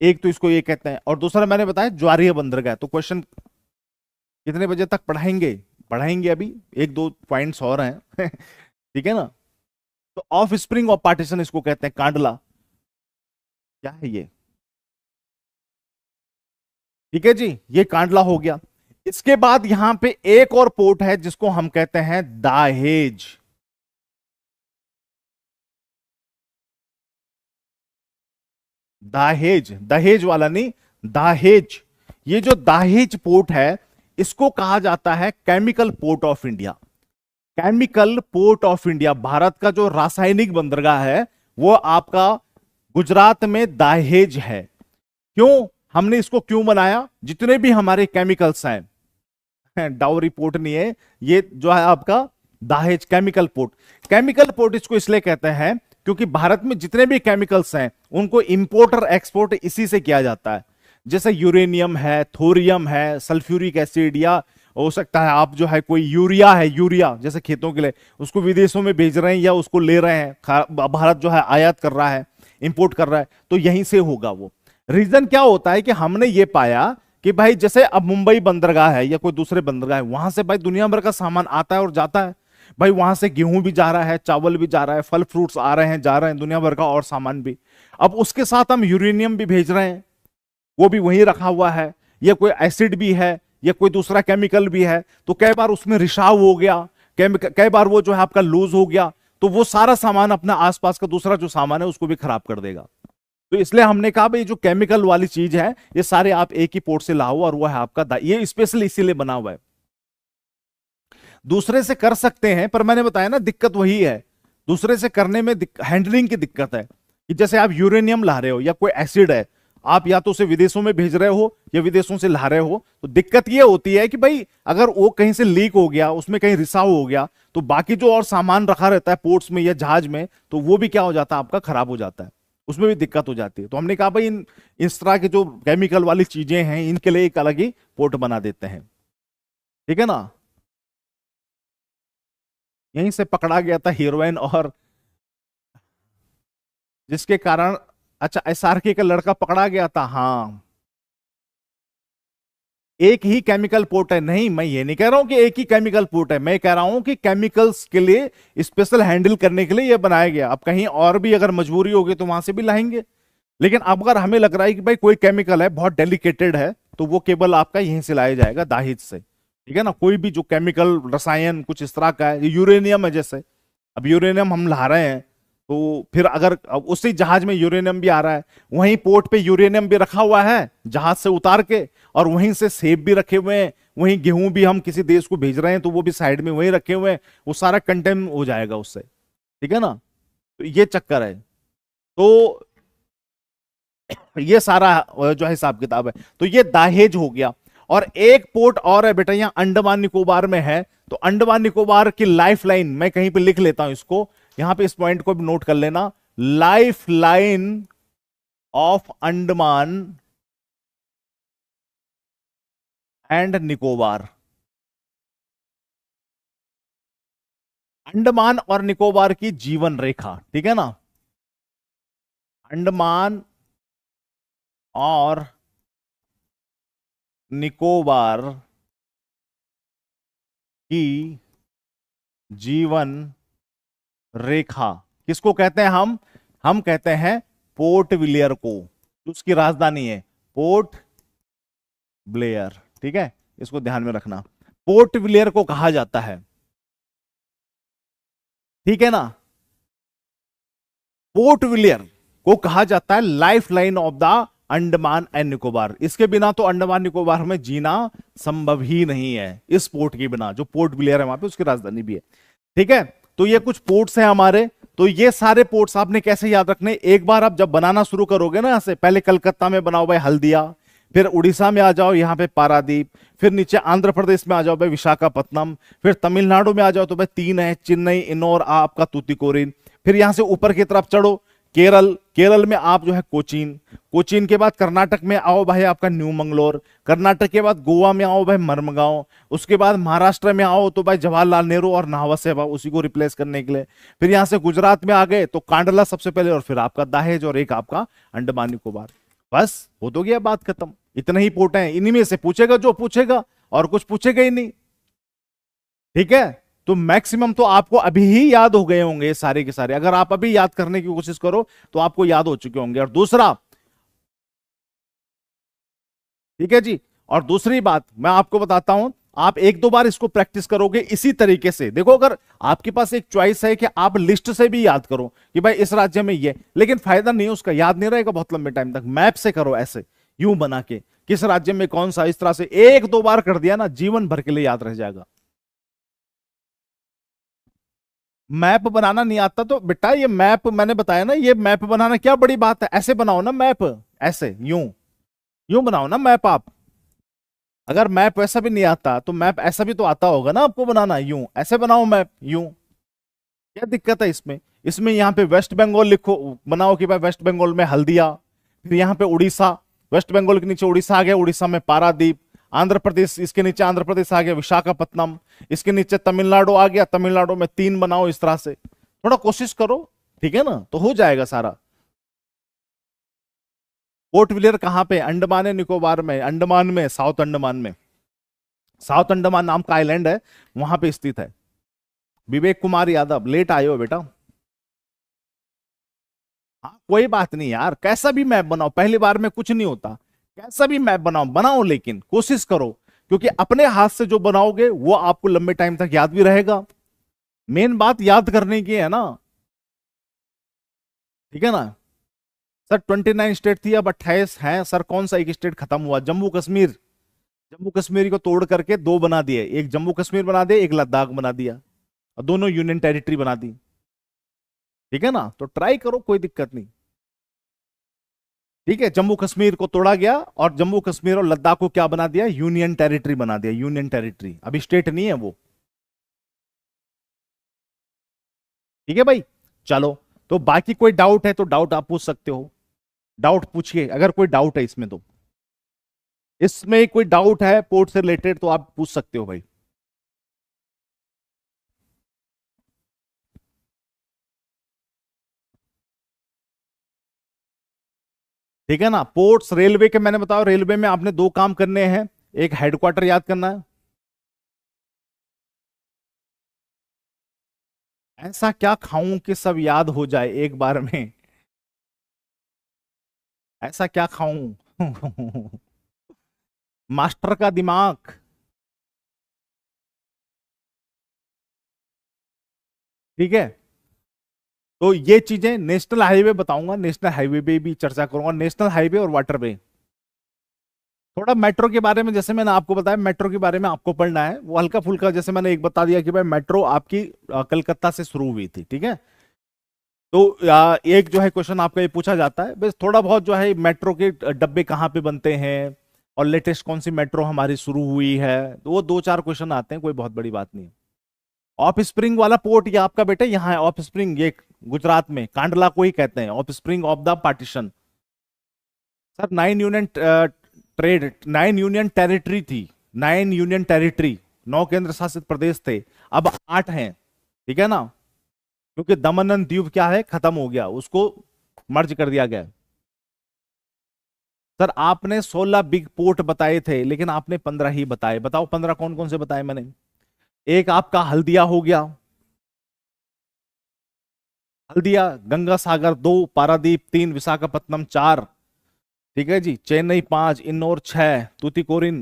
एक तो इसको ये कहते हैं, और दूसरा मैंने बताया ज्वारीय बंदरगाह। तो क्वेश्चन कितने बजे तक पढ़ाएंगे, पढ़ाएंगे अभी एक दो पॉइंट्स और हैं ठीक है ना। तो ऑफ स्प्रिंग ऑफ पार्टीशन इसको कहते हैं कांडला। क्या है ये, ठीक है जी, ये कांडला हो गया। इसके बाद यहां पे एक और पोर्ट है जिसको हम कहते हैं दाहेज। दाहेज, दहेज वाला नहीं, दाहेज। ये जो दाहेज पोर्ट है, इसको कहा जाता है chemical port of India. Chemical port of India, Bharat का जो रासायनिक बंदरगाह है वो आपका गुजरात में दाहेज है। क्यों, हमने इसको क्यों बनाया, जितने भी हमारे केमिकल्स हैं, डाउरी पोर्ट नहीं है ये, जो है आपका Dahej chemical port. Chemical port इसको इसलिए कहते हैं क्योंकि भारत में जितने भी केमिकल्स हैं उनको इंपोर्ट और एक्सपोर्ट इसी से किया जाता है। जैसे यूरेनियम है, थोरियम है, सल्फ्यूरिक एसिड, या हो सकता है आप जो है कोई यूरिया है, यूरिया जैसे खेतों के लिए, उसको विदेशों में भेज रहे हैं या उसको ले रहे हैं, भारत जो है आयात कर रहा है, इंपोर्ट कर रहा है, तो यहीं से होगा वो। रीजन क्या होता है कि हमने ये पाया कि भाई जैसे अब मुंबई बंदरगाह है या कोई दूसरे बंदरगाह है, वहां से भाई दुनिया भर का सामान आता है और जाता है। भाई वहां से गेहूं भी जा रहा है, चावल भी जा रहा है, फल फ्रूट्स आ रहे हैं, जा रहे हैं, दुनिया भर का और सामान भी। अब उसके साथ हम यूरेनियम भी भेज रहे हैं, वो भी वहीं रखा हुआ है, या कोई एसिड भी है, या कोई दूसरा केमिकल भी है, तो कई बार उसमें रिसाव हो गया, कई बार वो जो है आपका लूज हो गया, तो वो सारा सामान अपना आसपास का दूसरा जो सामान है उसको भी खराब कर देगा। तो इसलिए हमने कहा भाई जो केमिकल वाली चीज है ये सारे आप एक ही पोर्ट से लाओ, और वो है आपका ये स्पेशल इसीलिए बना हुआ है। दूसरे से कर सकते हैं, पर मैंने बताया ना दिक्कत वही है, दूसरे से करने में हैंडलिंग की दिक्कत है। कि जैसे आप यूरेनियम ला रहे हो या कोई एसिड है, आप या तो उसे विदेशों में भेज रहे हो या विदेशों से ला रहे हो, तो दिक्कत यह होती है कि भाई अगर वो कहीं से लीक हो गया, उसमें कहीं रिसाव हो गया, तो बाकी जो और सामान रखा रहता है पोर्ट्स में या जहाज में, तो वो भी क्या हो जाता है, आपका खराब हो जाता है, उसमें भी दिक्कत हो जाती है। तो हमने कहा भाई इस तरह के जो केमिकल वाली चीजें हैं इनके लिए एक अलग ही पोर्ट बना देते हैं, ठीक है ना। यहीं से पकड़ा गया था हीरोइन, और जिसके कारण अच्छा, एसआरके का लड़का पकड़ा गया था, हाँ। एक ही केमिकल पोर्ट है, नहीं मैं ये नहीं कह रहा हूं कि एक ही केमिकल पोर्ट है, मैं कह रहा हूं कि केमिकल्स के लिए स्पेशल हैंडल करने के लिए ये बनाया गया। अब कहीं और भी अगर मजबूरी होगी तो वहां से भी लाएंगे, लेकिन अब अगर हमें लग रहा है कि भाई कोई केमिकल है बहुत डेलिकेटेड है, तो वो केबल आपका यहीं से लाया जाएगा, दाहिद से। ठीक है ना, कोई भी जो केमिकल रसायन कुछ इस तरह का है, यूरेनियम है जैसे, अब यूरेनियम हम ला रहे हैं, तो फिर अगर अब उसी जहाज में यूरेनियम भी आ रहा है, वहीं पोर्ट पे यूरेनियम भी रखा हुआ है जहाज से उतार के, और वहीं से सेब भी रखे हुए हैं, वहीं गेहूं भी हम किसी देश को भेज रहे हैं तो वो भी साइड में वहीं रखे हुए हैं, वो सारा कंटेम हो जाएगा उससे। ठीक है ना, तो ये चक्कर है। तो ये सारा जो है हिसाब किताब है। तो ये दाहेज हो गया। और एक पोर्ट और है बेटा, यहां अंडमान निकोबार में है। तो अंडमान निकोबार की लाइफ लाइन मैं कहीं पे लिख लेता हूं इसको, यहां पे इस पॉइंट को भी नोट कर लेना, life line of Andaman and Nicobar. Andaman और निकोबार की जीवन रेखा, ठीक है ना, अंडमान और निकोबार की जीवन रेखा किसको कहते हैं हम कहते हैं पोर्ट विलियर को, उसकी राजधानी है पोर्ट ब्लेयर। ठीक है, इसको ध्यान में रखना, पोर्ट विलियर को कहा जाता है। ठीक है ना, पोर्ट विलियर को कहा जाता है life line of the Andaman and Nicobar. इसके बिना तो अंडमान निकोबार में जीना संभव ही नहीं है, इस पोर्ट के बिना, जो पोर्ट विलियर है वहां पे, उसकी राजधानी भी है। ठीक है, तो ये कुछ पोर्ट्स हैं हमारे। तो ये सारे पोर्ट्स आपने कैसे याद रखने, एक बार आप जब बनाना शुरू करोगे ना, यहां से पहले कलकत्ता में बनाओ भाई हल्दिया, फिर उड़ीसा में आ जाओ यहाँ पे पारादीप, फिर नीचे आंध्र प्रदेश में आ जाओ भाई विशाखापत्तनम, फिर तमिलनाडु में आ जाओ तो भाई तीन है, चेन्नई, इन्नौर, आपका तूतीकोरिन। फिर यहां से ऊपर की तरफ चढ़ो, केरल, केरल में आप जो है कोचीन, कोचीन के बाद कर्नाटक में आओ भाई आपका न्यू मंगलोर, कर्नाटक के बाद गोवा में आओ भाई मरमगांव, उसके बाद महाराष्ट्र में आओ तो भाई जवाहरलाल नेहरू और नाहवा सेवा, उसी को रिप्लेस करने के लिए। फिर यहां से गुजरात में आ गए तो कांडला सबसे पहले, और फिर आपका दाहेज, और एक आपका अंडमान निकोबार। बस हो तो गया, बात खत्म। इतने ही पोर्ट हैं, इन्हीं में से पूछेगा जो पूछेगा, और कुछ पूछेगा ही नहीं। ठीक है, तो मैक्सिमम तो आपको अभी ही याद हो गए होंगे सारे के सारे, अगर आप अभी याद करने की कोशिश करो तो आपको याद हो चुके होंगे। और दूसरा, ठीक है जी, और दूसरी बात मैं आपको बताता हूं, आप एक दो बार इसको प्रैक्टिस करोगे इसी तरीके से। देखो, अगर आपके पास एक चॉइस है कि आप लिस्ट से भी याद करो कि भाई इस राज्य में ये, लेकिन फायदा नहीं है उसका, याद नहीं रहेगा बहुत लंबे टाइम तक। मैप से करो ऐसे, यूं बना के, किस राज्य में कौन सा, इस तरह से एक दो बार कर दिया ना, जीवन भर के लिए याद रह जाएगा। मैप बनाना नहीं आता तो बेटा, ये मैप मैंने बताया ना, ये मैप बनाना क्या बड़ी बात है, ऐसे बनाओ ना मैप, ऐसे यूं, यूं बनाओ ना मैप आप। अगर मैप वैसा भी नहीं आता तो मैप ऐसा भी तो आता होगा ना आपको बनाना, यूं ऐसे बनाओ मैप, यूं। क्या दिक्कत है इसमें, इसमें यहाँ पे वेस्ट बंगाल लिखो, बनाओ कि भाई वेस्ट बंगाल में हल्दिया, फिर यहाँ पे उड़ीसा, वेस्ट बंगाल के नीचे उड़ीसा आ गया, उड़ीसा में पारादीप, आंध्र प्रदेश, इसके नीचे आंध्र प्रदेश आ गया विशाखापत्तनम, इसके नीचे तमिलनाडु आ गया, तमिलनाडु में तीन बनाओ, इस तरह से थोड़ा कोशिश करो। ठीक है ना, तो हो जाएगा सारा। पोर्ट विलियर कहां पे, अंडमान एंड निकोबार में, अंडमान में, साउथ अंडमान में, साउथ अंडमान नाम का आइलैंड है, वहां पे स्थित है। विवेक कुमार यादव, लेट आए हो बेटा। हाँ कोई बात नहीं यार, कैसा भी मैप बनाओ, पहली बार में कुछ नहीं होता, कैसा भी मैप बनाओ बनाओ, लेकिन कोशिश करो, क्योंकि अपने हाथ से जो बनाओगे वो आपको लंबे टाइम तक याद भी रहेगा। मेन बात याद करने की है ना। ठीक है ना सर, 29 स्टेट थी, अब 28 हैं सर, कौन सा एक स्टेट खत्म हुआ, जम्मू कश्मीर, जम्मू कश्मीर को तोड़ करके दो बना दिए, एक जम्मू कश्मीर बना दिया, एक लद्दाख बना दिया, और दोनों यूनियन टेरिटरी बना दी। ठीक है ना, तो ट्राई करो, कोई दिक्कत नहीं। ठीक है, जम्मू कश्मीर को तोड़ा गया, और जम्मू कश्मीर और लद्दाख को क्या बना दिया, यूनियन टेरिटरी बना दिया, यूनियन टेरिटरी, अभी स्टेट नहीं है वो। ठीक है भाई, चलो, तो बाकी कोई डाउट है तो डाउट आप पूछ सकते हो, डाउट पूछिए अगर कोई डाउट है इसमें, तो इसमें कोई डाउट है पोर्ट से रिलेटेड तो आप पूछ सकते हो भाई। ठीक है ना। पोर्ट्स, रेलवे के मैंने बताया, रेलवे में आपने दो काम करने हैं, एक हेडक्वार्टर याद करना है। ऐसा क्या खाऊं कि सब याद हो जाए एक बार में, ऐसा क्या खाऊं मास्टर का दिमाग। ठीक है, तो ये चीजें, नेशनल हाईवे बताऊंगा, नेशनल हाईवे पे भी चर्चा करूंगा, नेशनल हाईवे और वाटरवे। थोड़ा मेट्रो के बारे में, जैसे मैंने आपको बताया, मेट्रो के बारे में आपको पढ़ना है, वो हल्का फुल्का, जैसे मैंने एक बता दिया कि भाई मेट्रो आपकी कलकत्ता से शुरू हुई थी। ठीक है, तो एक जो है क्वेश्चन आपका ये पूछा जाता है, बस थोड़ा बहुत जो है मेट्रो के डब्बे कहाँ पे बनते हैं और लेटेस्ट कौन सी मेट्रो हमारी शुरू हुई है, तो वो दो चार क्वेश्चन आते हैं, कोई बहुत बड़ी बात नहीं है। ऑफ स्प्रिंग वाला पोर्ट ये आपका बेटा यहाँ है, ऑफ स्प्रिंग, ये गुजरात में कांडला को ही कहते हैं of spring of the partition. Sir 9 union trade, 9 union territory थी, 9 यूनियन टेरिटरी, 9 केंद्र शासित प्रदेश थे, अब 8 हैं। ठीक है ना, क्योंकि दमन एंड दीव क्या है, खत्म हो गया, उसको मर्ज कर दिया गया। सर आपने 16 बिग पोर्ट बताए थे, लेकिन आपने 15 ही बताए, बताओ 15 कौन कौन से बताए मैंने। एक आपका हल्दिया हो गया, हल्दिया, गंगा सागर 2, पारादीप 3, विशाखापत्तनम 4, ठीक है जी, चेन्नई 5, इन्नौर 6, तूतीकोरिन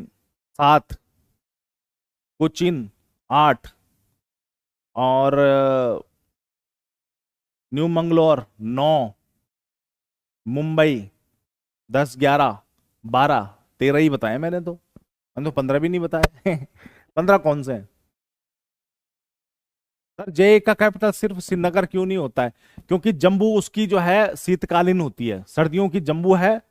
7, कोचिन 8, और न्यू मंगलोर 9, मुंबई 10, 11, 12, 13 ही बताए मैंने तो 15 भी नहीं बताए 15 कौन से हैं। सर जे का कैपिटल सिर्फ श्रीनगर क्यों नहीं होता है, क्योंकि जम्मू उसकी जो है शीतकालीन होती है, सर्दियों की जम्मू है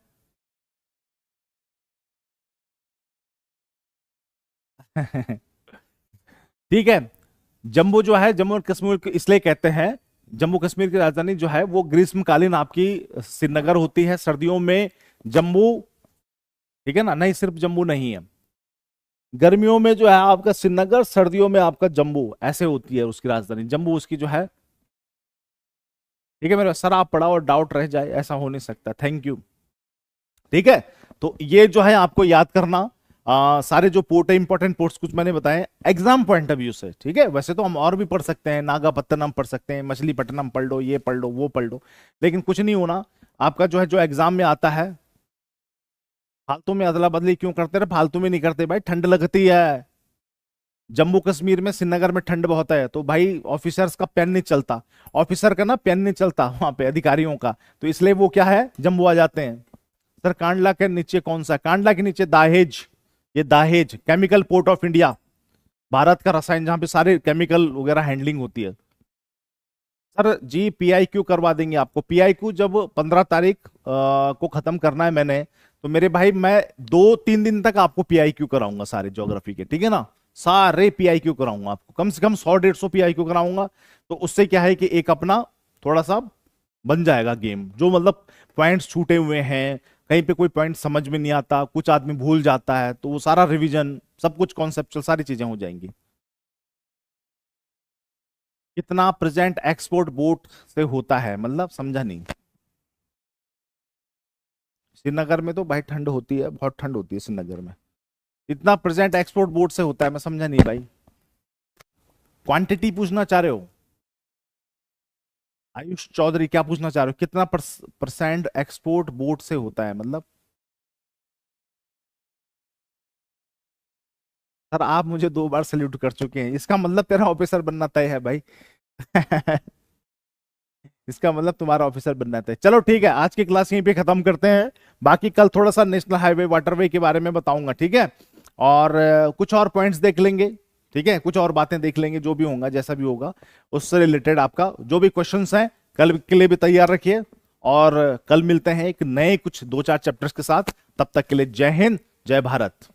ठीक है, जम्मू जो है, जम्मू और कश्मीर को इसलिए कहते हैं, जम्मू कश्मीर की राजधानी जो है वो ग्रीष्मकालीन आपकी श्रीनगर होती है, सर्दियों में जम्मू। ठीक है ना, नहीं सिर्फ जम्मू नहीं है, गर्मियों में जो है आपका श्रीनगर, सर्दियों में आपका जम्मू, ऐसे होती है उसकी राजधानी, जम्मू उसकी जो है। ठीक है मेरे सर, आप पढ़ा और डाउट रह जाए, ऐसा हो नहीं सकता, थैंक यू। ठीक है, तो ये जो है आपको याद करना, सारे जो पोर्ट है, इंपॉर्टेंट पोर्ट्स कुछ मैंने बताए एग्जाम पॉइंट ऑफ व्यू से। ठीक है, वैसे तो हम और भी पढ़ सकते हैं, नागापत्तनम पढ़ सकते हैं, मछलीपट्टनम पढ़ लो, ये पढ़ लो, वो पढ़ लो, लेकिन कुछ नहीं होना आपका जो है, जो एग्जाम में आता है। फालतू में अदला बदली क्यों करते रहे, फालतू में नहीं करते भाई, ठंड लगती है जम्मू कश्मीर में, श्रीनगर में ठंड बहुत है, तो भाई ऑफिसर्स का पेन नहीं चलता, ऑफिसर का ना पेन नहीं चलता वहां पे, अधिकारियों का, तो इसलिए वो क्या है, जम्मू आ जाते हैं। सर कांडला के नीचे कौन सा, कांडला के नीचे दाहेज, ये Dahej chemical port of India, Bharat का रसायन, जहां पे सारे केमिकल वगैरह हैंडलिंग होती है। सर जी पीआईक्यू करवा देंगे आपको, पीआईक्यू जब 15 तारीख को खत्म करना है मैंने, तो मेरे भाई मैं 2-3 दिन तक आपको पीआईक्यू कराऊंगा सारे ज्योग्राफी के। ठीक है ना, सारे पीआईक्यू कराऊंगा आपको, कम से कम 100-150 पीआईक्यू कराऊंगा, तो उससे क्या है कि एक अपना थोड़ा सा बन जाएगा गेम, जो मतलब पॉइंट्स छूटे हुए हैं, कहीं पे कोई पॉइंट समझ में नहीं आता, कुछ आदमी भूल जाता है, तो वो सारा रिवीजन, सब कुछ कॉन्सेप्चुअल सारी चीजें हो जाएंगी। कितना प्रेजेंट एक्सपोर्ट बोट से होता है, मतलब समझा नहीं। श्रीनगर में तो भाई ठंड होती है, बहुत ठंड होती है श्रीनगर में, इतना प्रेजेंट एक्सपोर्ट बोट से होता है, मैं समझा नहीं भाई, क्वांटिटी पूछना चाह रहे हो। आयुष चौधरी क्या पूछना चाह रहे हो, कितना परसेंट एक्सपोर्ट बोट से होता है मतलब। सर आप मुझे 2 बार सल्यूट कर चुके हैं, इसका मतलब तेरा ऑफिसर बनना तय है भाई इसका मतलब तुम्हारा ऑफिसर बनना तय। चलो ठीक है, आज की क्लास यहीं पे खत्म करते हैं, बाकी कल थोड़ा सा नेशनल हाईवे वाटरवे के बारे में बताऊंगा। ठीक है, और कुछ और पॉइंट्स देख लेंगे। ठीक है, कुछ और बातें देख लेंगे, जो भी होगा जैसा भी होगा उससे रिलेटेड आपका जो भी क्वेश्चंस हैं कल के लिए भी तैयार रखिए, और कल मिलते हैं एक नए कुछ 2-4 चैप्टर्स के साथ, तब तक के लिए जय हिंद, जय भारत।